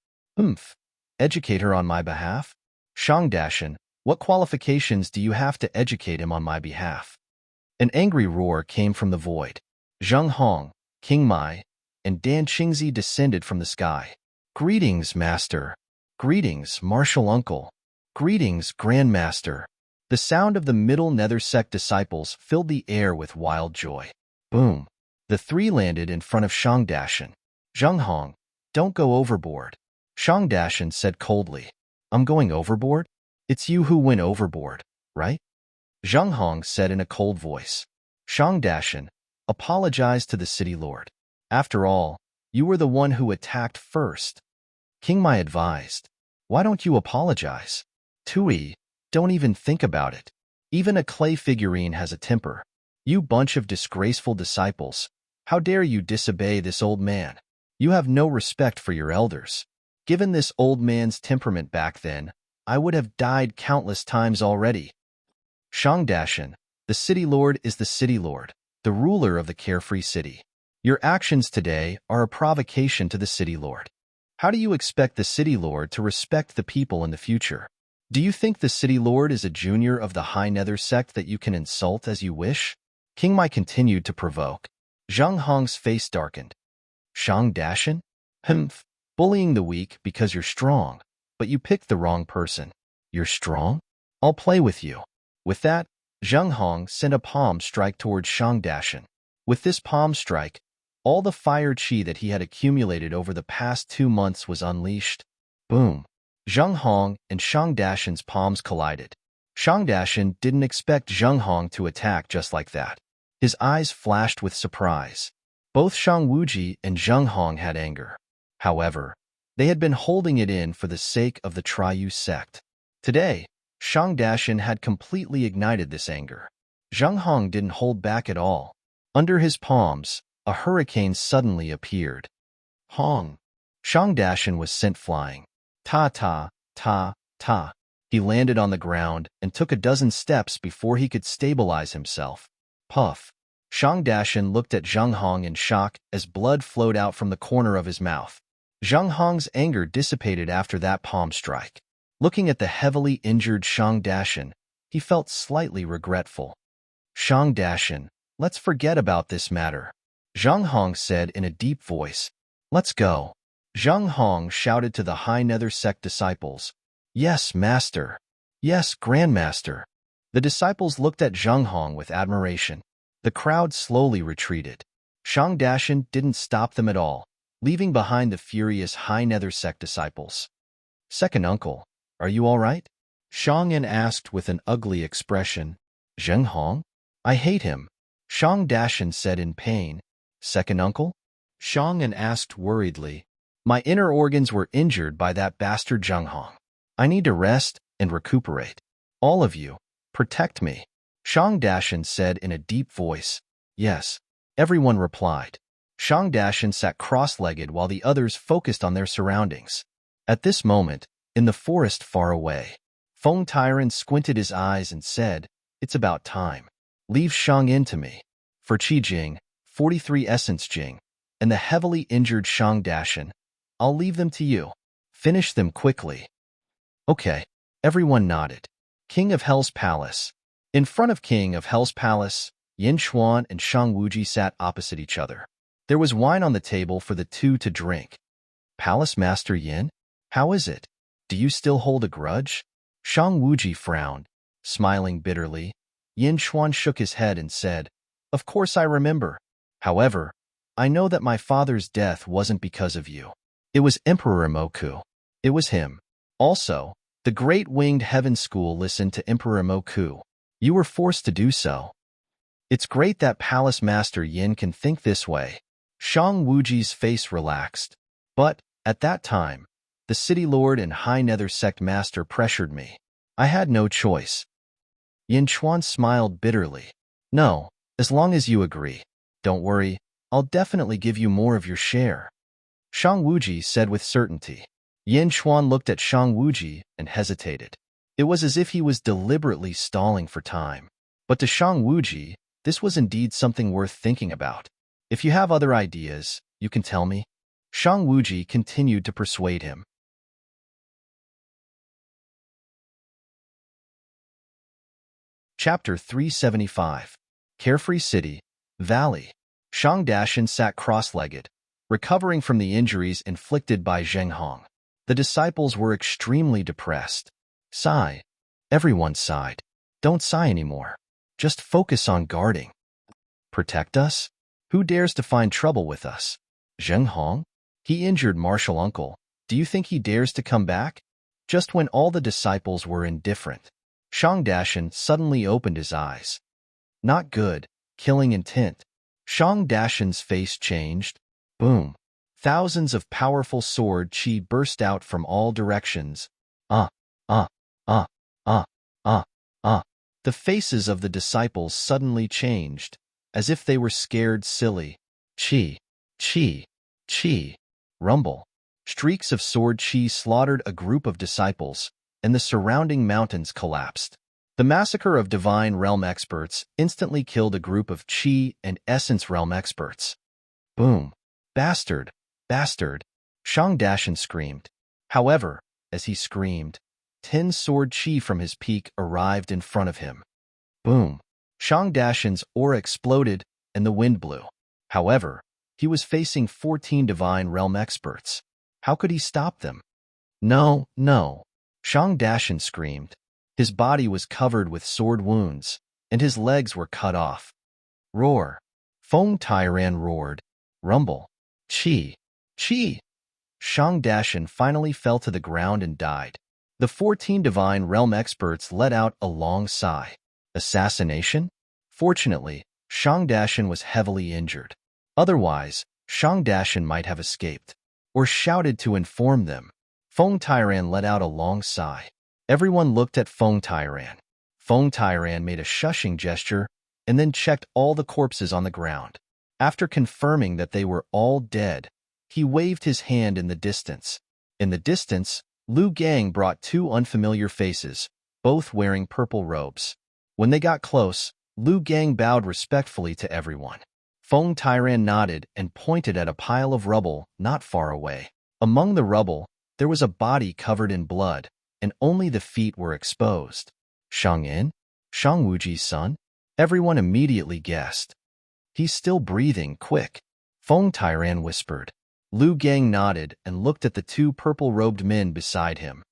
Educate her on my behalf? Shang Dashan, what qualifications do you have to educate him on my behalf? An angry roar came from the void. Zheng Hong, King Mai, and Dan Qingzi descended from the sky. Greetings, Master. Greetings, Martial Uncle. Greetings, Grandmaster. The sound of the Middle Nether Sect disciples filled the air with wild joy. Boom. The 3 landed in front of Shang Dashan. Zheng Hong, don't go overboard. Shang Dashan said coldly. I'm going overboard? It's you who went overboard, right? Zheng Hong said in a cold voice. Shang Dashan, apologize to the city lord. After all, you were the one who attacked first. King Mai advised. Why don't you apologize? Tui, don't even think about it. Even a clay figurine has a temper. You bunch of disgraceful disciples. How dare you disobey this old man? You have no respect for your elders. Given this old man's temperament back then, I would have died countless times already. Shang Dashan, the city lord is the city lord, the ruler of the carefree city. Your actions today are a provocation to the city lord. How do you expect the city lord to respect the people in the future? Do you think the city lord is a junior of the High Nether sect that you can insult as you wish? King Mai continued to provoke. Zheng Hong's face darkened. Shang Dashan? Humph, bullying the weak because you're strong, but you picked the wrong person. You're strong? I'll play with you. With that, Zheng Hong sent a palm strike towards Shang Dashan. With this palm strike, all the fire chi that he had accumulated over the past 2 months was unleashed. Boom! Zheng Hong and Shang Dashan's palms collided. Shang Dashan didn't expect Zheng Hong to attack just like that. His eyes flashed with surprise. Both Shang Wuji and Zheng Hong had anger. However, they had been holding it in for the sake of the Triyu sect. Today, Shang Dashan had completely ignited this anger. Zheng Hong didn't hold back at all. Under his palms, a hurricane suddenly appeared. Hong! Shang Dashan was sent flying. Ta ta, ta, ta. He landed on the ground and took a dozen steps before he could stabilize himself. Puff! Shang Dashan looked at Zheng Hong in shock as blood flowed out from the corner of his mouth. Zheng Hong's anger dissipated after that palm strike. Looking at the heavily injured Shang Dashan, he felt slightly regretful. Shang Dashan, let's forget about this matter. Zheng Hong said in a deep voice. Let's go. Zheng Hong shouted to the High Nether sect disciples. Yes, master. Yes, grandmaster. The disciples looked at Zheng Hong with admiration. The crowd slowly retreated. Shang Dashan didn't stop them at all, leaving behind the furious High Nether sect disciples. Second uncle, are you all right? Shang An asked with an ugly expression. Zheng Hong? I hate him. Shang Dashan said in pain. Second uncle? Shang An asked worriedly. My inner organs were injured by that bastard Zheng Hong. I need to rest and recuperate. All of you, protect me. Shang Dashan said in a deep voice. Yes. Everyone replied. Shang Dashan sat cross-legged while the others focused on their surroundings. At this moment, in the forest far away, Feng Tyran squinted his eyes and said, It's about time. Leave Shang in to me. For Qi Jing, 43 Essence Jing, and the heavily injured Shang Dashan, I'll leave them to you. Finish them quickly. Okay. Everyone nodded. King of Hell's Palace. In front of King of Hell's Palace, Yin Chuan and Shang Wuji sat opposite each other. There was wine on the table for the two to drink. Palace Master Yin? How is it? Do you still hold a grudge? Shang Wuji frowned, smiling bitterly. Yin Chuan shook his head and said, Of course I remember. However, I know that my father's death wasn't because of you. It was Emperor Imoku. It was him. Also, the Great Winged Heaven School listened to Emperor Imoku. You were forced to do so. It's great that Palace Master Yin can think this way. Shang Wuji's face relaxed. But, at that time, the City Lord and High Nether Sect Master pressured me. I had no choice. Yin Chuan smiled bitterly. No, as long as you agree. Don't worry, I'll definitely give you more of your share. Shang Wuji said with certainty. Yin Chuan looked at Shang Wuji and hesitated. It was as if he was deliberately stalling for time. But to Shang Wuji, this was indeed something worth thinking about. If you have other ideas, you can tell me. Shang Wuji continued to persuade him. Chapter 375. Carefree City, Valley. Shang Dashan sat cross-legged, recovering from the injuries inflicted by Zheng Hong. The disciples were extremely depressed. Sigh. Everyone sighed. Don't sigh anymore. Just focus on guarding. Protect us? Who dares to find trouble with us? Zheng Hong? He injured Martial Uncle. Do you think he dares to come back? Just when all the disciples were indifferent, Shang Dashan suddenly opened his eyes. Not good, killing intent. Shang Dashan's face changed. Boom. Thousands of powerful sword chi burst out from all directions. Uh, uh, uh, uh, uh, uh. The faces of the disciples suddenly changed, as if they were scared silly. Chi, chi, chi. Rumble. Streaks of sword chi slaughtered a group of disciples, and the surrounding mountains collapsed. The massacre of Divine Realm experts instantly killed a group of Chi and Essence Realm experts. Boom. Bastard! Bastard! Shang Dashan screamed. However, as he screamed, 10 sword Chi from his peak arrived in front of him. Boom. Shang Dashan's aura exploded, and the wind blew. However, he was facing 14 Divine Realm experts. How could he stop them? No, no. Shang Dashan screamed. His body was covered with sword wounds, and his legs were cut off. Roar. Feng Tairan roared. Rumble. Chi. Chi. Shang Dashan finally fell to the ground and died. The 14 Divine Realm experts let out a long sigh. Assassination? Fortunately, Shang Dashan was heavily injured. Otherwise, Shang Dashan might have escaped, or shouted to inform them. Feng Tairan let out a long sigh. Everyone looked at Feng Tairan. Feng Tairan made a shushing gesture and then checked all the corpses on the ground. After confirming that they were all dead, he waved his hand in the distance. In the distance, Lu Gang brought 2 unfamiliar faces, both wearing purple robes. When they got close, Lu Gang bowed respectfully to everyone. Feng Tairan nodded and pointed at a pile of rubble not far away. Among the rubble, there was a body covered in blood, and only the feet were exposed. Shang Yin? Shang Wuji's son? Everyone immediately guessed. He's still breathing, quick. Feng Tairan whispered. Lu Gang nodded and looked at the 2 purple-robed men beside him.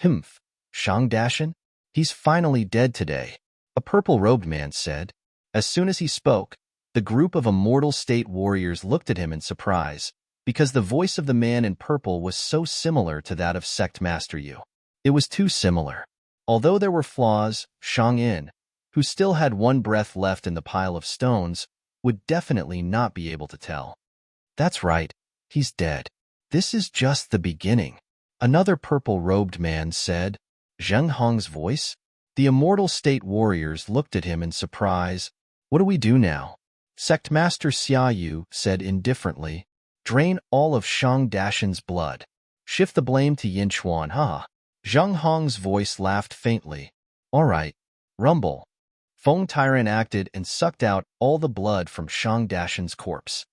Humph, Shang Dashan? He's finally dead today, a purple-robed man said. As soon as he spoke, the group of Immortal State warriors looked at him in surprise, because the voice of the man in purple was so similar to that of Sect Master Yu. It was too similar. Although there were flaws, Shang Yin, who still had 1 breath left in the pile of stones, would definitely not be able to tell. That's right, he's dead. This is just the beginning. Another purple-robed man said. Zheng Hong's voice? The Immortal State warriors looked at him in surprise. What do we do now? Sect Master Xia Yu said indifferently. Drain all of Shang Dashan's blood. Shift the blame to Yin Chuan, haha. Zheng Hong's voice laughed faintly. All right. Rumble. Feng Tairan acted and sucked out all the blood from Shang Dashan's corpse.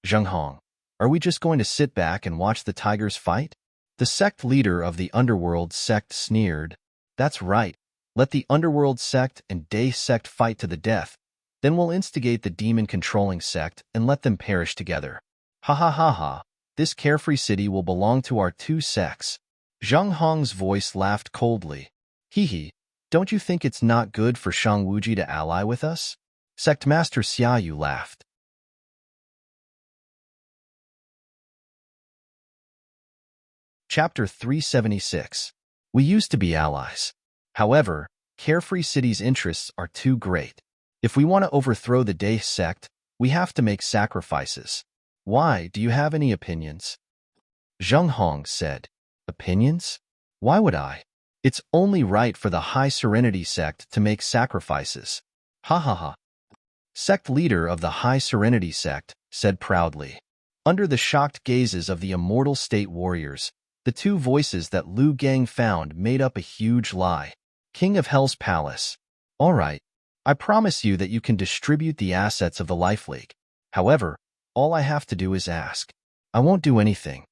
Zheng Hong, are we just going to sit back and watch the tigers fight? The sect leader of the Underworld sect sneered. That's right. Let the Underworld sect and Day sect fight to the death. Then we'll instigate the demon-controlling sect and let them perish together. Ha ha ha ha. This carefree city will belong to our 2 sects. Zheng Hong's voice laughed coldly. Hee hee. Don't you think it's not good for Shang Wuji to ally with us? Sect Master Xia Yu laughed. Chapter 376. We used to be allies. However, Carefree City's interests are too great. If we want to overthrow the Day sect, we have to make sacrifices. Why, do you have any opinions? Zheng Hong said. Opinions? Why would I? It's only right for the High Serenity sect to make sacrifices. Ha ha ha. Sect leader of the High Serenity sect said proudly. Under the shocked gazes of the Immortal State warriors, the 2 voices that Lu Gang found made up a huge lie. King of Hell's Palace. All right. I promise you that you can distribute the assets of the Life League. However, all I have to do is ask. I won't do anything.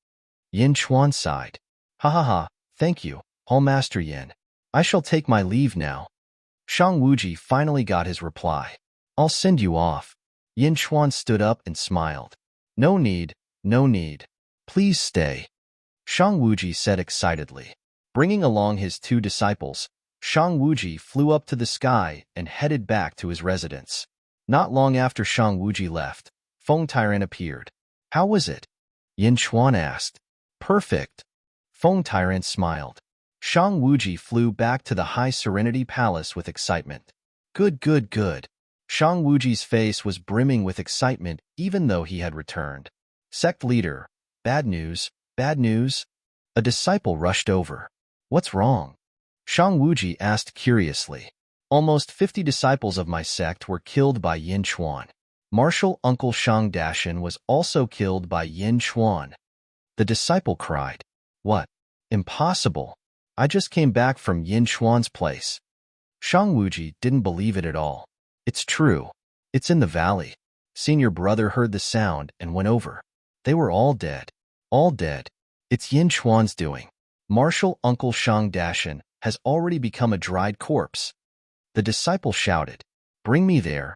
Yin Chuan sighed. Ha ha ha. Thank you, Hall Master Yin. I shall take my leave now. Shang Wuji finally got his reply. I'll send you off. Yin Chuan stood up and smiled. No need, no need. Please stay. Shang Wuji said excitedly. Bringing along his 2 disciples, Shang Wuji flew up to the sky and headed back to his residence. Not long after Shang Wuji left, Feng Tairan appeared. How was it? Yin Chuan asked. Perfect. Feng Tairan smiled. Shang Wuji flew back to the High Serenity Palace with excitement. Good, good, good. Shang Wuji's face was brimming with excitement even though he had returned. Sect leader, bad news, bad news. A disciple rushed over. What's wrong? Shang Wuji asked curiously. Almost 50 disciples of my sect were killed by Yin Chuan. Martial Uncle Shang Dashan was also killed by Yin Chuan. The disciple cried. What? Impossible. I just came back from Yin Chuan's place. Shang Wuji didn't believe it at all. It's true. It's in the valley. Senior brother heard the sound and went over. They were all dead. All dead. It's Yin Chuan's doing. Martial Uncle Shang Dashan has already become a dried corpse. The disciple shouted. Bring me there.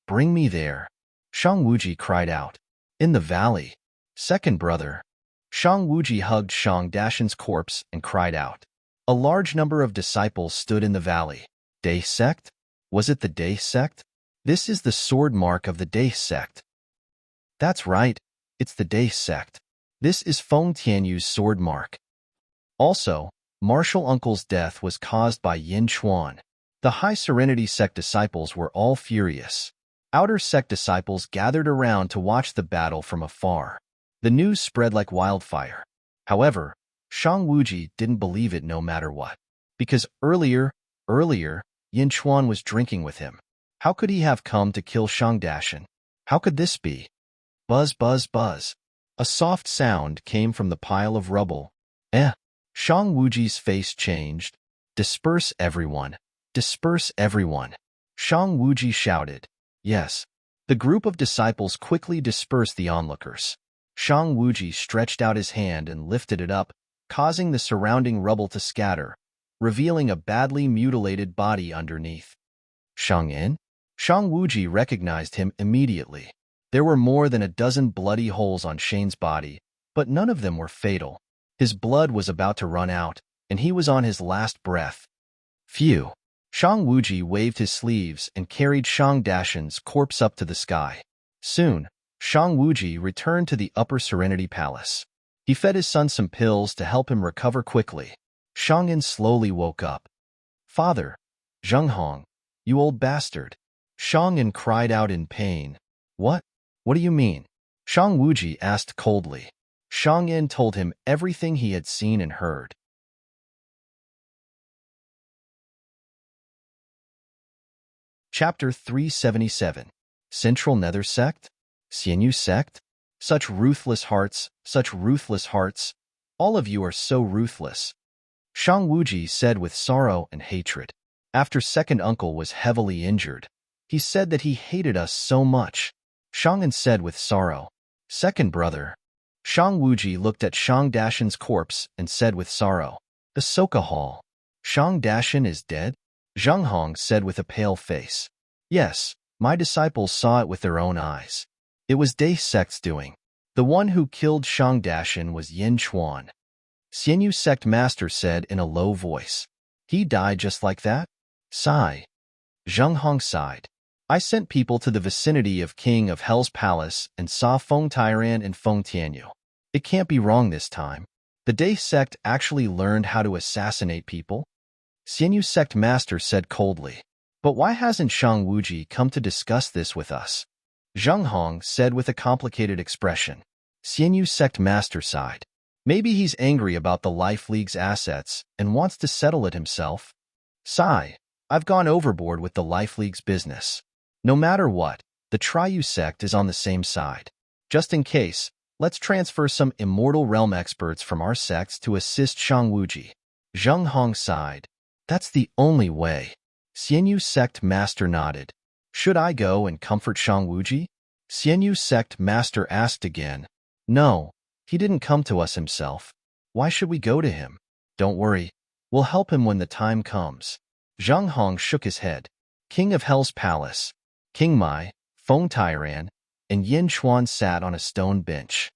Bring me there. Shang Wuji cried out. In the valley. Second brother. Shang Wuji hugged Shang Dashan's corpse and cried out. A large number of disciples stood in the valley. Day sect? Was it the Day sect? This is the sword mark of the Day sect. That's right. It's the Day sect. This is Feng Tianyu's sword mark. Also, Martial Uncle's death was caused by Yin Chuan. The High Serenity sect disciples were all furious. Outer sect disciples gathered around to watch the battle from afar. The news spread like wildfire. However, Shang Wuji didn't believe it no matter what. Because earlier, Yin Chuan was drinking with him. How could he have come to kill Shang Dashan? How could this be? Buzz, buzz, buzz. A soft sound came from the pile of rubble. Shang Wuji's face changed. Disperse everyone. Disperse everyone. Shang Wuji shouted. Yes. The group of disciples quickly dispersed the onlookers. Shang Wuji stretched out his hand and lifted it up, causing the surrounding rubble to scatter, revealing a badly mutilated body underneath. Shang Yin? Shang Wuji recognized him immediately. There were more than a dozen bloody holes on Shane's body, but none of them were fatal. His blood was about to run out, and he was on his last breath. Phew. Shang Wuji waved his sleeves and carried Shang Dashan's corpse up to the sky. Soon, Shang Wuji returned to the Upper Serenity Palace. He fed his son some pills to help him recover quickly. Shang Yin slowly woke up. Father, Zheng Hong, you old bastard. Shang Yin cried out in pain. What? What do you mean? Shang Wuji asked coldly. Shang Yin told him everything he had seen and heard. Chapter 377. Central Nether Sect? Xianyu Sect? Such ruthless hearts, such ruthless hearts. All of you are so ruthless. Shang Wuji said with sorrow and hatred. After second uncle was heavily injured, he said that he hated us so much. Shang Yin said with sorrow. Second brother. Shang Wuji looked at Shang Dashan's corpse and said with sorrow. The Soka Hall. Shang Dashan is dead? Zheng Hong said with a pale face. Yes, my disciples saw it with their own eyes. It was Day Sect's doing. The one who killed Shang Dashan was Yin Chuan. Xianyu Sect Master said in a low voice. He died just like that? Sigh. Zheng Hong sighed. I sent people to the vicinity of King of Hell's palace and saw Feng Tiran and Feng Tianyu. It can't be wrong this time. The Day Sect actually learned how to assassinate people? Xianyu Sect Master said coldly. But why hasn't Shang Wuji come to discuss this with us? Zheng Hong said with a complicated expression. Xianyu Sect Master sighed. Maybe he's angry about the Life League's assets and wants to settle it himself. Sigh. I've gone overboard with the Life League's business. No matter what, the Triu Sect is on the same side. Just in case, let's transfer some Immortal Realm experts from our sects to assist Shang Wuji. Zheng Hong sighed. That's the only way. Xianyu Sect Master nodded. Should I go and comfort Shang Wuji? Xianyu Sect Master asked again. No, he didn't come to us himself. Why should we go to him? Don't worry, we'll help him when the time comes. Zheng Hong shook his head. King of Hell's palace, King Mai, Feng Tiran, and Yin Chuan sat on a stone bench.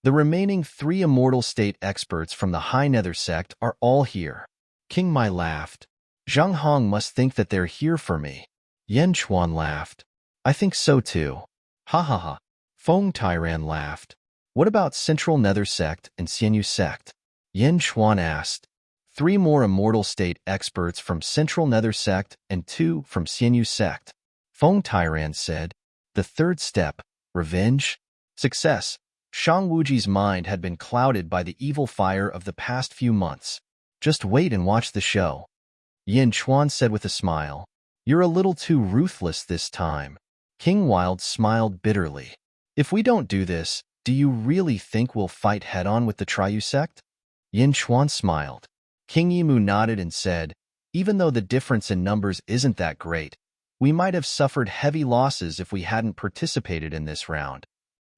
The remaining 3 immortal state experts from the High Nether sect are all here. King Mai laughed. Zheng Hong must think that they're here for me. Yin Chuan laughed. I think so too. Ha ha ha. Feng Tiran laughed. What about Central Nether Sect and Xianyu Sect? Yin Chuan asked. 3 more immortal state experts from Central Nether Sect and 2 from Xianyu Sect. Feng Tairan said, the third step, revenge? Success. Shang Wuji's mind had been clouded by the evil fire of the past few months. Just wait and watch the show. Yin Chuan said with a smile. You're a little too ruthless this time. King Wild smiled bitterly. If we don't do this, do you really think we'll fight head-on with the Triyu sect? Yin Chuan smiled. King Yimu nodded and said, even though the difference in numbers isn't that great, we might have suffered heavy losses if we hadn't participated in this round.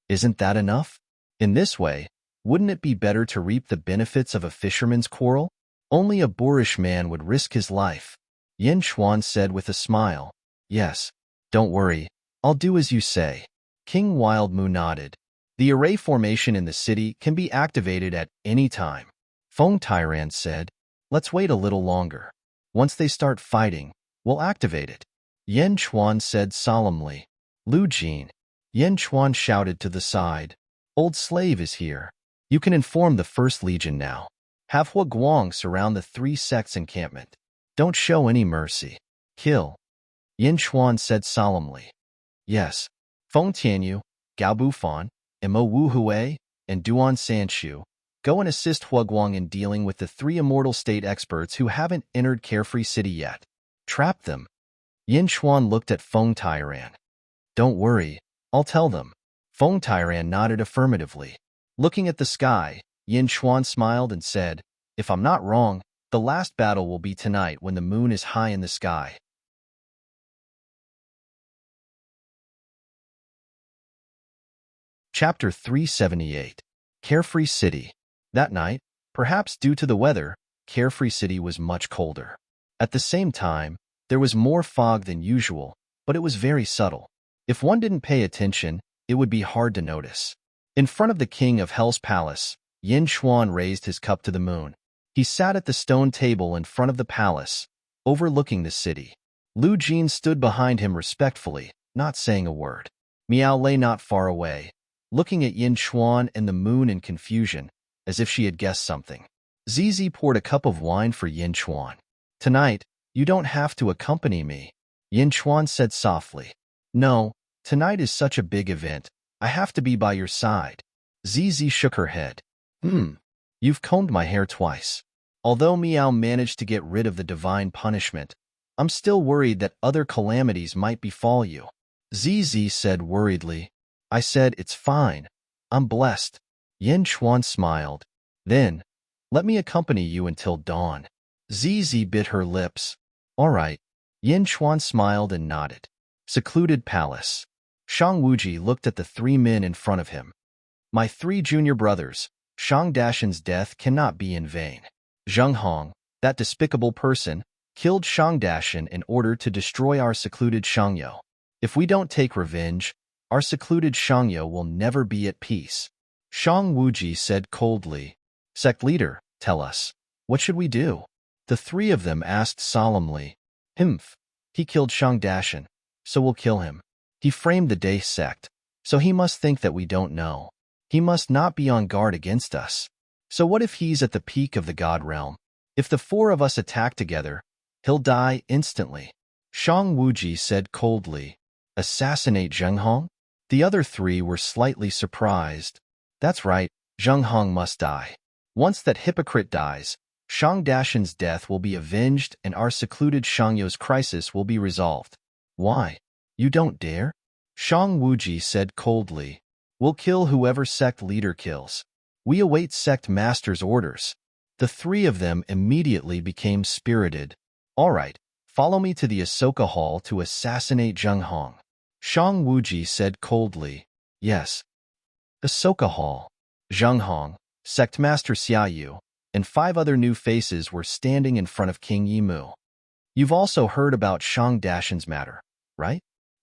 Isn't that enough? In this way, wouldn't it be better to reap the benefits of a fisherman's quarrel? Only a boorish man would risk his life. Yin Chuan said with a smile. Yes, don't worry, I'll do as you say. King Wildmu nodded. The array formation in the city can be activated at any time. Feng Tairan said, let's wait a little longer. Once they start fighting, we'll activate it. Yin Chuan said solemnly. Lu Jin. Yin Chuan shouted to the side. Old slave is here. You can inform the First Legion now. Have Hua Guang surround the 3 sects' encampment. Don't show any mercy. Kill. Yin Chuan said solemnly. Yes. Feng Tianyu, Gao Bufan, Mo Wu Hui, and Duan Sanshu, go and assist Hua Guang in dealing with the 3 immortal state experts who haven't entered Carefree City yet. Trap them. Yin Chuan looked at Feng Tairan. Don't worry, I'll tell them. Feng Tairan nodded affirmatively. Looking at the sky, Yin Chuan smiled and said, if I'm not wrong, the last battle will be tonight when the moon is high in the sky. Chapter 378. Carefree City. That night, perhaps due to the weather, Carefree City was much colder. At the same time, there was more fog than usual, but it was very subtle. If one didn't pay attention, it would be hard to notice. In front of the king of Hell's palace, Yin Chuan raised his cup to the moon. He sat at the stone table in front of the palace, overlooking the city. Lu Jin stood behind him respectfully, not saying a word. Miao lay not far away, looking at Yin Chuan and the moon in confusion, as if she had guessed something. Zizi poured a cup of wine for Yin Chuan. Tonight, you don't have to accompany me, Yin Chuan said softly. No, tonight is such a big event. I have to be by your side. Zizi shook her head. You've combed my hair twice. Although Miao managed to get rid of the divine punishment, I'm still worried that other calamities might befall you. Zizi said worriedly. I said it's fine. I'm blessed. Yin Chuan smiled. Then, let me accompany you until dawn. Zizi bit her lips. All right. Yin Chuan smiled and nodded. Secluded palace. Shang Wuji looked at the 3 men in front of him. My 3 junior brothers, Shang Dashan's death cannot be in vain. Zheng Hong, that despicable person, killed Shang Dashan in order to destroy our secluded Shangyo. If we don't take revenge, our secluded Shangyo will never be at peace. Shang Wuji said coldly. Sect leader, tell us, what should we do? The 3 of them asked solemnly. He killed Shang Dashan, so we'll kill him. He framed the Day sect, so he must think that we don't know. He must not be on guard against us. So what if he's at the peak of the God realm? If the 4 of us attack together, he'll die instantly. Shang Wuji said coldly. Assassinate Zheng Hong? The other 3 were slightly surprised. That's right, Zheng Hong must die. Once that hypocrite dies, Shang Dashan's death will be avenged and our secluded Shangyo's crisis will be resolved. Why? You don't dare? Shang Wuji said coldly. We'll kill whoever sect leader kills. We await sect master's orders. The 3 of them immediately became spirited. All right, follow me to the Ahsoka Hall to assassinate Zheng Hong. Shang Wuji said coldly. Yes. Ahsoka Hall. Zheng Hong, sect master Xiaoyu, and 5 other new faces were standing in front of King Yimu. You've also heard about Shang Dashan's matter, right?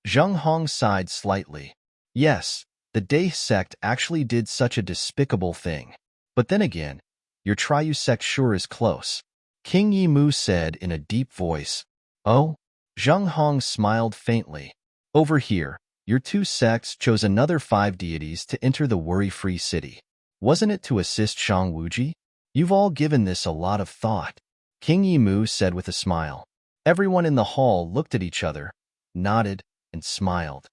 Zheng Hong sighed slightly. Yes, the Day sect actually did such a despicable thing. But then again, your Triyu sect sure is close. King Yimu said in a deep voice. Oh? Zheng Hong smiled faintly. Over here, your 2 sects chose another 5 deities to enter the worry-free city. Wasn't it to assist Shang Wuji? You've all given this a lot of thought, King Yimu said with a smile. Everyone in the hall looked at each other, nodded, and smiled.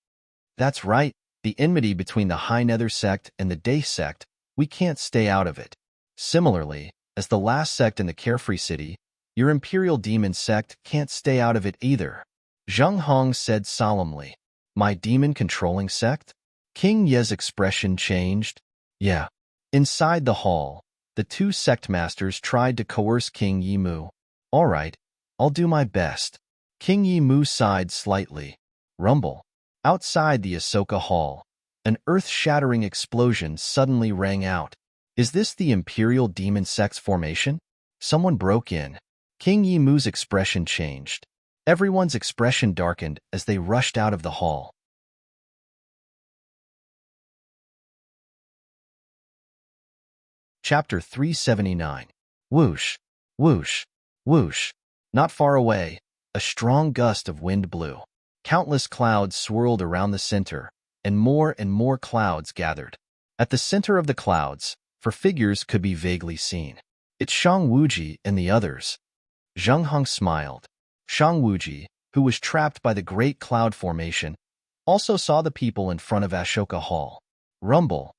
That's right, the enmity between the High Nether sect and the Day sect, we can't stay out of it. Similarly, as the last sect in the Carefree City, your Imperial Demon sect can't stay out of it either. Zheng Hong said solemnly. My demon-controlling sect? King Ye's expression changed. Yeah. Inside the hall, the two sect masters tried to coerce King Yimu. All right, I'll do my best. King Yimu sighed slightly. Rumble. Outside the Ahsoka Hall, an earth-shattering explosion suddenly rang out. Is this the Imperial Demon Sect's formation? Someone broke in. King Yimu's expression changed. Everyone's expression darkened as they rushed out of the hall. Chapter 379. Whoosh, whoosh, whoosh. Not far away, a strong gust of wind blew. Countless clouds swirled around the center, and more clouds gathered. At the center of the clouds, four figures could be vaguely seen. It's Shang Wuji and the others. Zheng Hong smiled. Shang Wuji, who was trapped by the great cloud formation, also saw the people in front of Ashoka Hall. Rumble.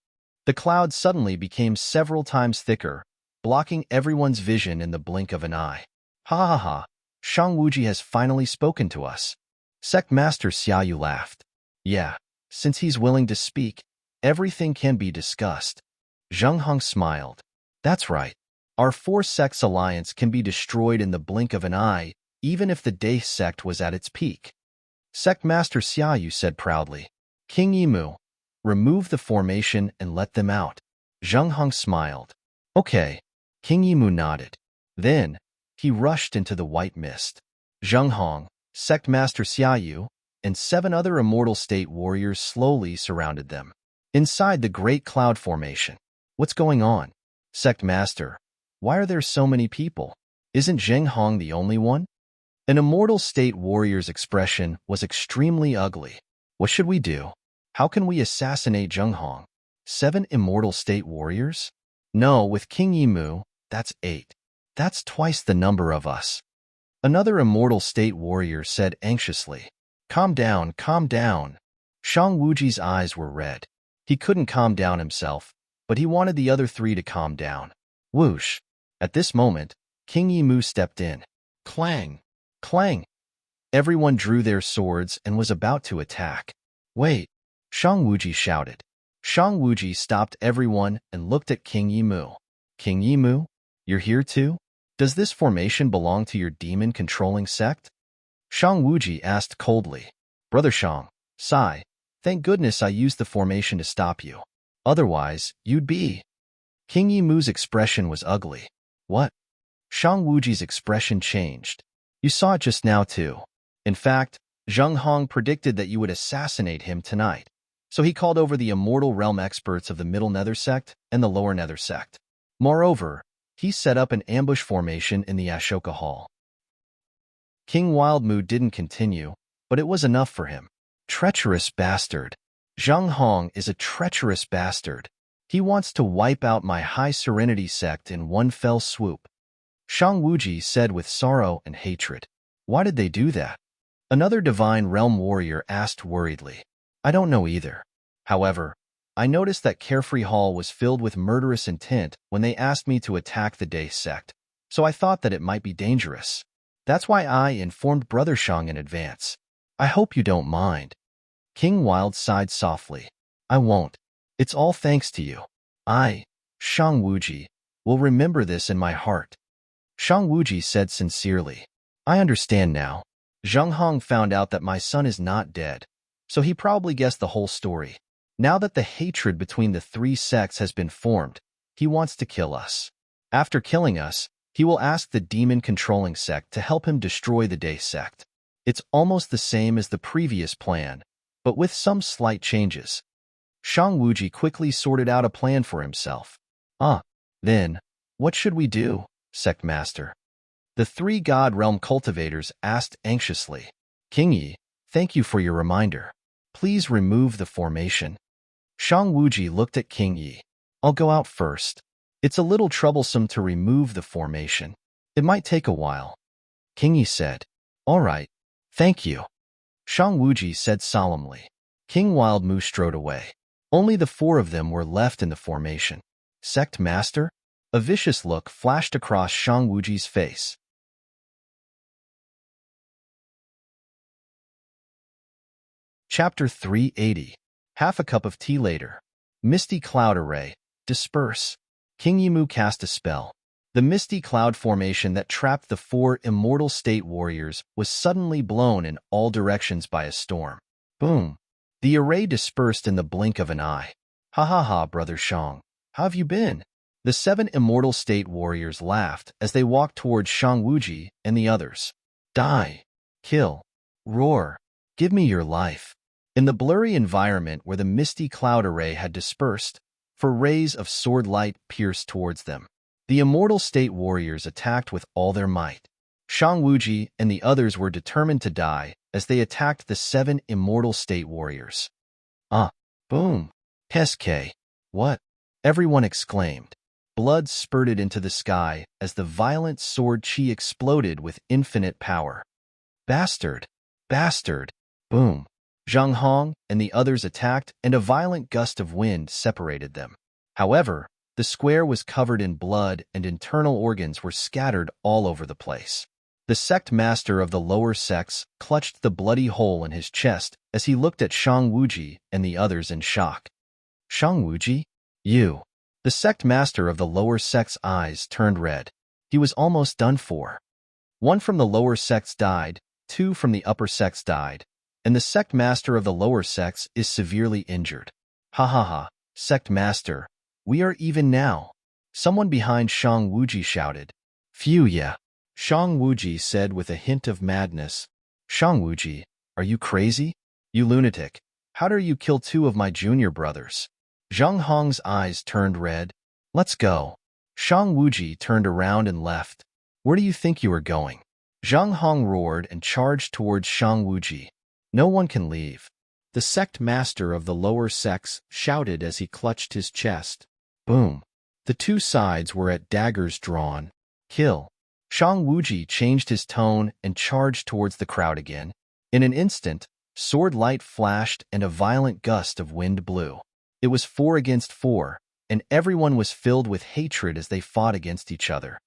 The cloud suddenly became several times thicker, blocking everyone's vision in the blink of an eye. Ha ha ha, Shang Wuji has finally spoken to us. Sect Master Xiaoyu laughed. Yeah, since he's willing to speak, everything can be discussed. Zheng Hong smiled. That's right. Our four sects alliance can be destroyed in the blink of an eye, even if the Day sect was at its peak. Sect Master Xiaoyu said proudly. King Yimu, remove the formation and let them out. Zheng Hong smiled. Okay. King Yimu nodded. Then, he rushed into the white mist. Zheng Hong, Sect Master Xiaoyu, and 7 other Immortal State warriors slowly surrounded them. Inside the great cloud formation. What's going on? Sect Master, why are there so many people? Isn't Zheng Hong the only one? An Immortal State warrior's expression was extremely ugly. What should we do? How can we assassinate Zheng Hong? 7 Immortal State warriors? No, with King Yimu, that's 8. That's twice the number of us. Another Immortal State warrior said anxiously. Calm down, calm down. Shang Wuji's eyes were red. He couldn't calm down himself, but he wanted the other 3 to calm down. Whoosh. At this moment, King Yimu stepped in. Clang. Clang. Everyone drew their swords and was about to attack. Wait. Shang Wuji shouted. Shang Wuji stopped everyone and looked at King Yimu. King Yimu, you're here too? Does this formation belong to your demon-controlling sect? Shang Wuji asked coldly. Brother Shang, sigh. Thank goodness I used the formation to stop you. Otherwise, you'd be... King Yimu's expression was ugly. What? Shang Wuji's expression changed. You saw it just now too. In fact, Zheng Hong predicted that you would assassinate him tonight. So he called over the immortal realm experts of the Middle Nether sect and the Lower Nether sect. Moreover, he set up an ambush formation in the Ashoka Hall. King Wildmu didn't continue, but it was enough for him. Treacherous bastard. Zheng Hong is a treacherous bastard. He wants to wipe out my High Serenity sect in one fell swoop. Shang Wuji said with sorrow and hatred. Why did they do that? Another Divine Realm warrior asked worriedly. I don't know either. However, I noticed that Carefree Hall was filled with murderous intent when they asked me to attack the Day sect, so I thought that it might be dangerous. That's why I informed Brother Shang in advance. I hope you don't mind. King Wild sighed softly. I won't. It's all thanks to you. I, Shang Wuji, will remember this in my heart. Shang Wuji said sincerely. I understand now. Zheng Hong found out that my son is not dead, so he probably guessed the whole story. Now that the hatred between the 3 sects has been formed, he wants to kill us. After killing us, he will ask the demon-controlling sect to help him destroy the Day sect. It's almost the same as the previous plan, but with some slight changes. Shang Wuji quickly sorted out a plan for himself. Then, what should we do, Sect Master? The 3 God Realm cultivators asked anxiously. King Yi, thank you for your reminder. Please remove the formation. Shang Wuji looked at King Yi. I'll go out first. It's a little troublesome to remove the formation. It might take a while. King Yi said. All right. Thank you. Shang Wuji said solemnly. King Wild Moo strode away. Only the four of them were left in the formation. Sect Master? A vicious look flashed across Shang Wuji's face. Chapter 380. Half a cup of tea later. Misty cloud array. Disperse. King Yimu cast a spell. The misty cloud formation that trapped the four immortal state warriors was suddenly blown in all directions by a storm. Boom. The array dispersed in the blink of an eye. Ha ha ha, Brother Shang. How have you been? The seven immortal state warriors laughed as they walked towards Shang Wuji and the others. Die. Kill. Roar. Give me your life. In the blurry environment where the misty cloud array had dispersed, for rays of sword light pierced towards them, the immortal state warriors attacked with all their might. Shang Wuji and the others were determined to die as they attacked the seven immortal state warriors. Boom. SK. What? Everyone exclaimed. Blood spurted into the sky as the violent sword chi exploded with infinite power. Bastard! Bastard! Boom! Zhang Hong and the others attacked, and a violent gust of wind separated them. However, the square was covered in blood and internal organs were scattered all over the place. The sect master of the lower sects clutched the bloody hole in his chest as he looked at Shang Wuji and the others in shock. Shang Wuji? You. The sect master of the lower sect's eyes turned red. He was almost done for. One from the lower sects died, two from the upper sects died, and the sect master of the lower sects is severely injured. Ha ha ha, sect master, we are even now. Someone behind Shang Wuji shouted. Phew, yeah. Shang Wuji said with a hint of madness. Shang Wuji, are you crazy? You lunatic. How dare you kill two of my junior brothers? Zhang Hong's eyes turned red. Let's go. Shang Wuji turned around and left. Where do you think you are going? Zhang Hong roared and charged towards Shang Wuji. No one can leave. The sect master of the lower sects shouted as he clutched his chest. Boom. The two sides were at daggers drawn. Kill. Shang Wuji changed his tone and charged towards the crowd again. In an instant, sword light flashed and a violent gust of wind blew. It was 4 against 4, and everyone was filled with hatred as they fought against each other.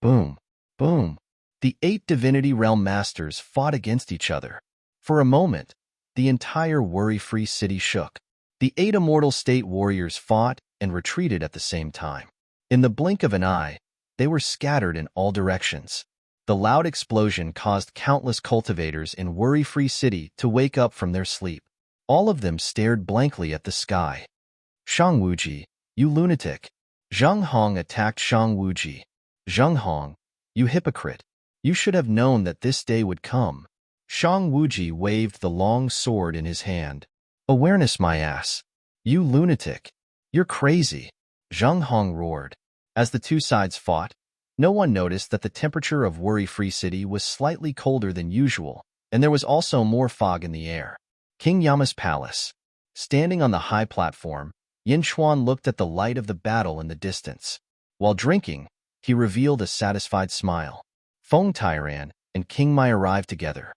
Boom. Boom. The 8 Divinity Realm Masters fought against each other. For a moment, the entire worry-free city shook. The 8 Immortal State Warriors fought and retreated at the same time. In the blink of an eye, they were scattered in all directions. The loud explosion caused countless cultivators in worry-free city to wake up from their sleep. All of them stared blankly at the sky. Shang Wuji, you lunatic. Zhang Hong attacked Shang Wuji. Zhang Hong, you hypocrite. You should have known that this day would come. Shang Wuji waved the long sword in his hand. Awareness, my ass. You lunatic. You're crazy. Zhang Hong roared. As the two sides fought, no one noticed that the temperature of worry-free city was slightly colder than usual, and there was also more fog in the air. King Yama's palace. Standing on the high platform, Yin Chuan looked at the light of the battle in the distance. While drinking, he revealed a satisfied smile. Feng Tairan and King Mai arrived together.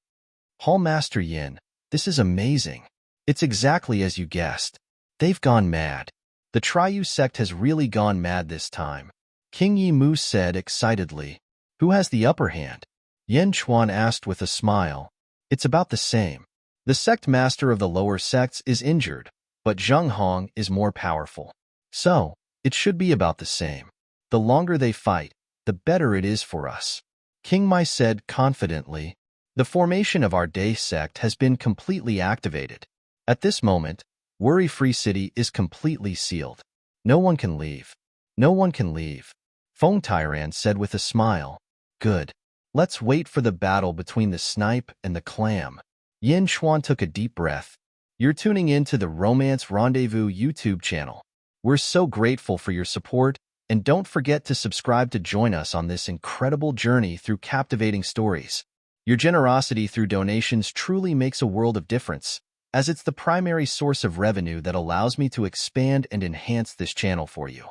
Hall Master Yin, this is amazing. It's exactly as you guessed. They've gone mad. The Triu sect has really gone mad this time. King Yi Mu said excitedly. Who has the upper hand? Yin Chuan asked with a smile. It's about the same. The sect master of the lower sects is injured, but Zhang Hong is more powerful. So, it should be about the same. The longer they fight, the better it is for us. King Mai said confidently. The formation of our day sect has been completely activated. At this moment, Worry-Free City is completely sealed. No one can leave. No one can leave. Feng Tairan said with a smile. Good. Let's wait for the battle between the snipe and the clam. Yin Chuan took a deep breath. You're tuning in to the Romance Rendezvous YouTube channel. We're so grateful for your support, and don't forget to subscribe to join us on this incredible journey through captivating stories. Your generosity through donations truly makes a world of difference, as it's the primary source of revenue that allows me to expand and enhance this channel for you.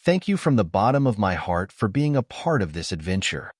Thank you from the bottom of my heart for being a part of this adventure.